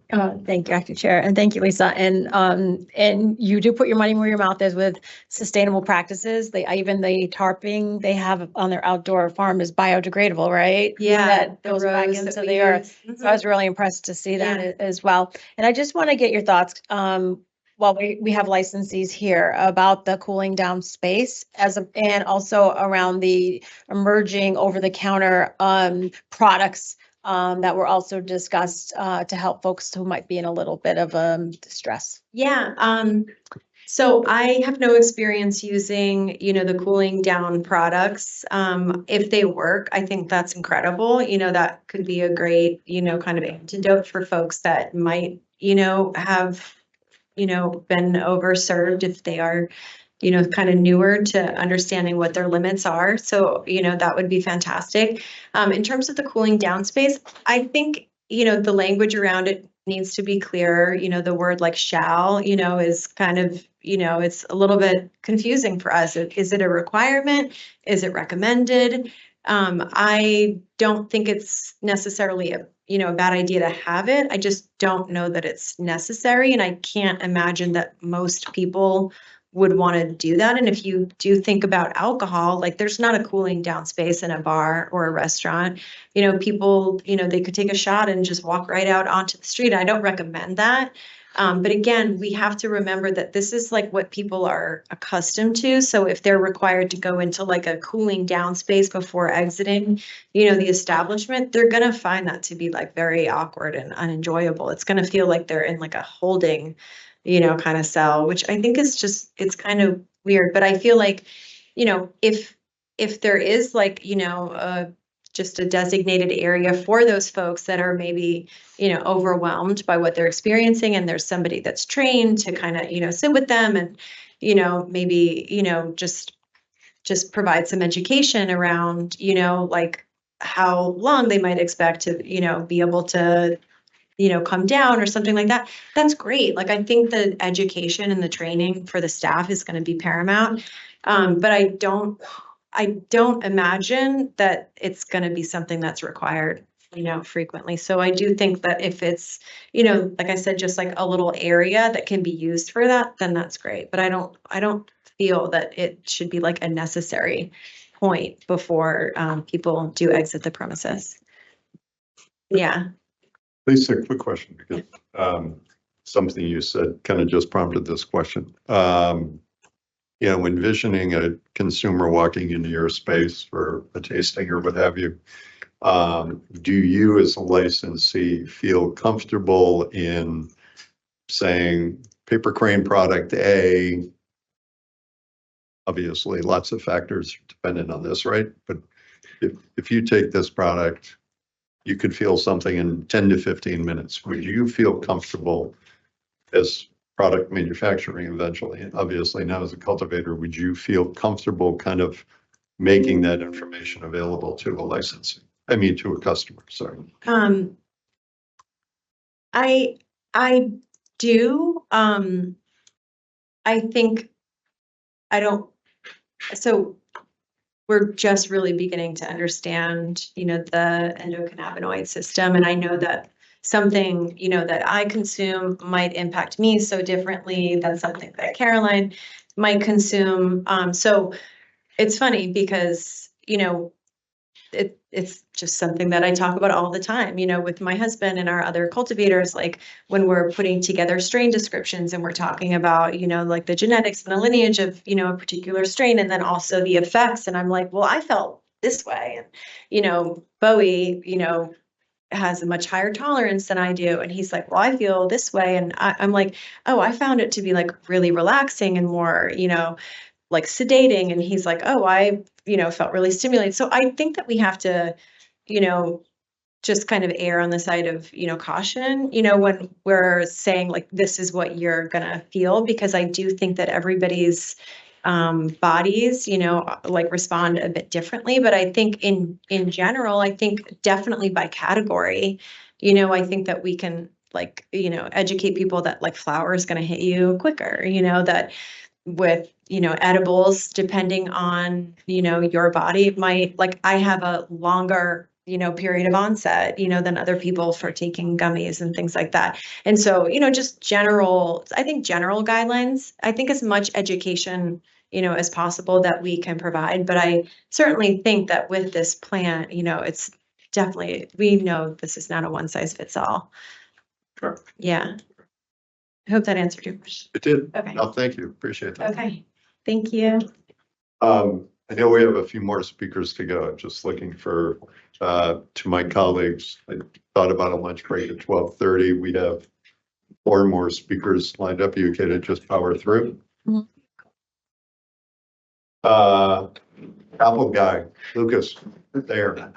Thank you, Acting Chair, and thank you, Lisa. And you do put your money where your mouth is with sustainable practices. Even the tarping they have on their outdoor farm is biodegradable, right? Yeah, That the goes back rows that into we the earth. use. So I was really impressed to see that Yeah. as well. And I just want to get your thoughts, while we have licensees here, about the cooling down space and also around the emerging over-the-counter products that were also discussed to help folks who might be in a little bit of distress. Yeah, so I have no experience using, the cooling down products. If they work, I think that's incredible. That could be a great, kind of antidote for folks that might, have, been overserved if they are, kind of newer to understanding what their limits are. So, that would be fantastic. In terms of the cooling down space, I think, the language around it needs to be clearer. The word like shall, is kind of, it's a little bit confusing for us. Is it a requirement? Is it recommended? I don't think it's necessarily a bad idea to have it. I just don't know that it's necessary. And I can't imagine that most people would want to do that. And if you do think about alcohol, like, there's not a cooling down space in a bar or a restaurant. People, they could take a shot and just walk right out onto the street. I don't recommend that. But again, we have to remember that this is like what people are accustomed to. So if they're required to go into like a cooling down space before exiting, the establishment, they're going to find that to be like very awkward and unenjoyable. It's going to feel like they're in like a holding, kind of cell, which I think is just, it's kind of weird. But I feel like, if there is like, just a designated area for those folks that are maybe, overwhelmed by what they're experiencing, and there's somebody that's trained to kind of, sit with them and, maybe, just provide some education around, like how long they might expect to, be able to, come down or something like that. That's great. Like, I think the education and the training for the staff is going to be paramount. But I don't I don't imagine that it's going to be something that's required, frequently. So I do think that if it's, like I said, just like a little area that can be used for that, then that's great. But I don't feel that it should be like a necessary point before people do exit the premises. Yeah. Lisa, quick question, because something you said kind of just prompted this question. Envisioning a consumer walking into your space for a tasting or what have you, do you as a licensee feel comfortable in saying paper crane product A? Obviously, lots of factors dependent on this, right? But if you take this product, you could feel something in 10 to 15 minutes. Would you feel comfortable as product manufacturing eventually, and obviously now as a cultivator, would you feel comfortable kind of making that information available to a licensee? I mean, to a customer, sorry. I do. I think so we're just really beginning to understand, the endocannabinoid system. And I know that something, that I consume might impact me so differently than something that Caroline might consume. So it's funny because, it's just something that I talk about all the time, with my husband and our other cultivators, like when we're putting together strain descriptions and we're talking about, like the genetics and the lineage of, a particular strain, and then also the effects. And I'm like, well, I felt this way. And, Bowie, has a much higher tolerance than I do. And he's like, well, I feel this way. And I'm like, oh, I found it to be like really relaxing and more, like sedating. And he's like, oh, I, felt really stimulated. So I think that we have to, just kind of err on the side of, caution, when we're saying like, this is what you're going to feel, because I do think that everybody's bodies, like respond a bit differently. But I think in general, I think definitely by category, I think that we can like, educate people that like flour is going to hit you quicker, that with, edibles, depending on, your body, it might, like I have a longer, period of onset, than other people for taking gummies and things like that. And so, just general guidelines, I think as much education, as possible that we can provide. But I certainly think that with this plan, it's definitely, we know this is not a one size fits all. Sure. Yeah. I hope that answered your question. It did. Okay. No, thank you. Appreciate that. Okay. Thank you. I know we have a few more speakers to go. Just looking for, to my colleagues, I thought about a lunch break at 12:30. We have 4 more speakers lined up. You okay to just power through? Mhm. Apple guy, Lucas, there.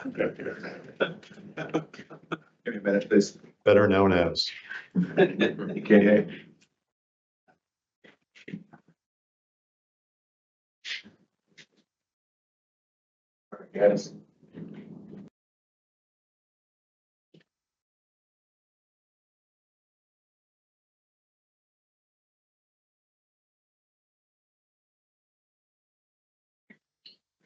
Give me a minute, please. Better known as. Okay. Yes.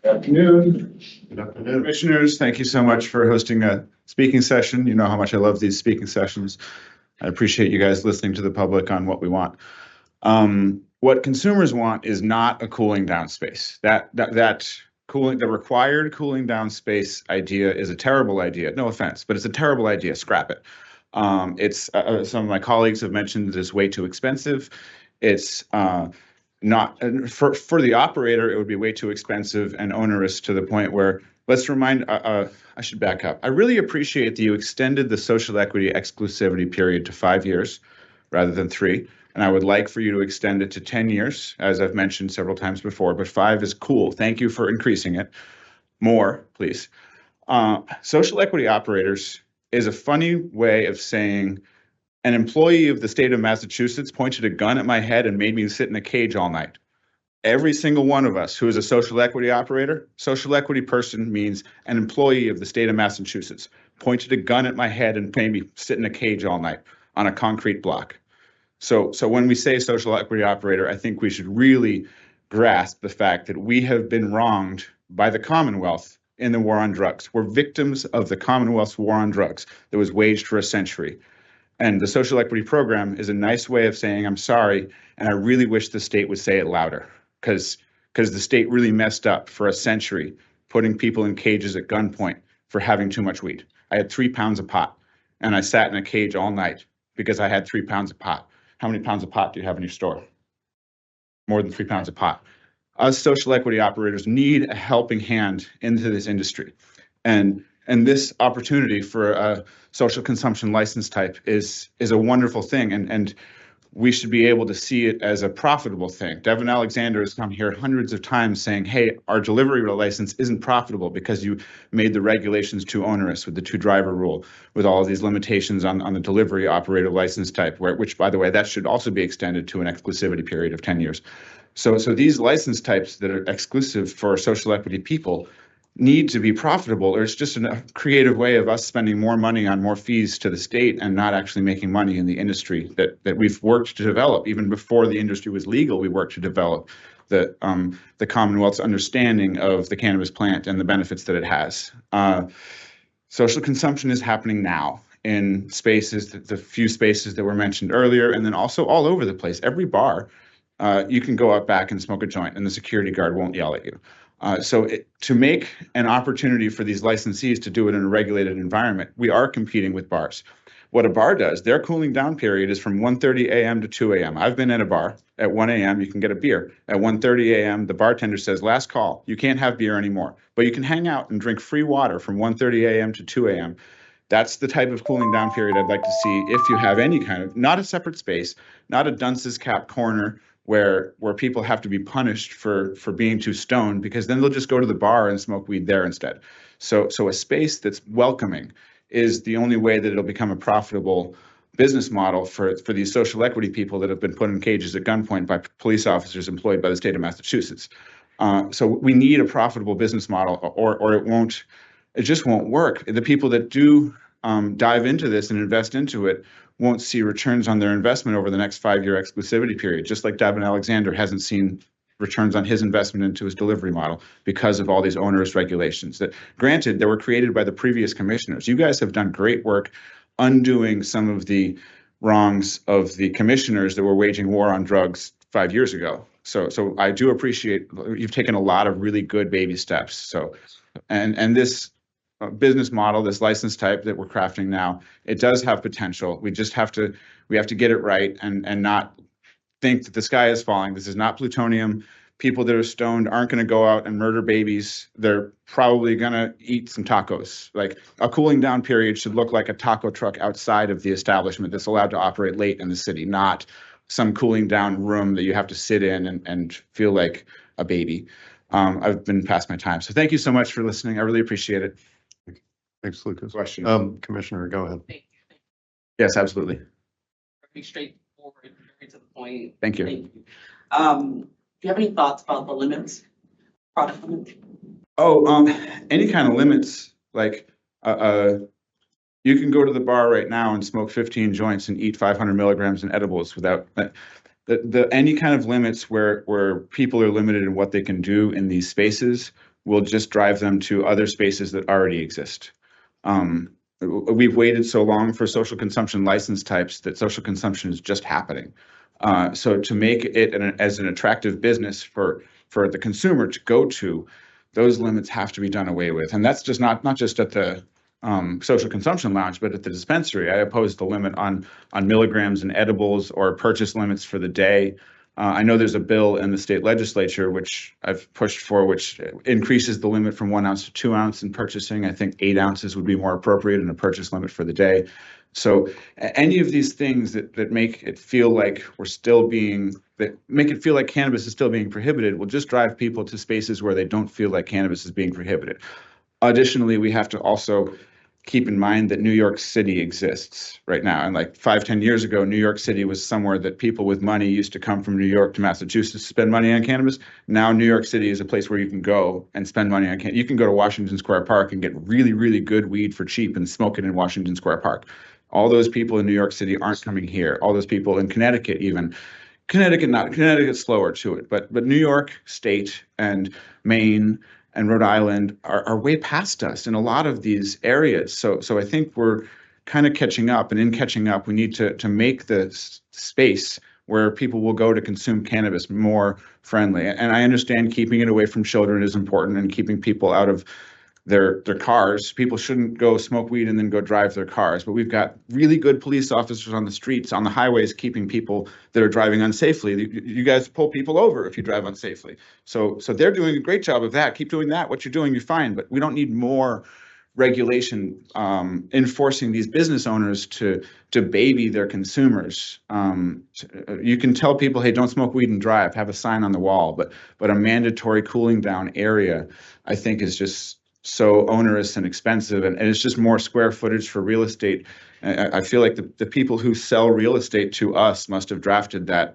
Good afternoon. Good afternoon. Commissioners, thank you so much for hosting a speaking session. You know how much I love these speaking sessions. I appreciate you guys listening to the public on what we want. What consumers want is not a cooling down space. The required cooling down space idea is a terrible idea. No offense, but it's a terrible idea. Scrap it. It's some of my colleagues have mentioned it's way too expensive. It's not for the operator. It would be way too expensive and onerous to the point where, let's remind. I should back up. I really appreciate that you extended the social equity exclusivity period to 5 years rather than 3. And I would like for you to extend it to 10 years, as I've mentioned several times before, but 5 is cool. Thank you for increasing it. More, please. Social equity operators is a funny way of saying an employee of the state of Massachusetts pointed a gun at my head and made me sit in a cage all night. Every single one of us who is a social equity operator, social equity person means an employee of the state of Massachusetts pointed a gun at my head and made me sit in a cage all night on a concrete block. So when we say social equity operator, I think we should really grasp the fact that we have been wronged by the Commonwealth in the war on drugs. We're victims of the Commonwealth's war on drugs that was waged for a century. And the social equity program is a nice way of saying, I'm sorry, and I really wish the state would say it louder, because the state really messed up for a century, putting people in cages at gunpoint for having too much weed. I had 3 pounds of pot, and I sat in a cage all night because I had 3 pounds of pot. How many pounds of pot do you have in your store? More than 3 pounds of pot. Us social equity operators need a helping hand into this industry. And this opportunity for a social consumption license type is a wonderful thing. And we should be able to see it as a profitable thing. Devin Alexander has come here hundreds of times saying, hey, our delivery license isn't profitable because you made the regulations too onerous with the 2-driver rule, with all of these limitations on the delivery operator license type, which, by the way, that should also be extended to an exclusivity period of 10 years. So these license types that are exclusive for social equity people need to be profitable, or it's just a creative way of us spending more money on more fees to the state and not actually making money in the industry that we've worked to develop. Even before the industry was legal, we worked to develop the Commonwealth's understanding of the cannabis plant and the benefits that it has. Social consumption is happening now in spaces, the few spaces that were mentioned earlier, and then also all over the place. Every bar, you can go out back and smoke a joint and the security guard won't yell at you. To make an opportunity for these licensees to do it in a regulated environment, we are competing with bars. What a bar does, their cooling down period is from 1:30 a.m. to 2 a.m. I've been at a bar at 1 a.m. You can get a beer. At 1:30 a.m., the bartender says, last call, you can't have beer anymore, but you can hang out and drink free water from 1:30 a.m. to 2 a.m. That's the type of cooling down period I'd like to see if you have any kind of, not a separate space, not a dunce's cap corner where people have to be punished for being too stoned, because then they'll just go to the bar and smoke weed there instead. So a space that's welcoming is the only way that it'll become a profitable business model for these social equity people that have been put in cages at gunpoint by police officers employed by the state of Massachusetts. So we need a profitable business model, or it just won't work. The people that do dive into this and invest into it won't see returns on their investment over the next 5-year exclusivity period, just like Devin Alexander hasn't seen returns on his investment into his delivery model because of all these onerous regulations that, granted, they were created by the previous commissioners. You guys have done great work undoing some of the wrongs of the commissioners that were waging war on drugs 5 years ago. So I do appreciate you've taken a lot of really good baby steps. So, and this business model, this license type that we're crafting now, it does have potential. We have to get it right and not think that the sky is falling. This is not plutonium. People that are stoned aren't going to go out and murder babies. They're probably going to eat some tacos. Like, a cooling down period should look like a taco truck outside of the establishment that's allowed to operate late in the city, not some cooling down room that you have to sit in and feel like a baby. I've been past my time. So thank you so much for listening. I really appreciate it. Thanks, Lucas. Question. Commissioner, go ahead. Yes, absolutely. Pretty straightforward, very to the point. Thank you. Do you have any thoughts about the limits, product limits? Oh, any kind of limits, like, you can go to the bar right now and smoke 15 joints and eat 500 milligrams in edibles without any kind of limits where people are limited in what they can do in these spaces will just drive them to other spaces that already exist. We've waited so long for social consumption license types that social consumption is just happening. So to make it as an attractive business for the consumer to go to, those limits have to be done away with. And that's just not just at the social consumption lounge, but at the dispensary. I oppose the limit on milligrams and edibles or purchase limits for the day. I know there's a bill in the state legislature, which I've pushed for, which increases the limit from 1 ounce to 2 ounce in purchasing. I think 8 ounces would be more appropriate in a purchase limit for the day. So any of these things that make it feel like make it feel like cannabis is still being prohibited will just drive people to spaces where they don't feel like cannabis is being prohibited. Additionally, we have to also keep in mind that New York City exists right now. And like 5-10 years ago, New York City was somewhere that people with money used to come from New York to Massachusetts to spend money on cannabis. Now New York City is a place where you can go and spend money on cannabis. You can go to Washington Square Park and get really, really good weed for cheap and smoke it in Washington Square Park. All those people in New York City aren't coming here. All those people in Connecticut, even. Connecticut's slower to it, but New York State and Maine and Rhode Island are way past us in a lot of these areas. So I think we're kind of catching up, and in catching up, we need to make the space where people will go to consume cannabis more friendly. And I understand keeping it away from children is important, and keeping people out of their cars. People shouldn't go smoke weed and then go drive their cars. But we've got really good police officers on the streets, on the highways, keeping people that are driving unsafely. You guys pull people over if you drive unsafely. So they're doing a great job of that. Keep doing that. What you're doing, you're fine. But we don't need more regulation enforcing these business owners to baby their consumers. You can tell people, hey, don't smoke weed and drive, have a sign on the wall, but a mandatory cooling down area, I think, is just so onerous and expensive, and it's just more square footage for real estate. I feel like the people who sell real estate to us must have drafted that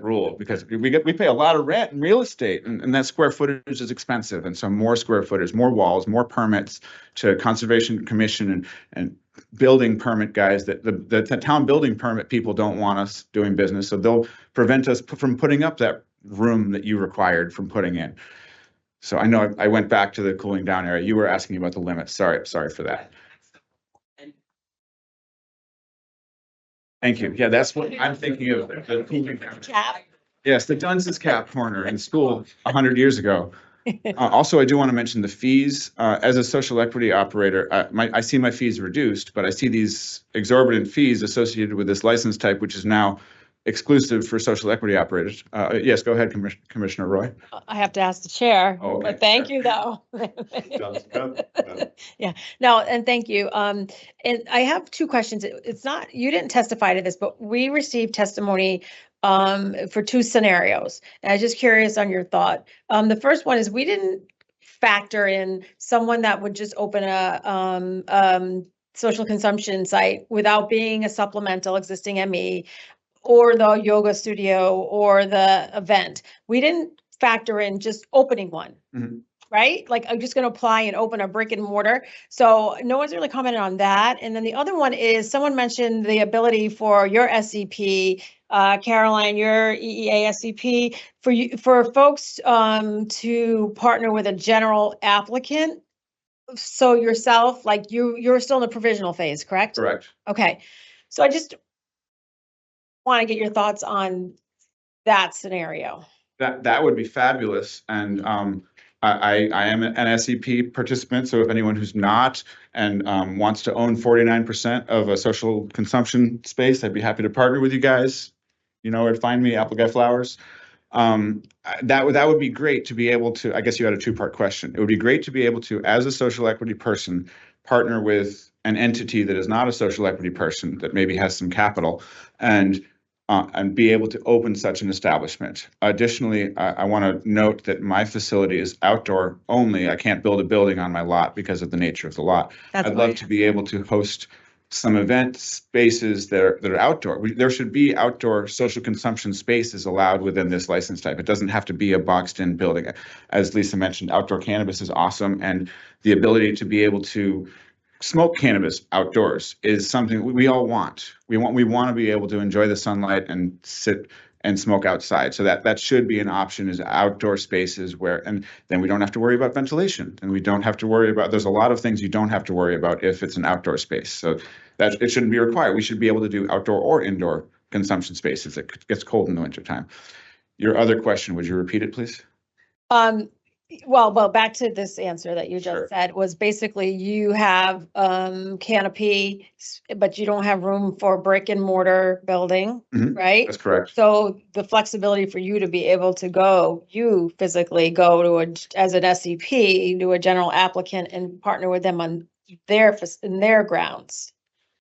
rule, because we pay a lot of rent in real estate, and that square footage is expensive. And so more square footage, more walls, more permits to Conservation Commission and building permit guys that the town building permit people don't want us doing business. So they'll prevent us from putting up that room that you required from putting in. So I know I went back to the cooling down area. You were asking about the limits. Sorry for that. Thank you. Yeah, that's what I'm thinking of. The cooling down. Cap. Yes, the Dunce's Cap corner in school 100 years ago. Also, I do want to mention the fees. As a social equity operator, I see my fees reduced, but I see these exorbitant fees associated with this license type, which is now exclusive for social equity operators. Yes, go ahead, Commissioner Roy. I have to ask the chair, Oh, okay. but thank you though. Yeah, no, and thank you. And I have two questions. It's not, you didn't testify to this, but we received testimony for two scenarios. And I'm just curious on your thought. The first one is we didn't factor in someone that would just open a social consumption site without being a supplemental existing ME, or the yoga studio or the event. We didn't factor in just opening one, right? Like, I'm just going to apply and open a brick and mortar. So no one's really commented on that. And then the other one is someone mentioned the ability for your SCP, Caroline, your EEA SCP, for folks to partner with a general applicant. So yourself, like you're still in the provisional phase, correct? Correct. Okay. So I just want to get your thoughts on that scenario. That would be fabulous. And I am an SEP participant. So if anyone who's not and wants to own 49% of a social consumption space, I'd be happy to partner with you guys. You know where to find me, Apple Guy Flowers. That would be great to be able to, I guess you had a two-part question. It would be great to be able to, as a social equity person, partner with an entity that is not a social equity person that maybe has some capital and be able to open such an establishment. Additionally, I want to note that my facility is outdoor only. I can't build a building on my lot because of the nature of the lot. I'd love to be able to host some event spaces that are outdoor. There should be outdoor social consumption spaces allowed within this license type. It doesn't have to be a boxed in building. As Lisa mentioned, outdoor cannabis is awesome, and the ability to be able to smoke cannabis outdoors is something we all want. We want to be able to enjoy the sunlight and sit and smoke outside. So that should be an option, is outdoor spaces where, and then we don't have to worry about ventilation, and we don't have to worry about, there's a lot of things you don't have to worry about if it's an outdoor space. So that it shouldn't be required. We should be able to do outdoor or indoor consumption spaces. It gets cold in the wintertime. Your other question, would you repeat it, please? Well, back to this answer that you just Sure. said was basically you have canopy, but you don't have room for brick and mortar building, right? That's correct. So the flexibility for you to be able to go, you physically go as an SCP, to a general applicant and partner with them on in their grounds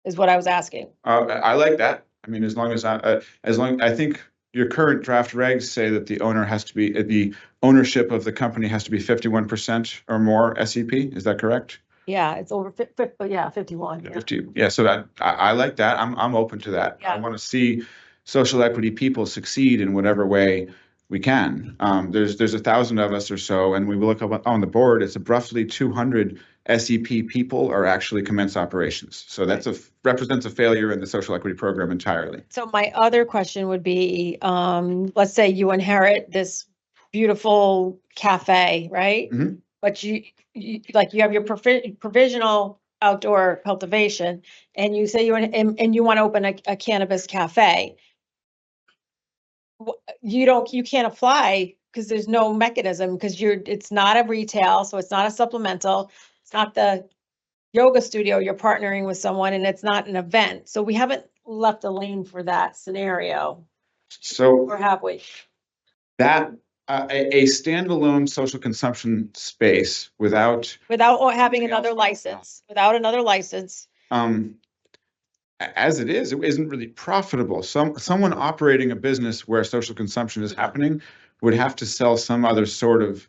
is what I was asking. I like that. I mean, as long as I think your current draft regs say that the ownership of the company has to be 51% or more SEP. Is that correct? Yeah, it's over 51. Yeah. 50. Yeah, so that I like that. I'm open to that. Yeah. I want to see social equity people succeed in whatever way we can. There's 1,000 of us or so, and we look up on the board. It's roughly 200 SEP people are actually commence operations. So that's represents a failure in the social equity program entirely. So my other question would be, let's say you inherit this beautiful cafe, right? but you like you have your provisional outdoor cultivation, and you say and you want to open a cannabis cafe. You can't apply because there's no mechanism, because it's not a retail, so it's not a supplemental, it's not the yoga studio, you're partnering with someone, and it's not an event. So we haven't left a lane for that scenario, So or have we? that, a standalone social consumption space without, Having another license, as it is, it isn't really profitable. Someone operating a business where social consumption is happening would have to sell some other sort of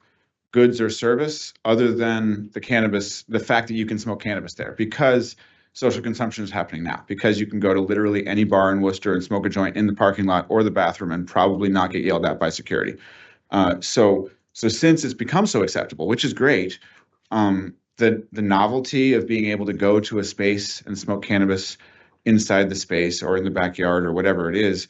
goods or service other than the fact that you can smoke cannabis there, because social consumption is happening now, because you can go to literally any bar in Worcester and smoke a joint in the parking lot or the bathroom and probably not get yelled at by security. So since it's become so acceptable, which is great, the novelty of being able to go to a space and smoke cannabis inside the space or in the backyard or whatever it is,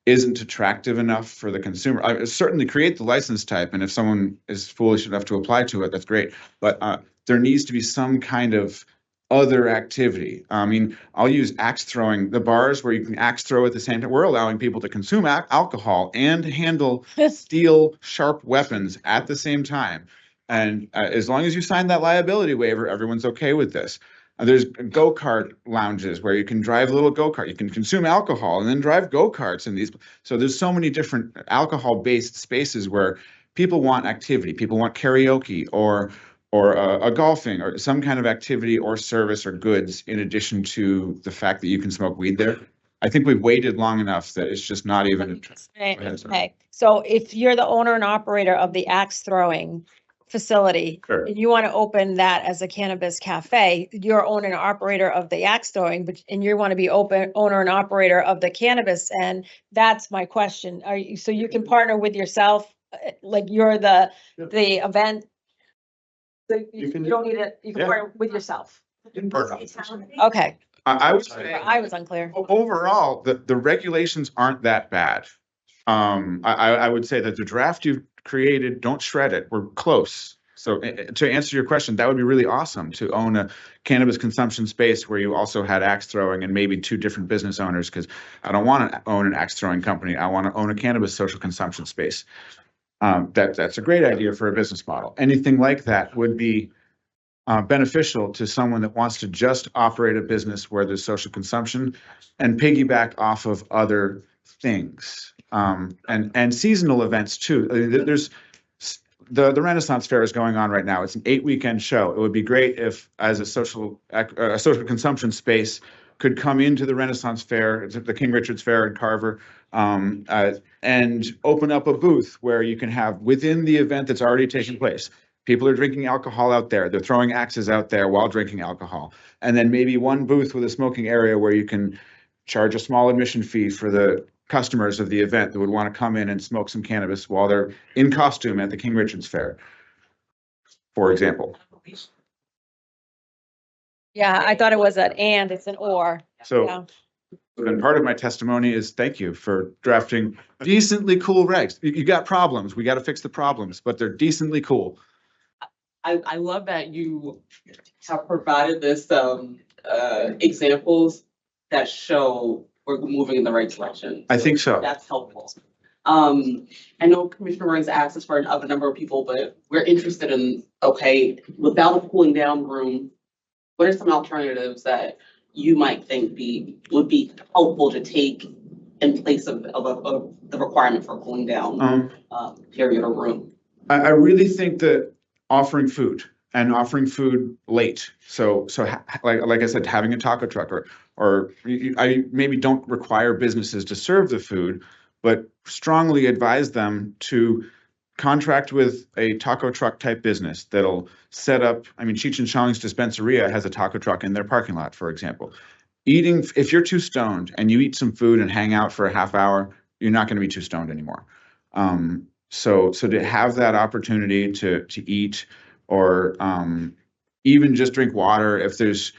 isn't attractive enough for the consumer. I certainly create the license type, and if someone is foolish enough to apply to it, that's great. But there needs to be some kind of other activity. I mean, I'll use axe throwing. The bars where you can axe throw at the same time, we're allowing people to consume alcohol and handle steel sharp weapons at the same time. And as long as you sign that liability waiver, everyone's okay with this. There's go-kart lounges where you can drive a little go-kart. You can consume alcohol and then drive go-karts in these. So there's so many different alcohol-based spaces where people want activity. People want karaoke or a golfing or some kind of activity or service or goods in addition to the fact that you can smoke weed there. I think we've waited long enough that it's just not even. Okay, so if you're the owner and operator of the axe throwing facility, Sure. and you want to open that as a cannabis cafe, you're owner and operator of the axe throwing, and you want to be owner and operator of the cannabis, and that's my question. Are you, so you can partner with yourself, like you're the event? So you don't need it, you can Yeah. partner with yourself. In part. Okay, I would say I was unclear. overall, the regulations aren't that bad. I would say that the draft you've created, don't shred it. We're close. So to answer your question, that would be really awesome to own a cannabis consumption space where you also had axe throwing and maybe two different business owners, because I don't want to own an axe throwing company. I want to own a cannabis social consumption space. That's a great idea for a business model. Anything like that would be beneficial to someone that wants to just operate a business where there's social consumption and piggyback off of other things. And seasonal events too. There's the Renaissance Fair is going on right now. It's an 8-weekend show. It would be great if, as a social consumption space, could come into the Renaissance Fair, the King Richard's Fair in Carver, and open up a booth where you can have within the event that's already taking place. People are drinking alcohol out there. They're throwing axes out there while drinking alcohol. And then maybe one booth with a smoking area where you can charge a small admission fee for the customers of the event that would want to come in and smoke some cannabis while they're in costume at the King Richard's Fair, for example. Yeah, I thought it was an and, it's an or. So Yeah. then part of my testimony is thank you for drafting decently cool regs. You got problems. We got to fix the problems, but they're decently cool. I love that you have provided this examples that show we're moving in the right direction. I think so. That's helpful. I know Commissioner Rings asked us for a number of people, but we're interested in, okay, without a cooling down room, what are some alternatives that you might think would be helpful to take in place of the requirement for a cooling down period or room? I really think that offering food late. So like I said, having a taco truck or I maybe don't require businesses to serve the food, but strongly advise them to contract with a taco truck type business that'll set up. I mean, Cheech and Chong's Dispensaria has a taco truck in their parking lot, for example. If you're too stoned and you eat some food and hang out for a half hour, you're not going to be too stoned anymore. So to have that opportunity to eat or even just drink water, if there's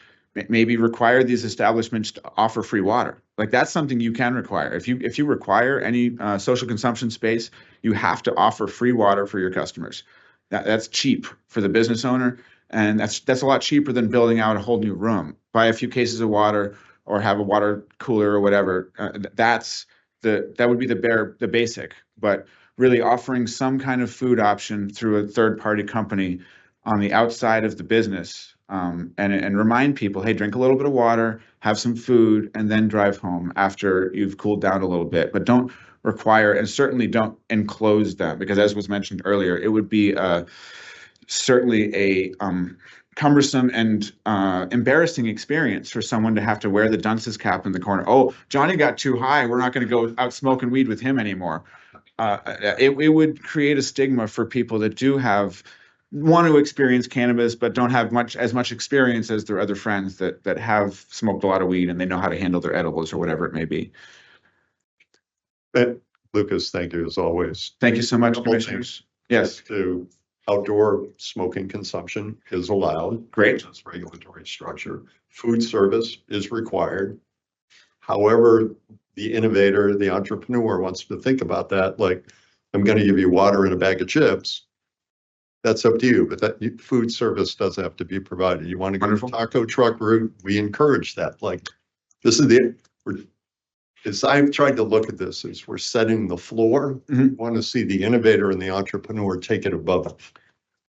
maybe require these establishments to offer free water. Like that's something you can require. If you require any social consumption space, you have to offer free water for your customers. That's cheap for the business owner. And that's a lot cheaper than building out a whole new room. Buy a few cases of water or have a water cooler or whatever. That would be the basic. But really offering some kind of food option through a third-party company on the outside of the business, and remind people, hey, drink a little bit of water, have some food, and then drive home after you've cooled down a little bit. But don't require, and certainly don't enclose them, because as was mentioned earlier, it would be certainly a cumbersome and embarrassing experience for someone to have to wear the dunce's cap in the corner. Oh, Johnny got too high. We're not going to go out smoking weed with him anymore. It would create a stigma for people that want to experience cannabis, but don't have as much experience as their other friends that have smoked a lot of weed and they know how to handle their edibles or whatever it may be. Lucas, thank you as always. Thank you so much, Couple commissioners. things. Yes. To outdoor smoking consumption is allowed. Great. That's regulatory structure. Food service is required. However, the innovator, the entrepreneur wants to think about that, like, I'm going to give you water and a bag of chips. That's up to you, but that food service does have to be provided. You want to go to taco truck route, we encourage that. Like, this is as I've tried to look at this, is we're setting the floor. Want to see the innovator and the entrepreneur take it above it.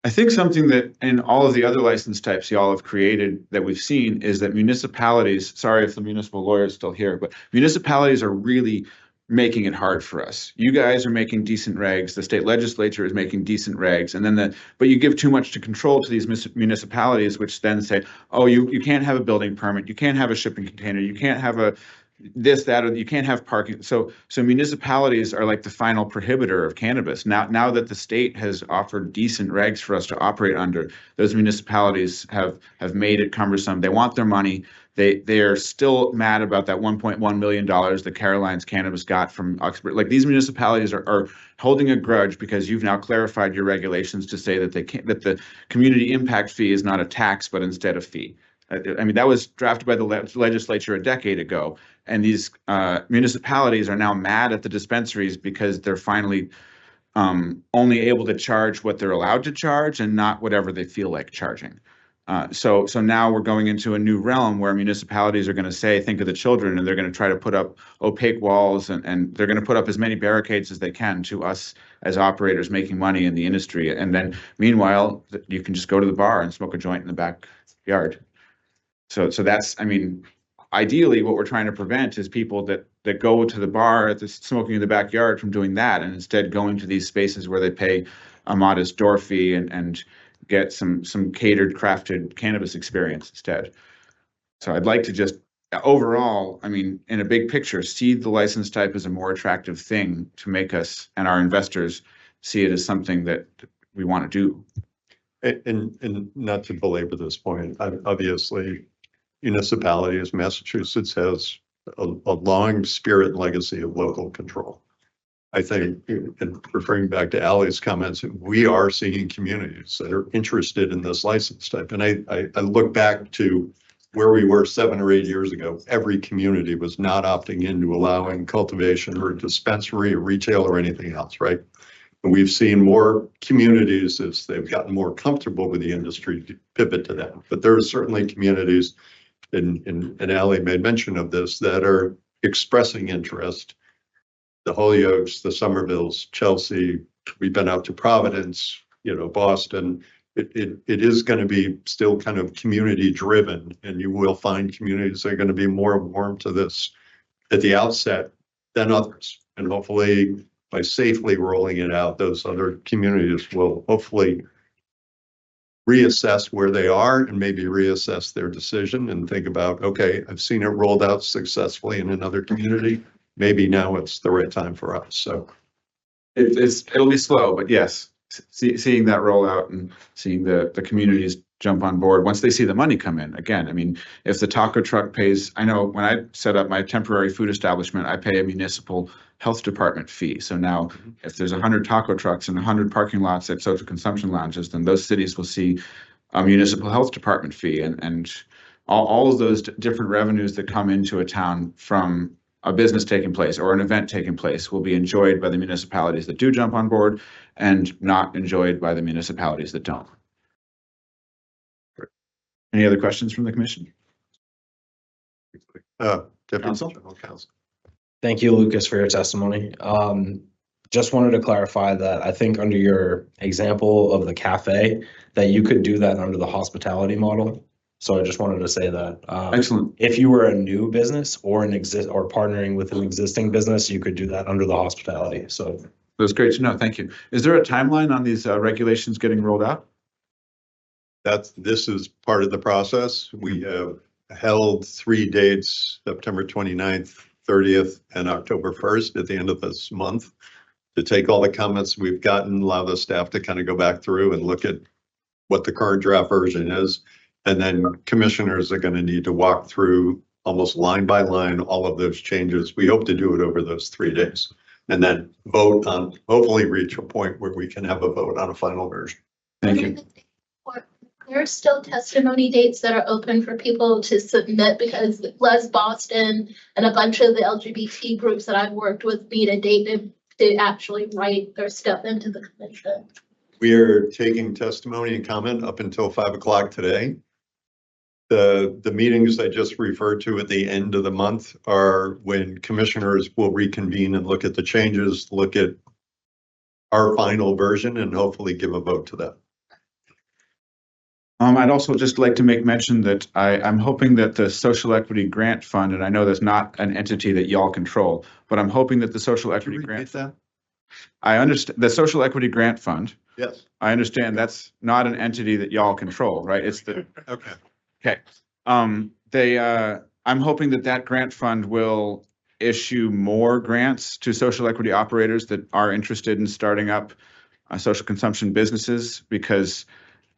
I think something that in all of the other license types y'all have created that we've seen is that municipalities, sorry if the municipal lawyer is still here, but municipalities are really making it hard for us. You guys are making decent regs. The state legislature is making decent regs. And then but you give too much to control to these municipalities, which then say, oh, you can't have a building permit. You can't have a shipping container. You can't have a this, that, or you can't have parking. So municipalities are like the final prohibitor of cannabis. Now that the state has offered decent regs for us to operate under, those municipalities have made it cumbersome. They want their money. They are still mad about that $1.1 million that Caroline's Cannabis got from Oxford. Like, these municipalities are holding a grudge because you've now clarified your regulations to say that that the community impact fee is not a tax, but instead a fee. I mean, that was drafted by the legislature a decade ago, and these municipalities are now mad at the dispensaries because they're finally only able to charge what they're allowed to charge and not whatever they feel like charging. So now we're going into a new realm where municipalities are going to say, think of the children, and they're going to try to put up opaque walls, and they're going to put up as many barricades as they can to us as operators making money in the industry. And then meanwhile, you can just go to the bar and smoke a joint in the backyard. So that's, I mean, ideally what we're trying to prevent is people that go to the bar at the smoking in the backyard from doing that, and instead going to these spaces where they pay a modest door fee and get some catered, crafted cannabis experience instead. So I'd like to just overall, I mean, in a big picture, see the license type as a more attractive thing to make us and our investors see it as something that we want to do. And not to belabor this point, obviously, municipalities, Massachusetts has a long spirit and legacy of local control. I think, and referring back to Ali's comments, we are seeing communities that are interested in this license type. And I look back to where we were 7 or 8 years ago. Every community was not opting into allowing cultivation or dispensary or retail or anything else, right? And we've seen more communities as they've gotten more comfortable with the industry to pivot to that. But there are certainly communities, and Ali made mention of this, that are expressing interest. The Holyokes, the Somervilles, Chelsea, we've been out to Providence, Boston. It is going to be still kind of community driven, and you will find communities that are going to be more warm to this at the outset than others. And hopefully by safely rolling it out, those other communities will hopefully reassess where they are and maybe reassess their decision and think about, okay, I've seen it rolled out successfully in another community. Maybe now it's the right time for us. So it'll be slow, but yes, seeing that roll out and seeing the communities jump on board once they see the money come in. Again, I mean, if the taco truck pays, I know when I set up my temporary food establishment, I pay a municipal health department fee. So now if there's 100 taco trucks and 100 parking lots at social consumption lounges, then those cities will see a municipal health department fee, and all of those different revenues that come into a town from a business taking place or an event taking place will be enjoyed by the municipalities that do jump on board and not enjoyed by the municipalities that don't. Any other questions from the commission? Deputy Counsel? General Counsel. Thank you, Lucas, for your testimony. Just wanted to clarify that I think under your example of the cafe, that you could do that under the hospitality model. So I just wanted to say that. Excellent. If you were a new business or or partnering with an existing business, you could do that under the hospitality. So That's great to know. Thank you. Is there a timeline on these regulations getting rolled out? This is part of the process. We have held 3 dates, September 29th, 30th, and October 1st at the end of this month, to take all the comments we've gotten, allow the staff to kind of go back through and look at what the current draft version is. And then commissioners are going to need to walk through almost line by line all of those changes. We hope to do it over those 3 days and then vote on, hopefully reach a point where we can have a vote on a final version. Thank you. There are still testimony dates that are open for people to submit because Les Boston and a bunch of the LGBT groups that I've worked with need a date to actually write or step into the commission. We are taking testimony and comment up until 5 o'clock today. The meetings I just referred to at the end of the month are when commissioners will reconvene and look at the changes, look at our final version, and hopefully give a vote to that. I'd also just like to make mention that I'm hoping that the Social Equity Grant Fund, and I know that's not an entity that y'all control, but I'm hoping that the Social Equity Grant Fund. I understand the Social Equity Grant Fund. Yes. I understand that's not an entity that y'all control, right? It's the Okay. Okay. I'm hoping that grant fund will issue more grants to social equity operators that are interested in starting up social consumption businesses, because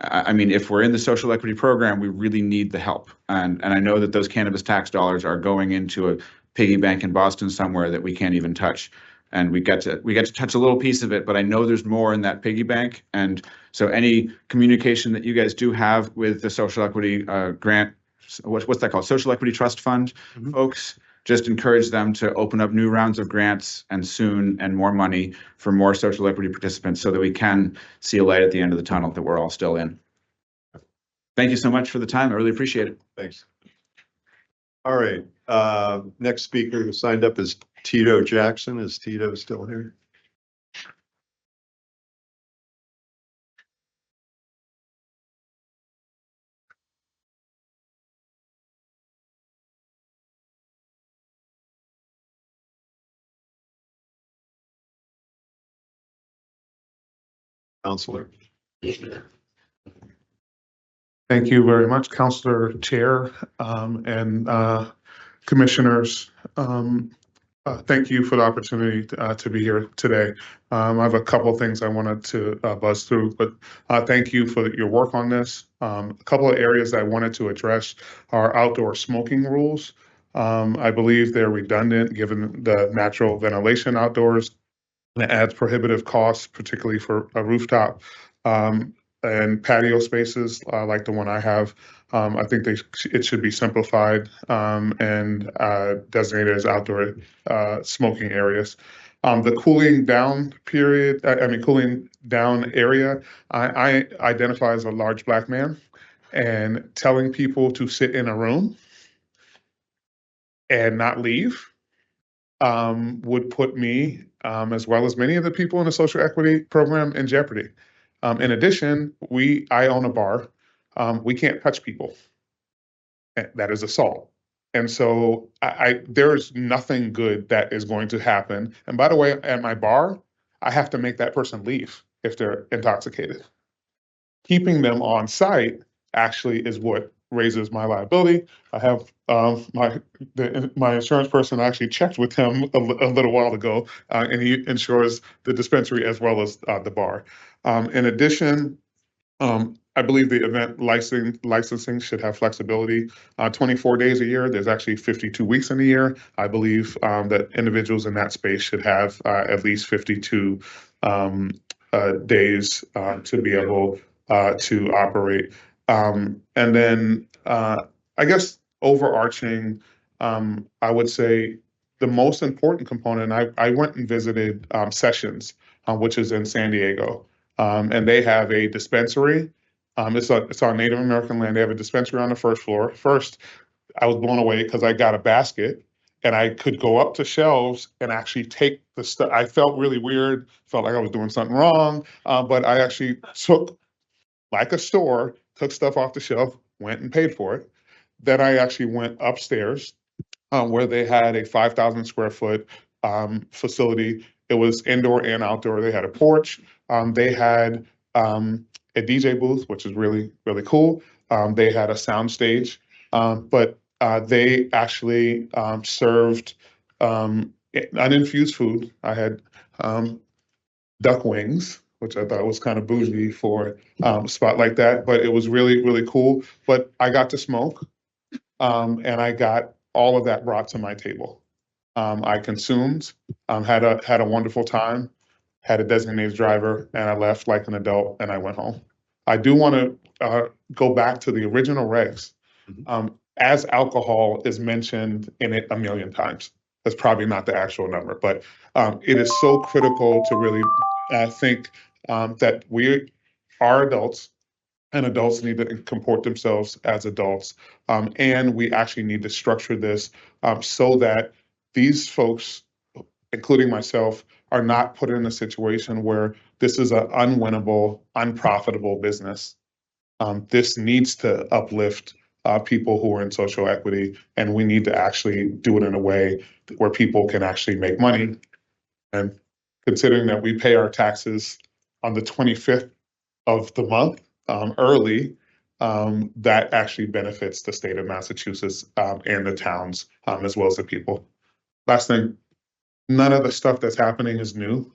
I mean, if we're in the social equity program, we really need the help. And I know that those cannabis tax dollars are going into a piggy bank in Boston somewhere that we can't even touch. And we get to touch a little piece of it, but I know there's more in that piggy bank. And so any communication that you guys do have with the social equity grant, what's that called? Social Equity Trust Fund folks, just encourage them to open up new rounds of grants and soon, and more money for more social equity participants so that we can see a light at the end of the tunnel that we're all still in. Thank you so much for the time. I really appreciate it. Thanks. All right. Next speaker who signed up is Tito Jackson. Is Tito still here? Counselor. Thank you very much, Councilor Chair, and commissioners. Thank you for the opportunity to be here today. I have a couple of things I wanted to buzz through, but thank you for your work on this. A couple of areas I wanted to address are outdoor smoking rules. I believe they're redundant given the natural ventilation outdoors. And it adds prohibitive costs, particularly for a rooftop and patio spaces like the one I have. I think it should be simplified and designated as outdoor smoking areas. The cooling down period, cooling down area, I identify as a large Black man, and telling people to sit in a room and not leave would put me, as well as many of the people in the social equity program, in jeopardy. In addition, I own a bar. We can't touch people. That is assault. And so there's nothing good that is going to happen. And by the way, at my bar, I have to make that person leave if they're intoxicated. Keeping them on site actually is what raises my liability. I have my insurance person actually checked with him a little while ago, and he insures the dispensary as well as the bar. In addition, I believe the event licensing should have flexibility. 24 days a year, there's actually 52 weeks in a year. I believe that individuals in that space should have at least 52 days to be able to operate. And then I guess overarching, I would say the most important component, I went and visited Sessions, which is in San Diego, and they have a dispensary. It's on Native American land. They have a dispensary on the first floor. First, I was blown away because I got a basket and I could go up to shelves and actually take the stuff. I felt really weird, felt like I was doing something wrong, but I actually took, like a store, took stuff off the shelf, went and paid for it. Then I actually went upstairs where they had a 5,000 square foot facility. It was indoor and outdoor. They had a porch. They had a DJ booth, which is really, really cool. They had a sound stage, but they actually served uninfused food. I had duck wings, which I thought was kind of bougie for a spot like that, but it was really, really cool. But I got to smoke, and I got all of that brought to my table. I consumed, had a wonderful time, had a designated driver, and I left like an adult and I went home. I do want to go back to the original regs. As alcohol is mentioned in it a million times. That's probably not the actual number, but it is so critical to really think that we are adults and adults need to comport themselves as adults. And we actually need to structure this so that these folks, including myself, are not put in a situation where this is an unwinnable, unprofitable business. This needs to uplift people who are in social equity, and we need to actually do it in a way where people can actually make money. And considering that we pay our taxes on the 25th of the month early, that actually benefits the state of Massachusetts and the towns as well as the people. Last thing, none of the stuff that's happening is new.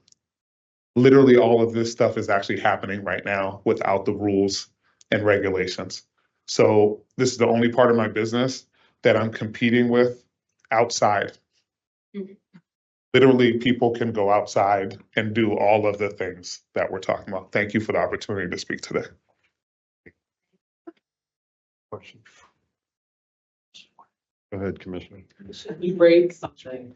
Literally all of this stuff is actually happening right now without the rules and regulations. So this is the only part of my business that I'm competing with outside. Literally, people can go outside and do all of the things that we're talking about. Thank you for the opportunity to speak today. Question. Go ahead, Commissioner. You raised something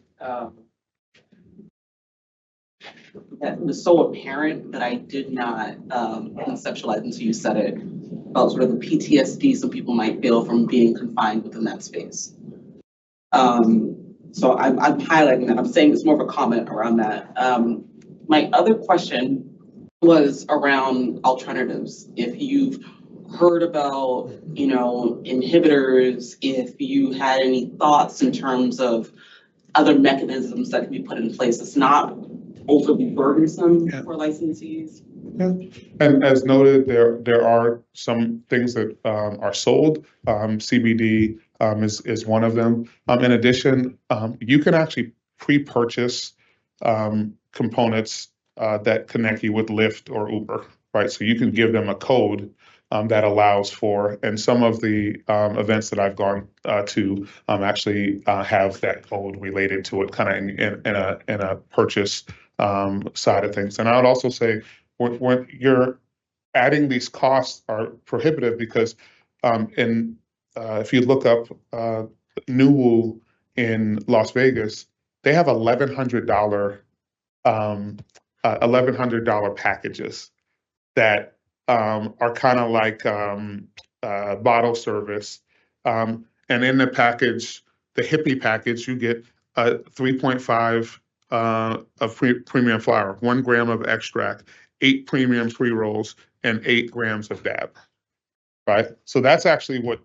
that was so apparent that I did not conceptualize until you said it, about sort of the PTSD some people might feel from being confined within that space. So I'm highlighting that. I'm saying it's more of a comment around that. My other question was around alternatives. If you've heard about, inhibitors, if you had any thoughts in terms of other mechanisms that can be put in place, it's not overly burdensome for licensees. Yeah. And as noted, there are some things that are sold. CBD is one of them. In addition, you can actually pre-purchase components that connect you with Lyft or Uber, right? So you can give them a code that allows for, and some of the events that I've gone to actually have that code related to it, kind of in a purchase side of things. And I would also say when you're adding these costs are prohibitive because if you look up Nuwu in Las Vegas, they have $1,100 packages that are kind of like bottle service. And in the package, the hippie package, you get 3.5 of premium flower, 1 gram of extract, 8 premium pre-rolls, and 8 grams of dab, right? So that's actually what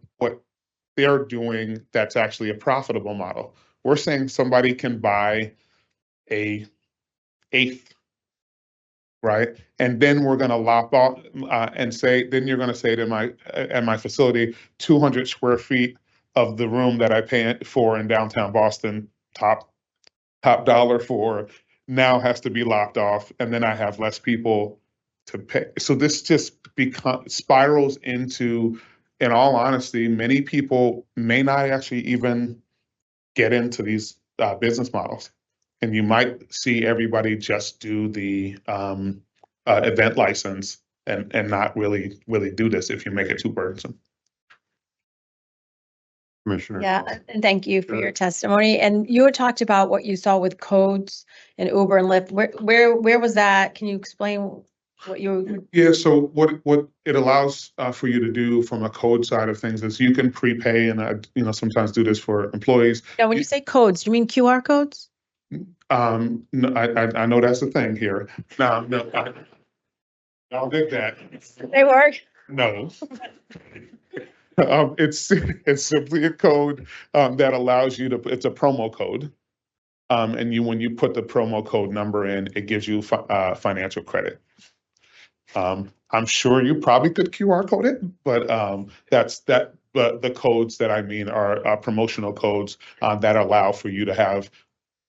they're doing. That's actually a profitable model. We're saying somebody can buy a eighth, right? And then we're going to lop off and say, then you're going to say to at my facility, 200 square feet of the room that I pay for in downtown Boston, top dollar for, now has to be lopped off, and then I have less people to pay. So this just spirals into, in all honesty, many people may not actually even get into these business models. And you might see everybody just do the event license and not really do this if you make it too burdensome. Commissioner. Yeah, and thank you for your testimony. And you had talked about what you saw with codes and Uber and Lyft. Where was that? Can you explain what you? Yeah, so what it allows for you to do from a code side of things is you can prepay, and I sometimes do this for employees. Now, when you say codes, do you mean QR codes? No, I know that's the thing here. No, I don't get that. They work. No. It's simply a code that allows you to, it's a promo code. And when you put the promo code number in, it gives you financial credit. I'm sure you probably could QR code it, but but the codes that I mean are promotional codes that allow for you to have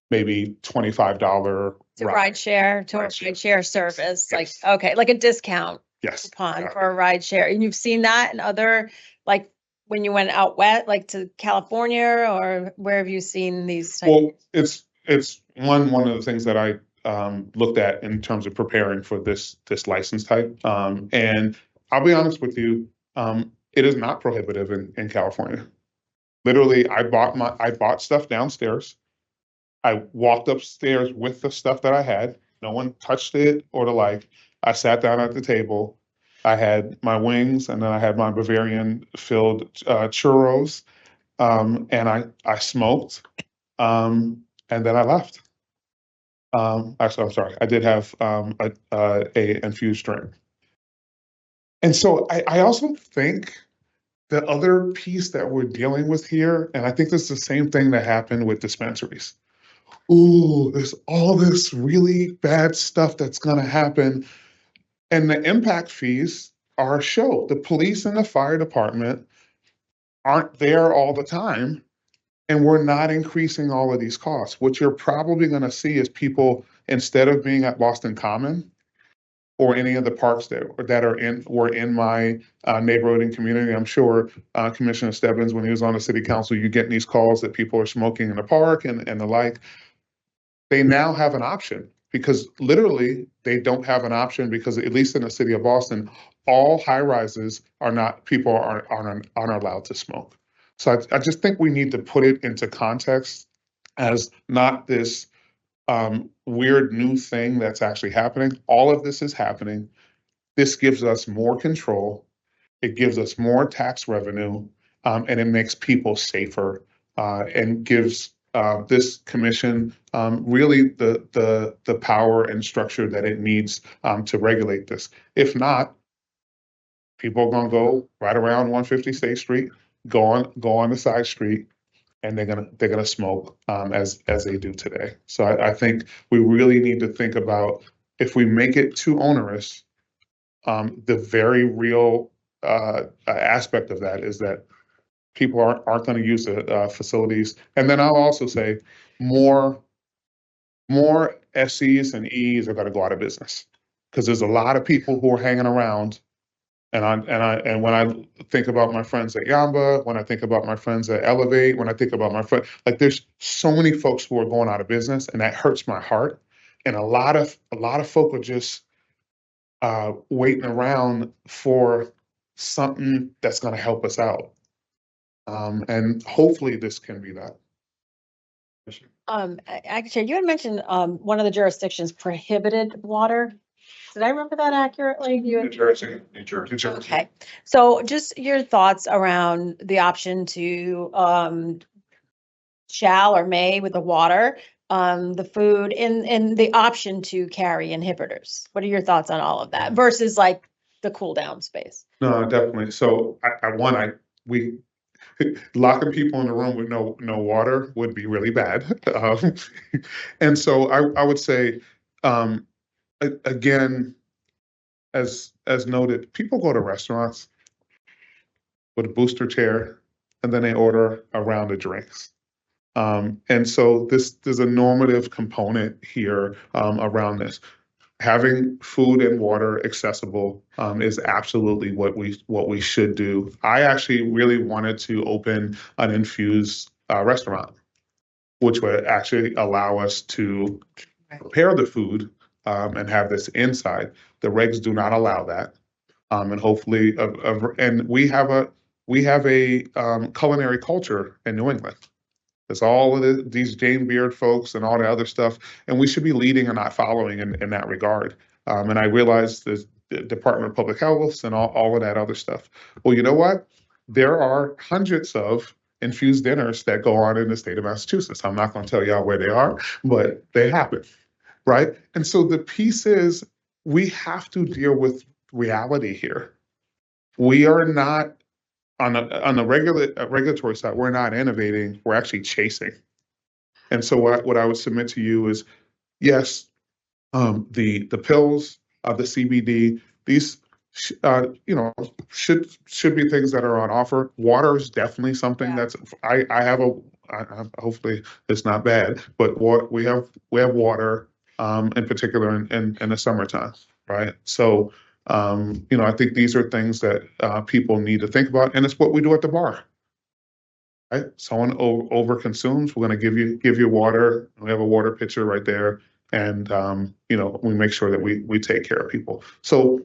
maybe $25 To ride share, to a ride share service, like, okay, like a discount Yes. coupon for a ride share. And you've seen that in other, like, when you went out west, like to California, or where have you seen these? Well, it's one of the things that I looked at in terms of preparing for this license type. And I'll be honest with you, it is not prohibitive in California. Literally, I bought stuff downstairs. I walked upstairs with the stuff that I had. No one touched it or the like. I sat down at the table. I had my wings, and then I had my Bavarian filled churros, and I smoked, and then I left. Actually, I'm sorry. I did have a infused drink. And so I also think the other piece that we're dealing with here, and I think this is the same thing that happened with dispensaries. Ooh, there's all this really bad stuff that's going to happen. And the impact fees are a show. The police and the fire department aren't there all the time. And we're not increasing all of these costs. What you're probably going to see is people, instead of being at Boston Common or any of the parks that were in my neighborhood and community. I'm sure Commissioner Stebbins, when he was on the city council, you get these calls that people are smoking in the park and the like. They now have an option, because literally they don't have an option, because at least in the city of Boston, all high rises people aren't allowed to smoke. So I just think we need to put it into context as not this weird new thing that's actually happening. All of this is happening. This gives us more control. It gives us more tax revenue, and it makes people safer, and gives this commission really the power and structure that it needs to regulate this. If not, people are gonna go right around 150 State Street, go on the side street, and they're gonna smoke as they do today. So I think we really need to think about, if we make it too onerous, the very real aspect of that is that people aren't going to use the facilities. And then I'll also say more SCs and Es are going to go out of business, because there's a lot of people who are hanging around. And when I think about my friends at Yamba, when I think about my friends at Elevate, when I think about my friend, like, there's so many folks who are going out of business, and that hurts my heart. And a lot of folk are just waiting around for something that's going to help us out. And hopefully this can be that. Actually, you had mentioned one of the jurisdictions prohibited water. Did I remember that accurately? New Jersey. Okay, so just your thoughts around the option to shall or may with the water, the food, and the option to carry inhibitors. What are your thoughts on all of that versus like the cool down space? No, definitely. So we locking people in the room with no water would be really bad. And so I would say, again, as noted, people go to restaurants with a booster chair, and then they order a round of drinks. And so there's a normative component here around this. Having food and water accessible is absolutely what we should do. I actually really wanted to open an infused restaurant, which would actually allow us to prepare the food and have this inside. The regs do not allow that. And hopefully, and we have we have a culinary culture in New England. There's all of these Jane Beard folks and all the other stuff, and we should be leading and not following in that regard. And I realize the Department of Public Health and all of that other stuff. Well, you know what? There are hundreds of infused dinners that go on in the state of Massachusetts. I'm not going to tell y'all where they are, but they happen, right? And so the piece is we have to deal with reality here. We are not on the regulatory side, we're not innovating, we're actually chasing. And so what I would submit to you is, yes, the pills, the CBD, these should be things that are on offer. Water is definitely something that's I hopefully it's not bad, but we have water in particular in the summertime, right? So I think these are things that people need to think about, and it's what we do at the bar. Right? Someone over consumes, we're going to give you water. We have a water pitcher right there, and we make sure that we take care of people. So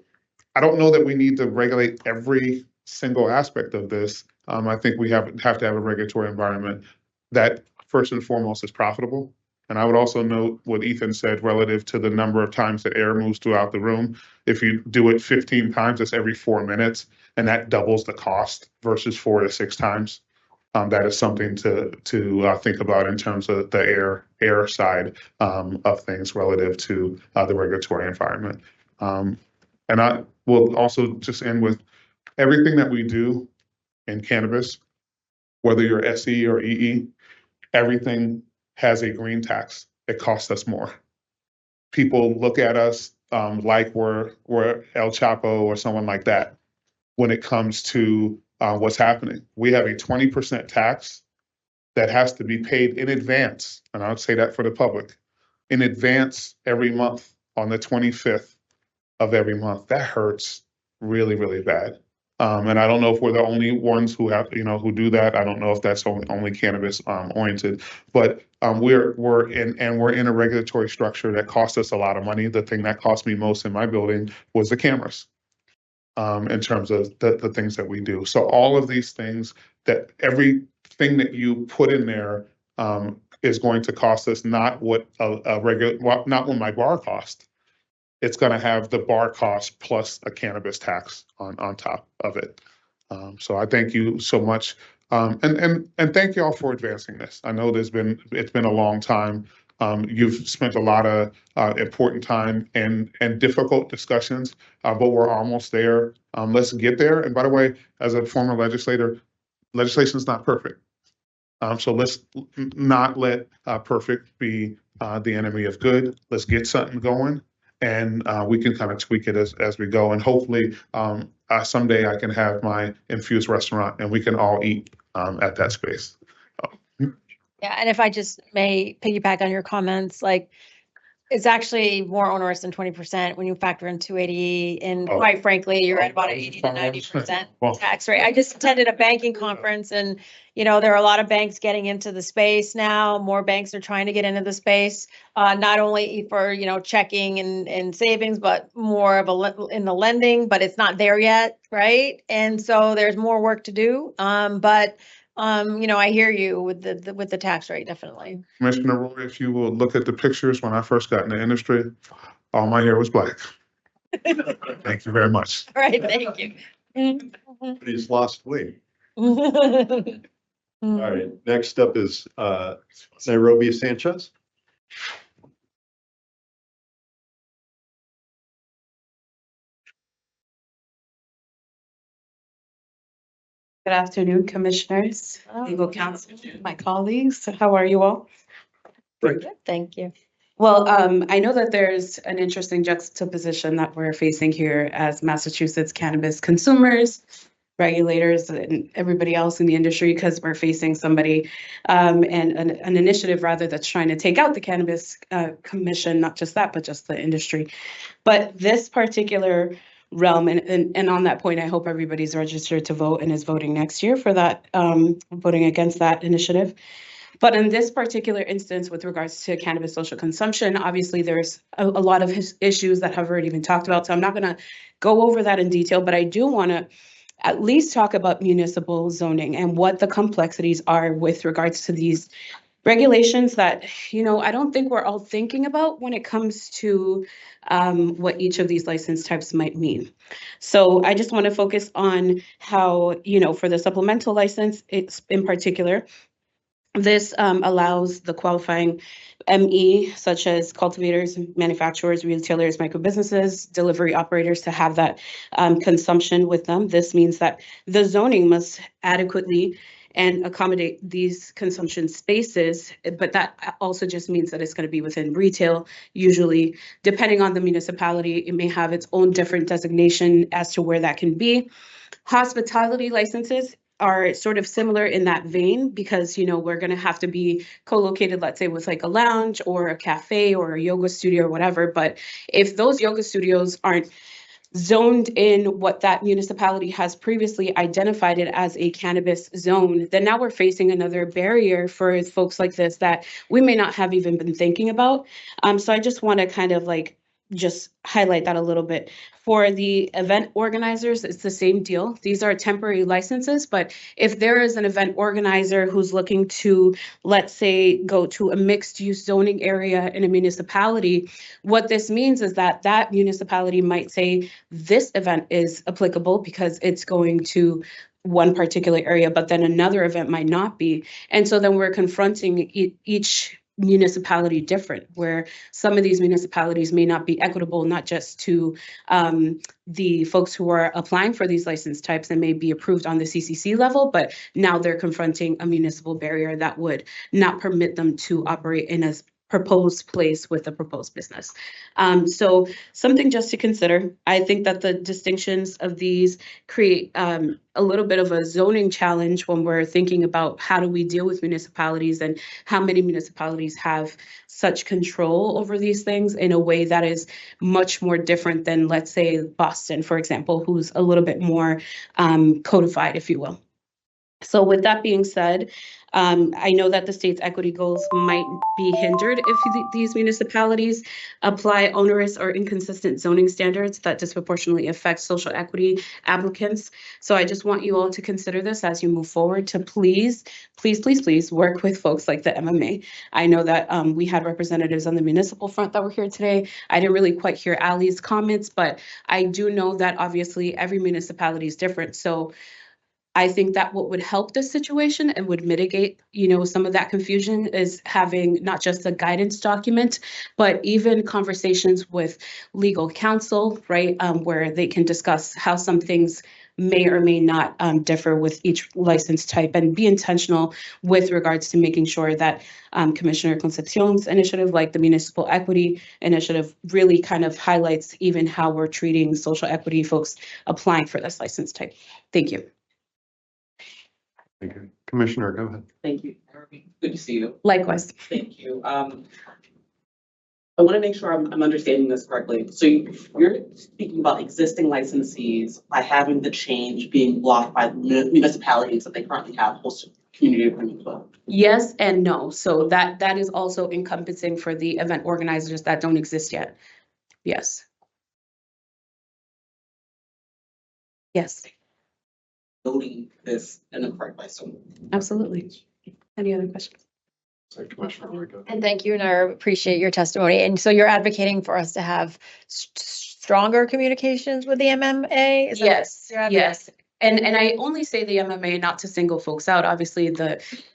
I don't know that we need to regulate every single aspect of this. I think we have to have a regulatory environment that first and foremost is profitable. And I would also note what Ethan said relative to the number of times that air moves throughout the room. If you do it 15 times, it's every 4 minutes, and that doubles the cost versus 4 to 6 times. That is something to think about in terms of the air side of things relative to the regulatory environment. And I will also just end with everything that we do in cannabis, whether you're SE or EE, everything has a green tax. It costs us more. People look at us like we're El Chapo or someone like that when it comes to what's happening. We have a 20% tax that has to be paid in advance, and I'll say that for the public, in advance every month on the 25th of every month. That hurts really, really bad. And I don't know if we're the only ones who have, who do that. I don't know if that's only cannabis oriented, but we're in a regulatory structure that costs us a lot of money. The thing that cost me most in my building was the cameras. In terms of the things that we do. So all of these things, that everything that you put in there is going to cost us not what not what my bar cost. It's going to have the bar cost plus a cannabis tax on top of it. So I thank you so much. And thank you all for advancing this. I know it's been a long time. You've spent a lot of important time and difficult discussions, but we're almost there. Let's get there. And by the way, as a former legislator, legislation is not perfect. So let's not let perfect be the enemy of good. Let's get something going, and we can kind of tweak it as we go. And hopefully someday I can have my infused restaurant and we can all eat at that space. Yeah, and if I just may piggyback on your comments, like it's actually more onerous than 20% when you factor in 280, and quite frankly, you're at about 80 to 90% tax rate. I just attended a banking conference, and there are a lot of banks getting into the space now. More banks are trying to get into the space, not only for checking and savings, but more of in the lending. But it's not there yet, right? And so there's more work to do. But I hear you with the tax rate, definitely. Commissioner Roy, if you will look at the pictures when I first got in the industry, all my hair was black. Thank you very much. All right, thank you. He's lost weight. All right, next up is Nairobi Sanchez. Good afternoon, commissioners, legal counsel, my colleagues. How are you all? Great. Thank you. Well, I know that there's an interesting juxtaposition that we're facing here as Massachusetts cannabis consumers, regulators, and everybody else in the industry, because we're facing somebody and an initiative rather that's trying to take out the Cannabis Commission, not just that, but just the industry. But this particular realm, and on that point, I hope everybody's registered to vote and is voting next year for that, voting against that initiative. But in this particular instance, with regards to cannabis social consumption, obviously there's a lot of issues that have already been talked about. So I'm not going to go over that in detail, but I do want to at least talk about municipal zoning and what the complexities are with regards to these regulations that, I don't think we're all thinking about when it comes to what each of these license types might mean. So I just want to focus on how, for the supplemental license, it's in particular, this allows the qualifying ME, such as cultivators, manufacturers, retailers, microbusinesses, delivery operators, to have that consumption with them. This means that the zoning must adequately and accommodate these consumption spaces, but that also just means that it's going to be within retail. Usually, depending on the municipality, it may have its own different designation as to where that can be. Hospitality licenses are sort of similar in that vein because, we're going to have to be co-located, let's say, with like a lounge or a cafe or a yoga studio or whatever. But if those yoga studios aren't zoned in what that municipality has previously identified it as a cannabis zone, then now we're facing another barrier for folks like this that we may not have even been thinking about. So I just want to kind of just highlight that a little bit. For the event organizers, it's the same deal. These are temporary licenses, but if there is an event organizer who's looking to, let's say, go to a mixed use zoning area in a municipality, what this means is that that municipality might say this event is applicable because it's going to one particular area, but then another event might not be. And so then we're confronting each municipality different, where some of these municipalities may not be equitable, not just to the folks who are applying for these license types and may be approved on the CCC level, but now they're confronting a municipal barrier that would not permit them to operate in a proposed place with a proposed business. So something just to consider. I think that the distinctions of these create a little bit of a zoning challenge when we're thinking about how do we deal with municipalities and how many municipalities have such control over these things in a way that is much more different than, let's say, Boston, for example, who's a little bit more codified, if you will. So with that being said, I know that the state's equity goals might be hindered if these municipalities apply onerous or inconsistent zoning standards that disproportionately affect social equity applicants. So I just want you all to consider this as you move forward to please work with folks like the MMA. I know that we had representatives on the municipal front that were here today. I didn't really quite hear Ali's comments, but I do know that obviously every municipality is different. So I think that what would help this situation and would mitigate, some of that confusion is having not just a guidance document, but even conversations with legal counsel, right? Where they can discuss how some things may or may not differ with each license type and be intentional with regards to making sure that Commissioner Concepcion's initiative, like the Municipal Equity Initiative, really kind of highlights even how we're treating social equity folks applying for this license type. Thank you. Thank you. Commissioner, go ahead. Thank you. Good to see you. Likewise. Thank you. I want to make sure I'm understanding this correctly. So you're speaking about existing licensees by having the change being blocked by the municipalities that they currently have host community agreements with. Yes and no. So that is also encompassing for the event organizers that don't exist yet. Yes. Yes. Building this in the correct way. So Absolutely. Any other questions? Sorry, Commissioner. And thank you, and I appreciate your testimony. And so you're advocating for us to have stronger communications with the MMA? Is that Yes, what you're advocating? yes. And I only say the MMA not to single folks out. Obviously,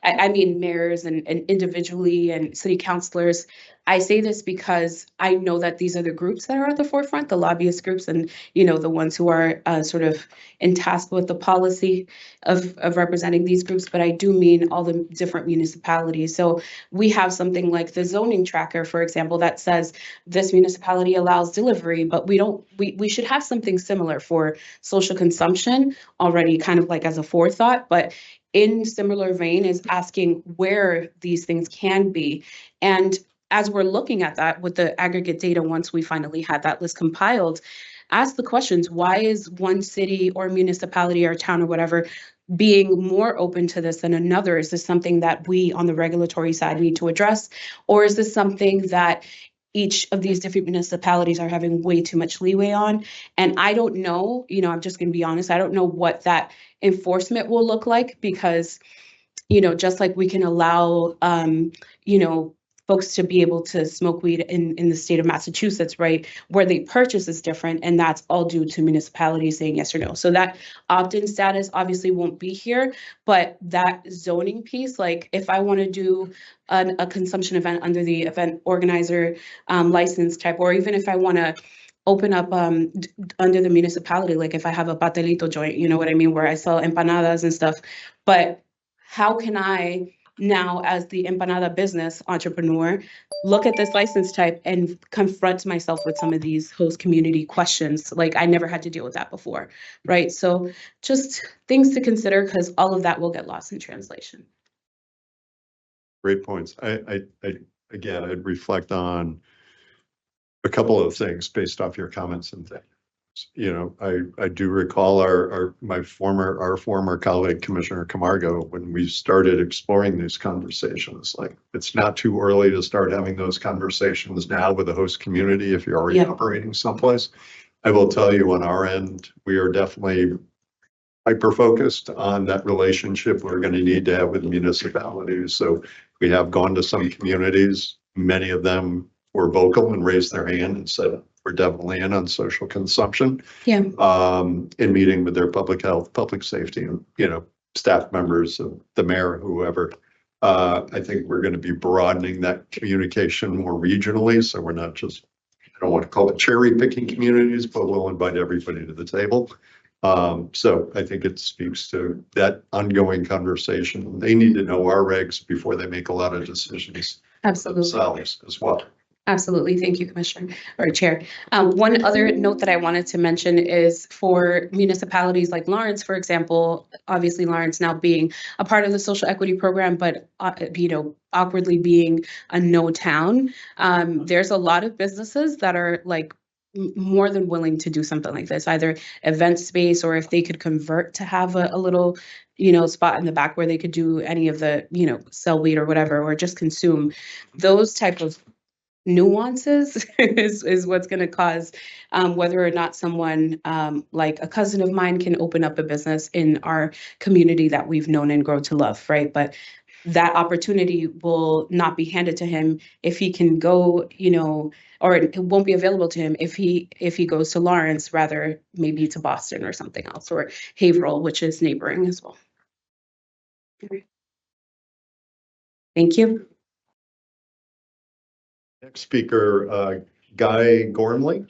I mean mayors and individually and city councilors. I say this because I know that these are the groups that are at the forefront, the lobbyist groups, and the ones who are sort of in task with the policy of representing these groups. But I do mean all the different municipalities. So we have something like the zoning tracker, for example, that says this municipality allows delivery, but we should have something similar for social consumption already, kind of like as a forethought, but in similar vein is asking where these things can be. And as we're looking at that with the aggregate data, once we finally had that list compiled, ask the questions, why is one city or municipality or town or whatever being more open to this than another? Is this something that we on the regulatory side need to address? Or is this something that each of these different municipalities are having way too much leeway on. And I don't know, I'm just going to be honest, I don't know what that enforcement will look like, because just like we can allow, folks to be able to smoke weed in the state of Massachusetts, right? Where they purchase is different, and that's all due to municipalities saying yes or no. So that opt-in status obviously won't be here, but that zoning piece, like if I want to do a consumption event under the event organizer license type, or even if I want to open up under the municipality, like if I have a pastelito joint, you know what I mean, where I sell empanadas and stuff. But how can I now, as the empanada business entrepreneur, look at this license type and confront myself with some of these host community questions? Like I never had to deal with that before, right? So just things to consider, because all of that will get lost in translation. Great points. Again, I'd reflect on a couple of things based off your comments and things. I do recall our former colleague, Commissioner Camargo, when we started exploring these conversations, like it's not too early to start having those conversations now with the host community if you're already operating someplace. I will tell you on our end, we are definitely hyper-focused on that relationship we're going to need to have with municipalities. So we have gone to some communities, many of them were vocal and raised their hand and said, we're definitely in on social consumption. Yeah. In meeting with their public health, public safety, and staff members of the mayor, whoever. I think we're going to be broadening that communication more regionally. So we're not just, I don't want to call it cherry picking communities, but we'll invite everybody to the table. So I think it speaks to that ongoing conversation. They need to know our regs before they make a lot of decisions. Absolutely. Themselves as well. Absolutely. Thank you, Commissioner or Chair. One other note that I wanted to mention is for municipalities like Lawrence, for example, obviously Lawrence now being a part of the social equity program, but awkwardly being a no town. There's a lot of businesses that are like more than willing to do something like this, either event space, or if they could convert to have a little spot in the back where they could do any of the, sell weed or whatever, or just consume. Those type of nuances is what's going to cause whether or not someone like a cousin of mine can open up a business in our community that we've known and grown to love, right? But that opportunity will not be handed to him if he can go, or it won't be available to him if he goes to Lawrence, rather maybe to Boston or something else, or Haverhill, which is neighboring as well. Thank you. Next speaker, Guy Gormley.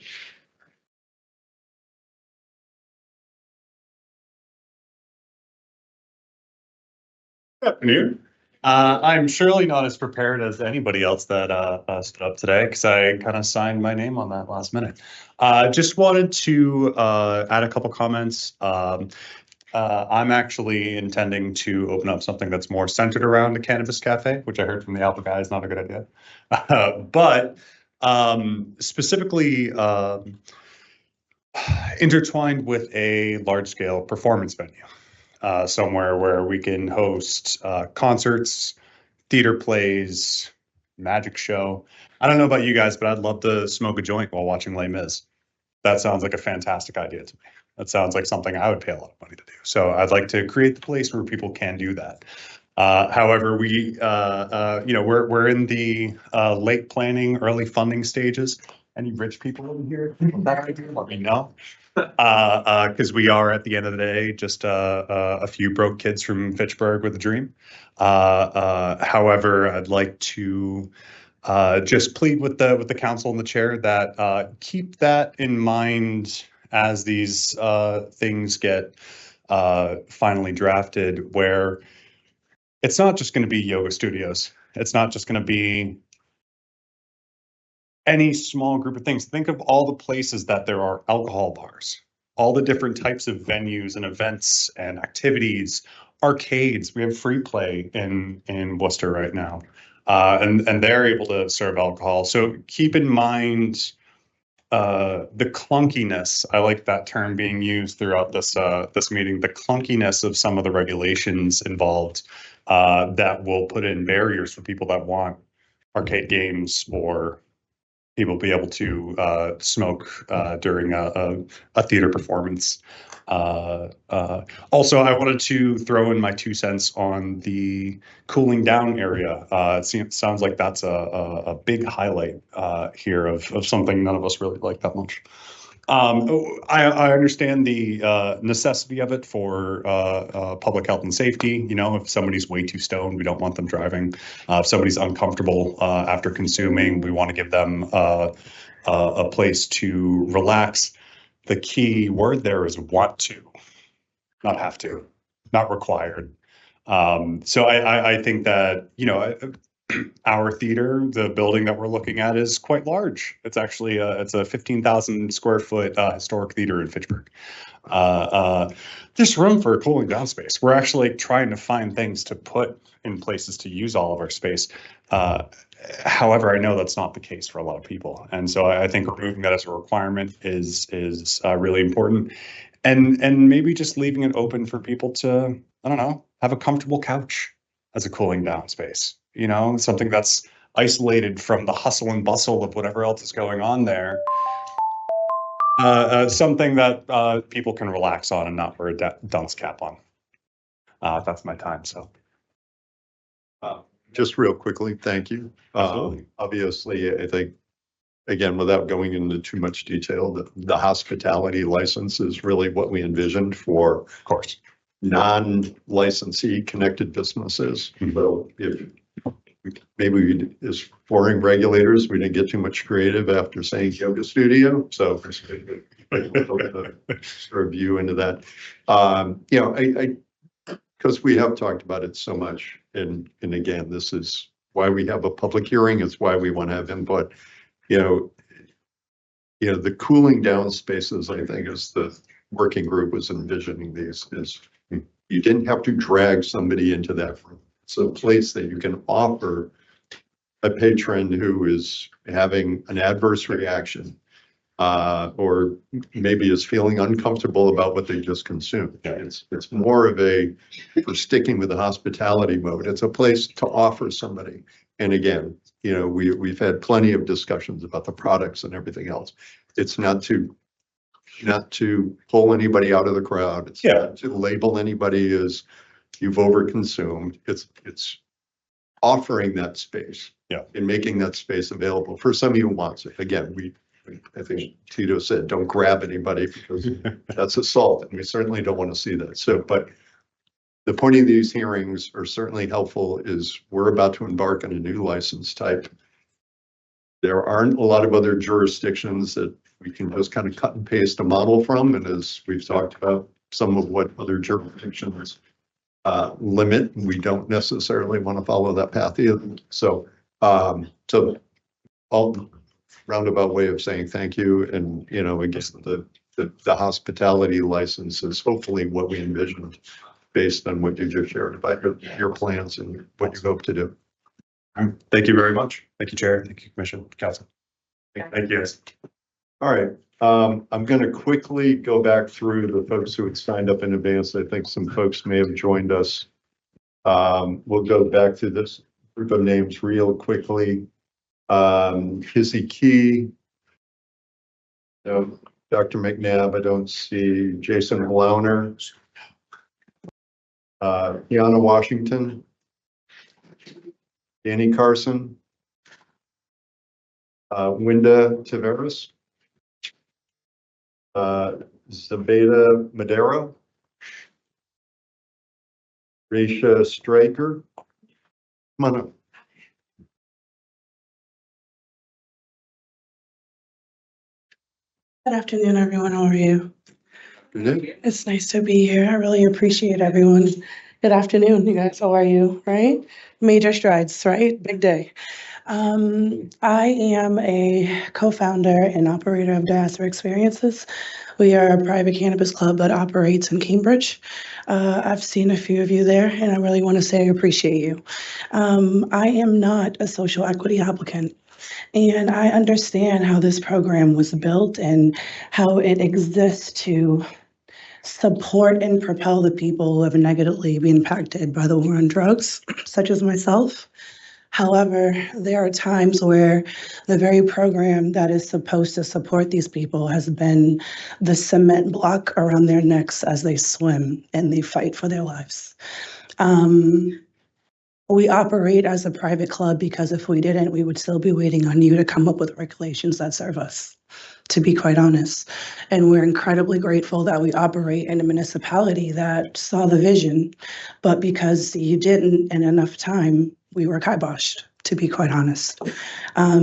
Good afternoon. I'm surely not as prepared as anybody else that stood up today, because I kind of signed my name on that last minute. Just wanted to add a couple comments. I'm actually intending to open up something that's more centered around a cannabis cafe, which I heard from the Alpha guy is not a good idea. But specifically intertwined with a large-scale performance venue, somewhere where we can host concerts, theater plays, magic show. I don't know about you guys, but I'd love to smoke a joint while watching Les Mis. That sounds like a fantastic idea to me. That sounds like something I would pay a lot of money to do. So I'd like to create the place where people can do that. However, we, we're in the late planning, early funding stages. Any rich people in here with that idea? Let me know. Because we are, at the end of the day, just a few broke kids from Fitchburg with a dream. However, I'd like to just plead with the council and the chair that keep that in mind as these things get finally drafted, where it's not just going to be yoga studios. It's not just going to be any small group of things. Think of all the places that there are alcohol bars, all the different types of venues and events and activities, arcades. We have free play in Worcester right now, and they're able to serve alcohol. So keep in mind the clunkiness. I like that term being used throughout this meeting. The clunkiness of some of the regulations involved that will put in barriers for people that want arcade games or people be able to smoke during a theater performance. Also, I wanted to throw in my 2 cents on the cooling down area. It sounds like that's a big highlight here of something none of us really like that much. I understand the necessity of it for public health and safety. You know, if somebody's way too stoned, we don't want them driving. If somebody's uncomfortable after consuming, we want to give them a place to relax. The key word there is want to, not have to, not required. So I think that, you know, our theater, the building that we're looking at, is quite large. It's actually it's a 15,000 square foot historic theater in Fitchburg. There's room for a cooling down space. We're actually trying to find things to put in places to use all of our space. However, I know that's not the case for a lot of people, and so I think removing that as a requirement is really important, and maybe just leaving it open for people to, I don't know, have a comfortable couch as a cooling down space. You know, something that's isolated from the hustle and bustle of whatever else is going on there. Something that people can relax on and not wear a dunce cap on. That's my time. So, just real quickly, thank you. Obviously, I think, again, without going into too much detail, the hospitality license is really what we envisioned for, of course, non-licensee connected businesses. So if maybe as flooring regulators, we didn't get too much creative after saying yoga studio. So sort of view into that. You know, because we have talked about it so much, and again, this is why we have a public hearing. It's why we want to have input. You know, the cooling down spaces, I think, as the working group was envisioning these, is you didn't have to drag somebody into that room. It's a place that you can offer a patron who is having an adverse reaction, or maybe is feeling uncomfortable about what they just consumed. It's more of a, for sticking with the hospitality mode, it's a place to offer somebody. And again, you know, we've had plenty of discussions about the products and everything else. It's not to pull anybody out of the crowd. It's not to label anybody as you've overconsumed. It's offering that space, and making that space available for somebody who wants it. Again, I think Tito said, don't grab anybody, because that's assault, and we certainly don't want to see that. So, but the point of these hearings are certainly helpful, is we're about to embark on a new license type. There aren't a lot of other jurisdictions that we can just kind of cut and paste a model from. And as we've talked about, some of what other jurisdictions limit, we don't necessarily want to follow that path either. So, so all roundabout way of saying thank you. And, you know, I guess the hospitality license is hopefully what we envisioned, based on what you just shared about your plans and what you hope to do. Thank you very much. Thank you, Chair. Thank you, Commission, Council. Thank you, guys. All right. I'm going to quickly go back through the folks who had signed up in advance. I think some folks may have joined us. We'll go back to this group of names real quickly. Kizzy Key, Dr. McNabb, I don't see. Jason Halloner, Kiana Washington, Danny Carson, Winda Taveras, Zabeda Madero, Risha Straker. Come on up. Good afternoon, everyone. How are you? Good. It's nice to be here. I really appreciate everyone. Good afternoon, you guys. How are you? Right? Major strides, right? Big day. I am a co-founder and operator of Diaspora Experiences. We are a private cannabis club that operates in Cambridge. I've seen a few of you there, and I really want to say I appreciate you. I am not a social equity applicant. And I understand how this program was built and how it exists to support and propel the people who have negatively been impacted by the war on drugs, such as myself. However, there are times where the very program that is supposed to support these people has been the cement block around their necks as they swim and they fight for their lives. We operate as a private club because if we didn't, we would still be waiting on you to come up with regulations that serve us, to be quite honest. And we're incredibly grateful that we operate in a municipality that saw the vision, but because you didn't in enough time, we were kiboshed, to be quite honest.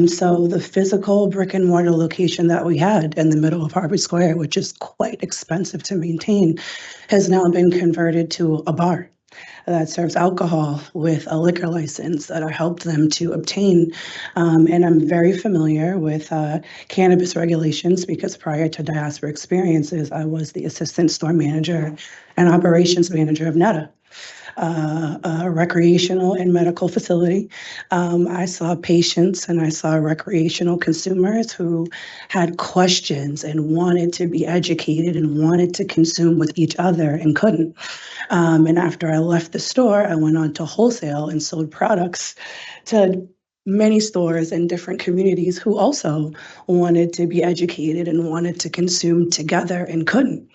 So the physical brick and mortar location that we had in the middle of Harvard Square, which is quite expensive to maintain, has now been converted to a bar that serves alcohol with a liquor license that I helped them to obtain. And I'm very familiar with cannabis regulations because prior to diaspora experiences, I was the assistant store manager and operations manager of NETA. A recreational and medical facility. I saw patients and I saw recreational consumers who had questions and wanted to be educated and wanted to consume with each other and couldn't. And after I left the store, I went on to wholesale and sold products to many stores in different communities who also wanted to be educated and wanted to consume together and couldn't.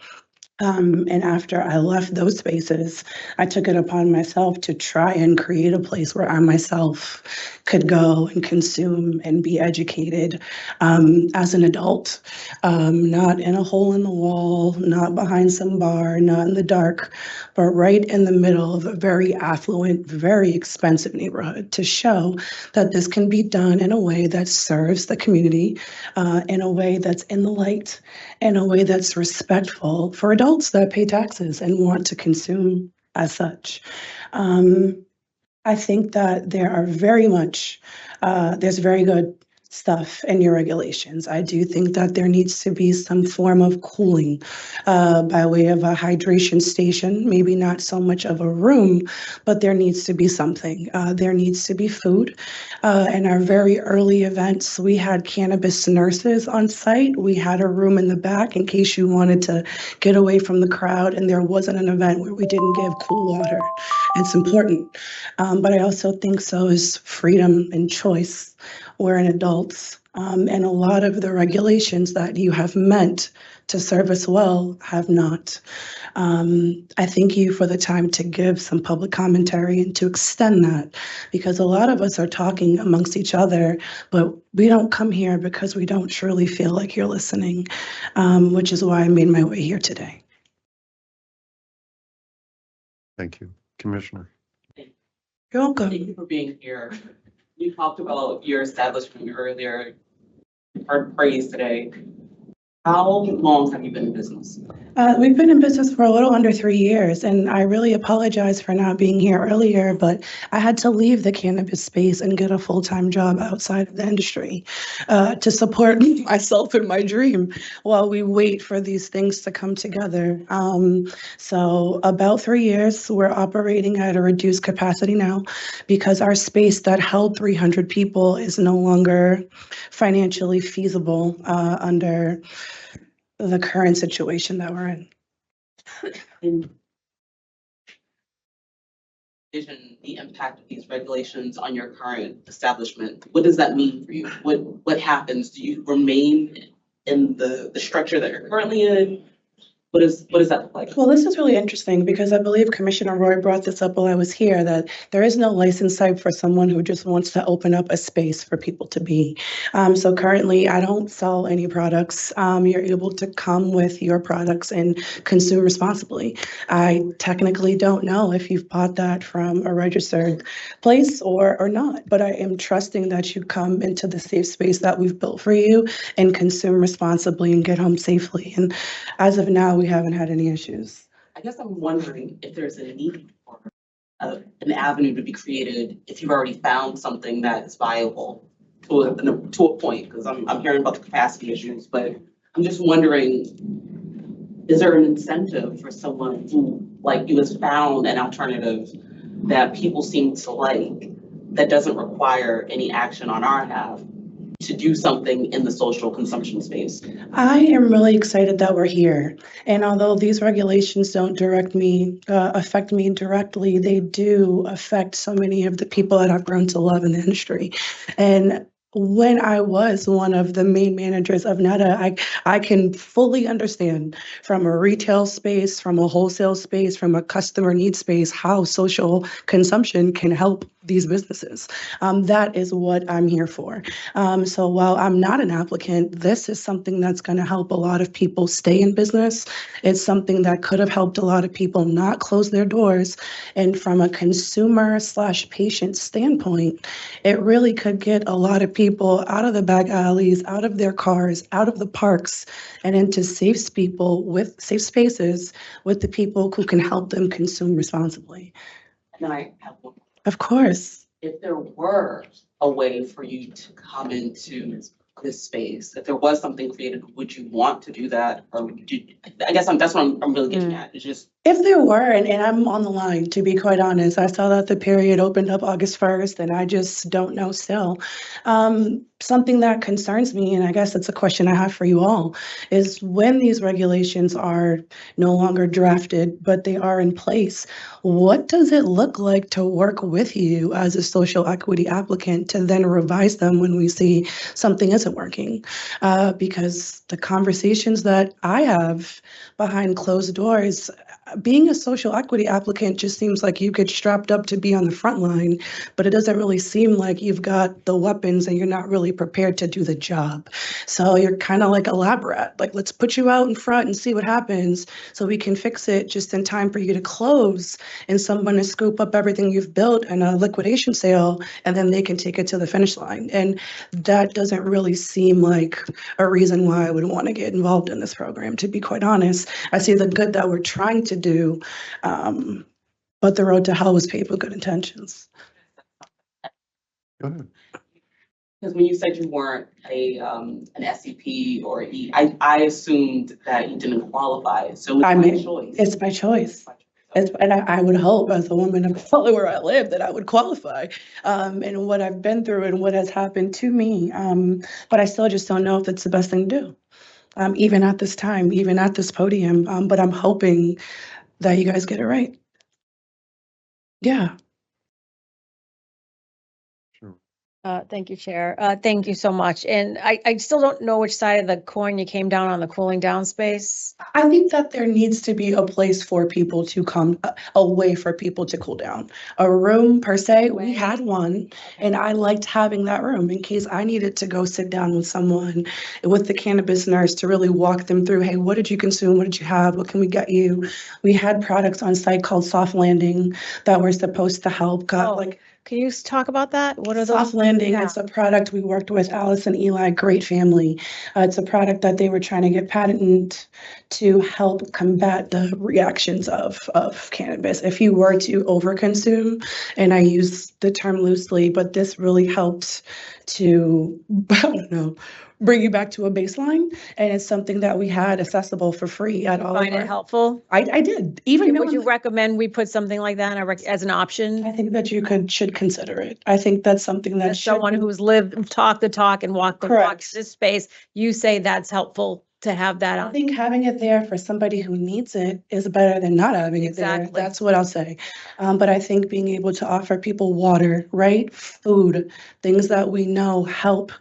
And after I left those spaces, I took it upon myself to try and create a place where I myself could go and consume and be educated as an adult, not in a hole in the wall, not behind some bar, not in the dark, but right in the middle of a very affluent, very expensive neighborhood to show that this can be done in a way that serves the community, in a way that's in the light, in a way that's respectful for adults that pay taxes and want to consume as such. I think that there are very much, there's very good stuff in your regulations. I do think that there needs to be some form of cooling by way of a hydration station, maybe not so much of a room, but there needs to be something. There needs to be food. In our very early events, we had cannabis nurses on site. We had a room in the back in case you wanted to get away from the crowd, and there wasn't an event where we didn't give cool water. It's important. But I also think so is freedom and choice. We're an adults, and a lot of the regulations that you have meant to serve us well have not. I thank you for the time to give some public commentary and to extend that, because a lot of us are talking amongst each other, but we don't come here because we don't truly feel like you're listening, which is why I made my way here today. Thank you, Commissioner. You're welcome. Thank you for being here. You talked about your establishment earlier, heard praise today. How long have you been in business? We've been in business for a little under 3 years, and I really apologize for not being here earlier, but I had to leave the cannabis space and get a full-time job outside of the industry to support myself and my dream while we wait for these things to come together. So about 3 years, we're operating at a reduced capacity now because our space that held 300 people is no longer financially feasible under the current situation that we're in. Envision the impact of these regulations on your current establishment. What does that mean for you? What happens? Do you remain in the structure that you're currently in? What does that look like? Well, this is really interesting because I believe Commissioner Roy brought this up while I was here, that there is no license type for someone who just wants to open up a space for people to be. So currently, I don't sell any products. You're able to come with your products and consume responsibly. I technically don't know if you've bought that from a registered place or not, but I am trusting that you come into the safe space that we've built for you and consume responsibly and get home safely. And as of now, we haven't had any issues. I guess I'm wondering if there's a need for an avenue to be created if you've already found something that is viable to a point, because I'm hearing about the capacity issues, but I'm just wondering, is there an incentive for someone who, like you, has found an alternative that people seem to like that doesn't require any action on our half to do something in the social consumption space? I am really excited that we're here. And although these regulations don't affect me directly, they do affect so many of the people that I've grown to love in the industry. And when I was one of the main managers of NETA, I can fully understand from a retail space, from a wholesale space, from a customer needs space, how social consumption can help these businesses. That is what I'm here for. So while I'm not an applicant, this is something that's going to help a lot of people stay in business. It's something that could have helped a lot of people not close their doors. And from a consumer/patient standpoint, it really could get a lot of people out of the back alleys, out of their cars, out of the parks, and into safe spaces with the people who can help them consume responsibly. And then I have one. Of course. If there were a way for you to come into this space, if there was something created, would you want to do that? Or would you, I guess that's what I'm really getting at. It's just. If there were, and I'm on the line, to be quite honest, I saw that the period opened up August 1st, and I just don't know still. Something that concerns me, and I guess it's a question I have for you all, is when these regulations are no longer drafted, but they are in place, what does it look like to work with you as a social equity applicant to then revise them when we see something isn't working? Because the conversations that I have behind closed doors, being a social equity applicant just seems like you get strapped up to be on the front line, but it doesn't really seem like you've got the weapons and you're not really prepared to do the job. So you're kind of like a lab rat. Like, let's put you out in front and see what happens so we can fix it just in time for you to close and someone to scoop up everything you've built in a liquidation sale, and then they can take it to the finish line. And that doesn't really seem like a reason why I would want to get involved in this program, to be quite honest. I see the good that we're trying to do, but the road to hell was paved with good intentions. Go ahead. Because when you said you weren't an SCP or I assumed that you didn't qualify. So it's my choice. It's my choice. And I would hope, as a woman of color where I live, that I would qualify, and what I've been through and what has happened to me. But I still just don't know if it's the best thing to do, even at this time, even at this podium. But I'm hoping that you guys get it right. Yeah. Thank you, Chair. Thank you so much. And I still don't know which side of the coin you came down on the cooling down space. I think that there needs to be a place for people to come, a way for people to cool down. A room per se, we had one, and I liked having that room in case I needed to go sit down with someone, with the cannabis nurse, to really walk them through, hey, what did you consume? What did you have? What can we get you? We had products on site called Soft Landing that were supposed to help. Can you talk about that? What are those? Soft Landing, it's a product we worked with Alice and Eli, great family. It's a product that they were trying to get patented to help combat the reactions of cannabis. If you were to overconsume, and I use the term loosely, but this really helped to, I don't know, bring you back to a baseline. And it's something that we had accessible for free at all. Find it helpful? I did. Even would you recommend we put something like that as an option? I think that you should consider it. I think that's something that as someone who's lived, talked the talk and walked the walk in this space, you say that's helpful to have that. I think having it there for somebody who needs it is better than not having it there. That's what I'll say. But I think being able to offer people water, right? Food, things that we know help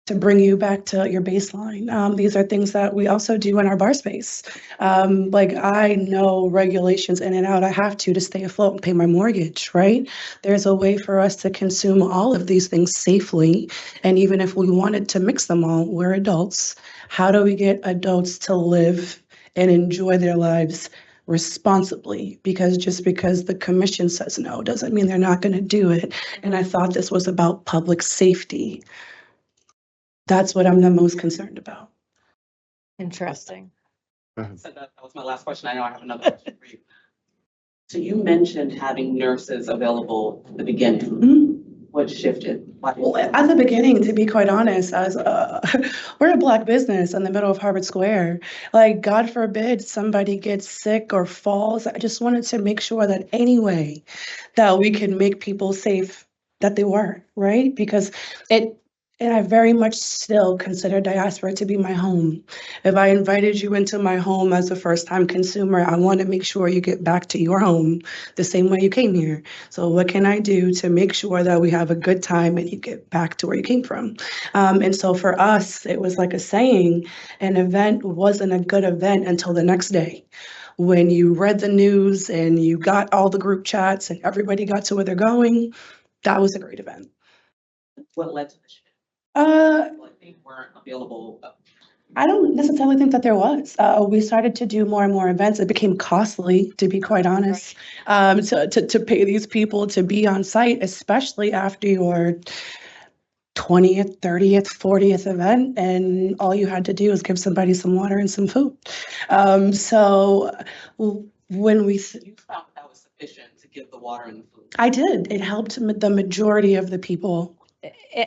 to bring you back to your baseline. These are things that we also do in our bar space. Like, I know regulations in and out. I have to stay afloat and pay my mortgage, right? There's a way for us to consume all of these things safely. And even if we wanted to mix them all, we're adults. How do we get adults to live and enjoy their lives responsibly? Because just because the commission says no doesn't mean they're not going to do it. And I thought this was about public safety. That's what I'm the most concerned about. Interesting. So that was my last question. I know I have another question for you. So you mentioned having nurses available at the beginning. Mm-hmm. What shifted? Well, at the beginning, to be quite honest, as we're a Black business in the middle of Harvard Square. Like, God forbid somebody gets sick or falls. I just wanted to make sure that any way that we can make people safe, that they were, right? Because And I very much still consider diaspora to be my home. If I invited you into my home as a first-time consumer, I want to make sure you get back to your home the same way you came here. So what can I do to make sure that we have a good time and you get back to where you came from? And so for us, it was like a saying, an event wasn't a good event until the next day. When you read the news and you got all the group chats and everybody got to where they're going, that was a great event. What led to this? Like they weren't available. I don't necessarily think that there was. We started to do more and more events. It became costly, to be quite honest, to pay these people to be on site, especially after your 20th, 30th, 40th event, and all you had to do was give somebody some water and some food. When we You found that was sufficient to give the water and the food. I did. It helped the majority of the people.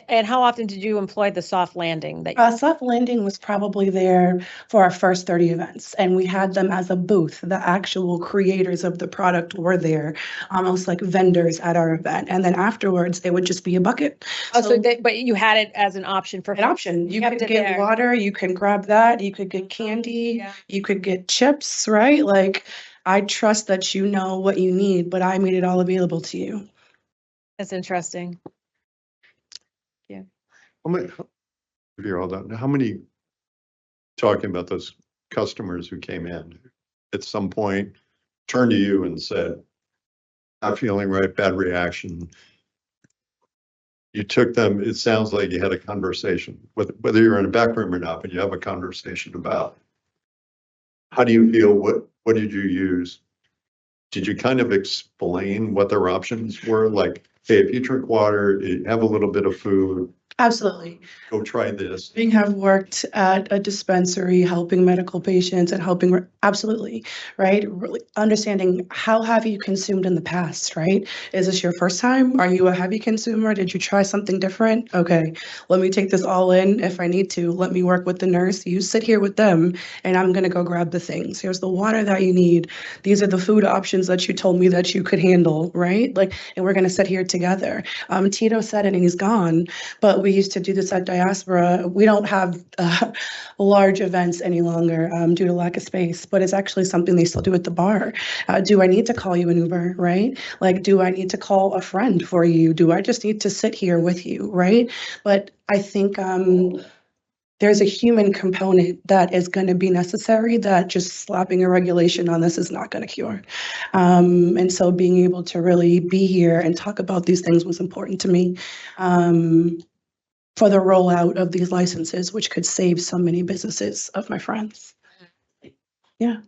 And how often did you employ the soft landing that? Soft Landing was probably there for our first 30 events, and we had them as a booth. The actual creators of the product were there, almost like vendors at our event. And then afterwards, it would just be a bucket. Oh, but you had it as an option for An option. You kept could it get there. water, you can grab that, you could get candy, you could get chips, right? Like, I trust that you know what you need, but I made it all available to you. That's interesting. Yeah. If you're all done, how many, talking about those customers who came in, at some point turned to you and said, not feeling right, bad reaction. You took them, it sounds like you had a conversation, whether you're in a back room or not, but you have a conversation about how do you feel, what did you use? Did you kind of explain what their options were? Like, hey, if you drink water, have a little bit of food, Absolutely. go try this. We have worked at a dispensary, helping medical patients and helping, absolutely, right? Really understanding how have you consumed in the past, right? Is this your first time? Are you a heavy consumer? Did you try something different? Okay, let me take this all in. If I need to, let me work with the nurse. You sit here with them and I'm gonna go grab the things. Here's the water that you need. These are the food options that you told me that you could handle, right? Like, and we're gonna sit here together. Tito said it and he's gone, but we used to do this at Diaspora. We don't have large events any longer due to lack of space, but it's actually something they still do at the bar. Do I need to call you an Uber, right? Like, do I need to call a friend for you? Do I just need to sit here with you, right? But I think there's a human component that is going to be necessary that just slapping a regulation on this is not going to cure. And so being able to really be here and talk about these things was important to me. For the rollout of these licenses, which could save so many businesses of my friends. Yeah.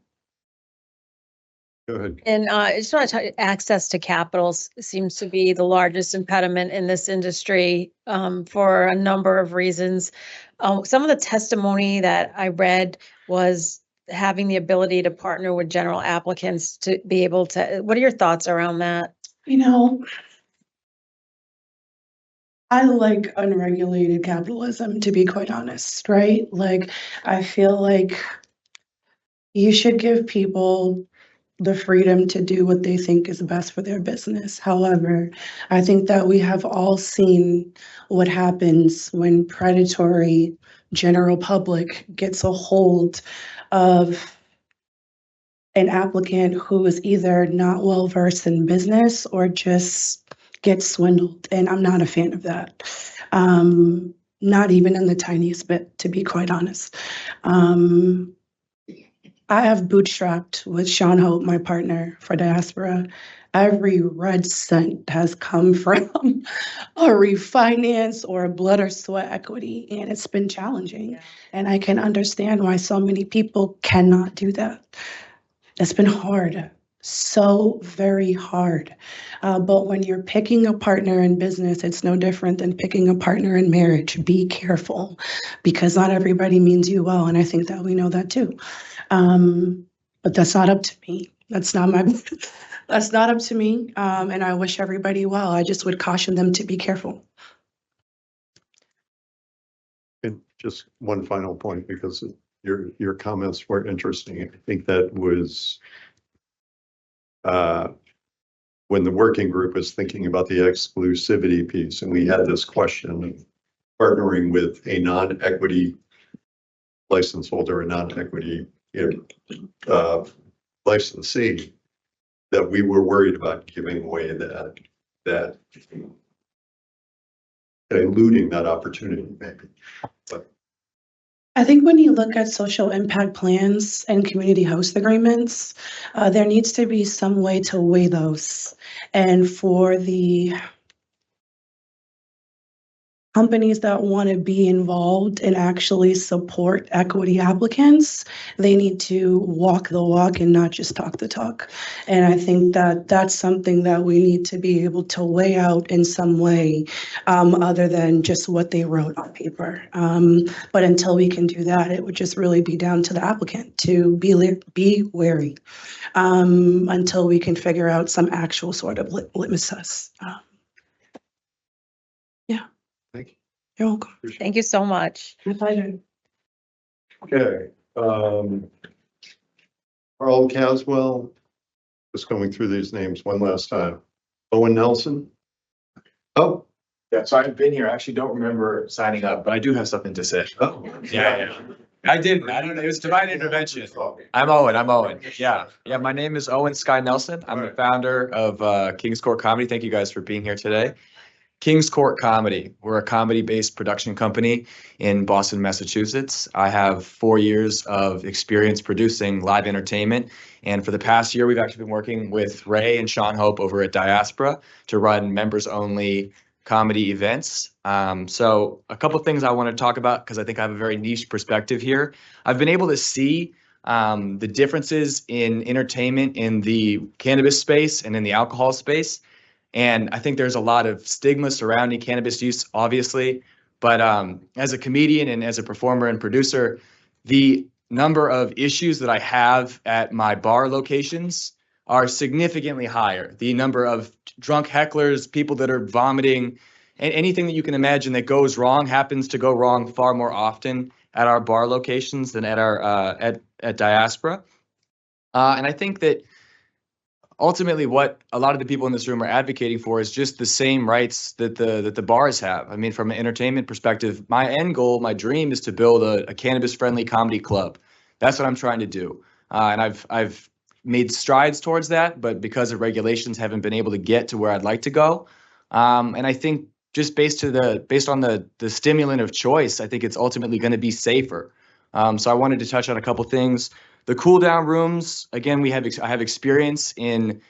Go ahead. And I just want to access to capital seems to be the largest impediment in this industry for a number of reasons. Some of the testimony that I read was having the ability to partner with general applicants to be able to, what are your thoughts around that? You know, I like unregulated capitalism, to be quite honest, right? Like, I feel like you should give people the freedom to do what they think is best for their business. However, I think that we have all seen what happens when predatory general public gets a hold of an applicant who is either not well versed in business or just gets swindled. And I'm not a fan of that. Not even in the tiniest bit, to be quite honest. I have bootstrapped with Sean Hope, my partner for Diaspora. Every red cent has come from a refinance or a blood or sweat equity, and it's been challenging. And I can understand why so many people cannot do that. It's been hard, so very hard. But when you're picking a partner in business, it's no different than picking a partner in marriage. Be careful, because not everybody means you well, and I think that we know that too. But that's not up to me. That's not up to me. And I wish everybody well. I just would caution them to be careful. And just one final point, because your comments were interesting. I think that was when the working group was thinking about the exclusivity piece, and we had this question of partnering with a non-equity license holder, a non-equity licensee, that we were worried about giving away that eluding that opportunity maybe. But I think when you look at social impact plans and community host agreements, there needs to be some way to weigh those. And for the companies that want to be involved and actually support equity applicants, they need to walk the walk and not just talk the talk. And I think that that's something that we need to be able to weigh out in some way, other than just what they wrote on paper. But until we can do that, it would just really be down to the applicant to be wary, until we can figure out some actual sort of litmus test. Yeah. thank you. You're welcome. Thank you so much. My pleasure. Okay. Carl Caswell, just going through these names one last time. Owen Nelson. Oh, Yeah, so I've been here. I actually don't remember signing up, but I do have something to say. oh. Yeah. I didn't. I don't know. It was divine intervention. I'm Owen. Yeah. My name is Owen Sky Nelson. I'm the founder of King's Court Comedy. Thank you guys for being here today. King's Court Comedy. We're a comedy-based production company in Boston, Massachusetts. I have 4 years of experience producing live entertainment. And for the past year, we've actually been working with Ray and Sean Hope over at Diaspora to run members-only comedy events. So a couple things I want to talk about because I think I have a very niche perspective here. I've been able to see the differences in entertainment in the cannabis space and in the alcohol space. And I think there's a lot of stigma surrounding cannabis use, obviously. But as a comedian and as a performer and producer, the number of issues that I have at my bar locations are significantly higher. The number of drunk hecklers, people that are vomiting, and anything that you can imagine that goes wrong happens to go wrong far more often at our bar locations than at our at Diaspora. And I think that ultimately what a lot of the people in this room are advocating for is just the same rights that the bars have. I mean, from an entertainment perspective, my end goal, my dream is to build a cannabis-friendly comedy club. That's what I'm trying to do. And I've made strides towards that, but because of regulations, haven't been able to get to where I'd like to go. And I think just based on the stimulant of choice, I think it's ultimately going to be safer. So I wanted to touch on a couple things. The cool down rooms, again, I have experience in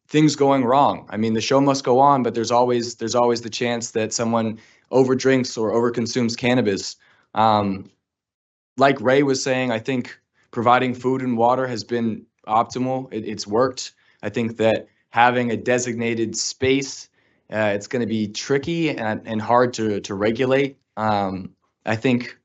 things going wrong. I mean, the show must go on, but there's always the chance that someone overdrinks or overconsumes cannabis. Like Ray was saying, I think providing food and water has been optimal. It's worked. I think that having a designated space, it's going to be tricky and hard to regulate. I think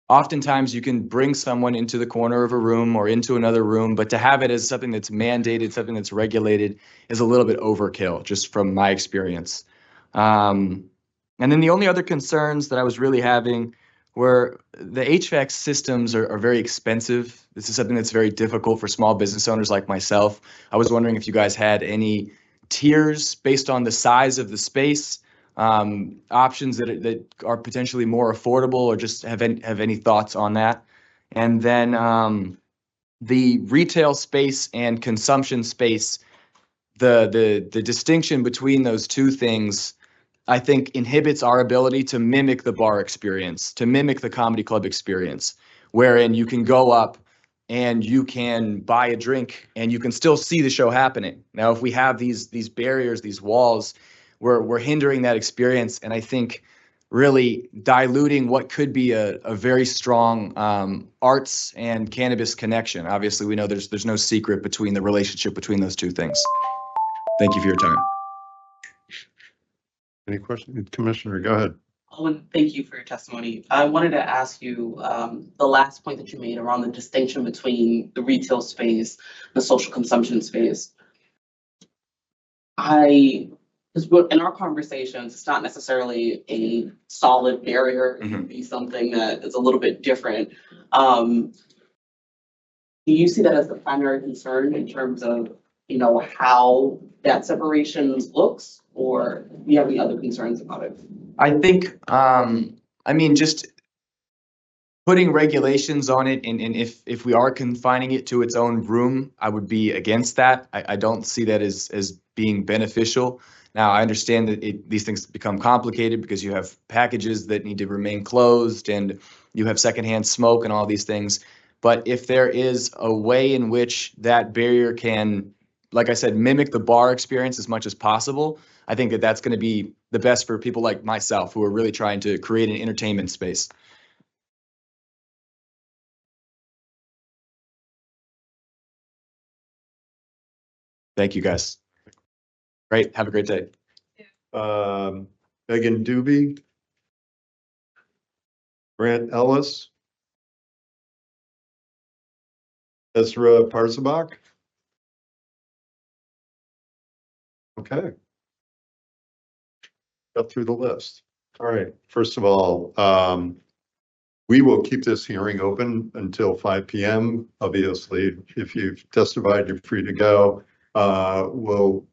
oftentimes you can bring someone into the corner of a room or into another room, but to have it as something that's mandated, something that's regulated is a little bit overkill, just from my experience. And then the only other concerns that I was really having were the HVAC systems are very expensive. This is something that's very difficult for small business owners like myself. I was wondering if you guys had any tiers based on the size of the space, options that are potentially more affordable, or just have any thoughts on that. And then the retail space and consumption space, the distinction between those two things, I think inhibits our ability to mimic the bar experience, to mimic the comedy club experience, wherein you can go up and you can buy a drink and you can still see the show happening. Now, if we have these barriers, these walls, we're hindering that experience, and I think really diluting what could be a very strong arts and cannabis connection. Obviously, we know there's no secret between the relationship between those two things. Thank you for your time. Any questions? Commissioner, go ahead. Owen, thank you for your testimony. I wanted to ask you the last point that you made around the distinction between the retail space, the social consumption space. In our conversations, it's not necessarily a solid barrier. It can be something that is a little bit different. Do you see that as the primary concern in terms of, how that separation looks, or do you have any other concerns about it? I think, I mean, just putting regulations on it, and if we are confining it to its own room, I would be against that. I don't see that as being beneficial. Now, I understand that these things become complicated because you have packages that need to remain closed and you have secondhand smoke and all these things. But if there is a way in which that barrier can, like I said, mimic the bar experience as much as possible, I think that that's going to be the best for people like myself who are really trying to create an entertainment space. Thank you, guys. Great. Have a great day. Megan Doobie. Grant Ellis. Ezra Parzabak. Okay. Got through the list. All right. First of all, we will keep this hearing open until 5 p.m. Obviously, if you've testified, you're free to go. We'll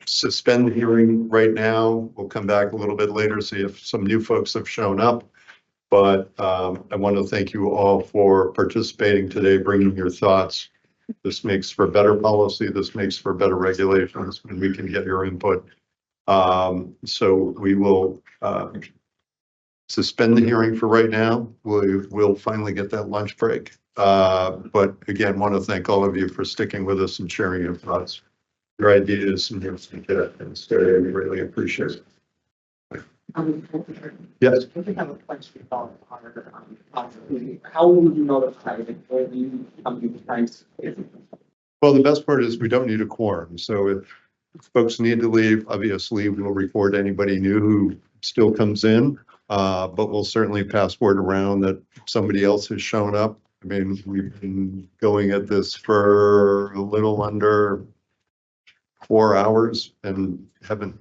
suspend the hearing right now. We'll come back a little bit later, see if some new folks have shown up. But I want to thank you all for participating today, bringing your thoughts. This makes for better policy. This makes for better regulations, and we can get your input. So we will suspend the hearing for right now. We'll finally get that lunch break. But again, want to thank all of you for sticking with us and sharing your thoughts, your ideas, and your feedback. And we really appreciate it. Yes. I have a question about how will you notify the you come to the price? Well, the best part is we don't need a quorum. So if folks need to leave, obviously we'll report anybody new who still comes in. But we'll certainly pass word around that somebody else has shown up. I mean, we've been going at this for a little under 4 hours and haven't.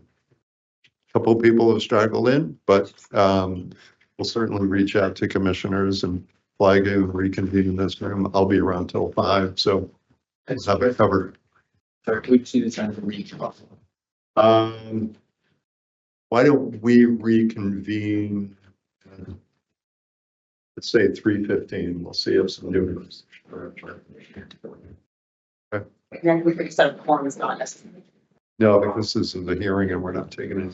Couple of people have straggled in, but we'll certainly reach out to commissioners and flag and reconvene in this room. I'll be around till 5, so let's have it covered. We see the time for reading. Why don't we reconvene? Let's say 3:15. We'll see if some new ones. Okay. Then we can set a quorum is not necessary. No, because this is the hearing and we're not taking it.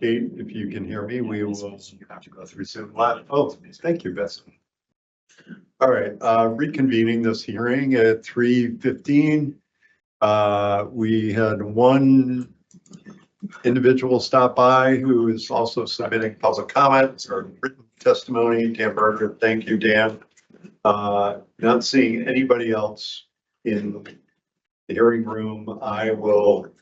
Kate, if you can hear me, we will have to go through Zoom live. Oh, thank you, Bessie. All right, reconvening this hearing at 3:15. We had one individual stop by who is also submitting public comments or written testimony. Dan Berger, thank you, Dan. Not seeing anybody else in the hearing room, I will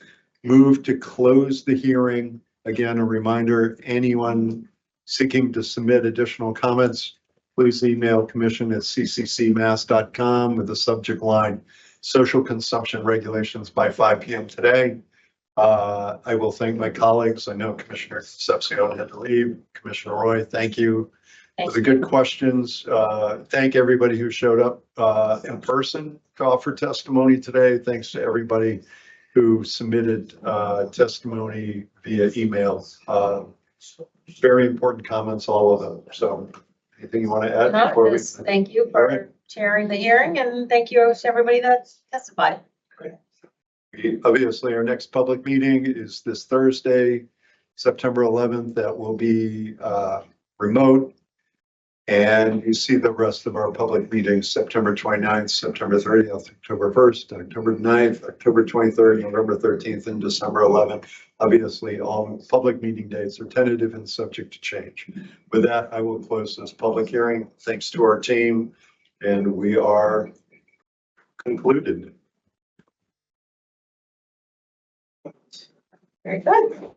move to close the hearing. Again, a reminder, anyone seeking to submit additional comments, please email commission@cccmass.com with the subject line, social consumption regulations by 5 p.m. today. I will thank my colleagues. I know Commissioner Concepcion had to leave. Commissioner Roy, thank you for the good questions. Thank everybody who showed up in person to offer testimony today. Thanks to everybody who submitted testimony via email. Very important comments, all of them. So anything you want to add? Before we... Thank you for chairing the hearing, and thank you to everybody that's testified. Obviously, our next public meeting is this Thursday, September 11th. That will be remote. And you see the rest of our public meetings, September 29th, September 30th, October 1st, October 9th, October 23rd, November 13th, and December 11th. Obviously, all public meeting dates are tentative and subject to change. With that, I will close this public hearing. Thanks to our team, and we are concluded. Very good.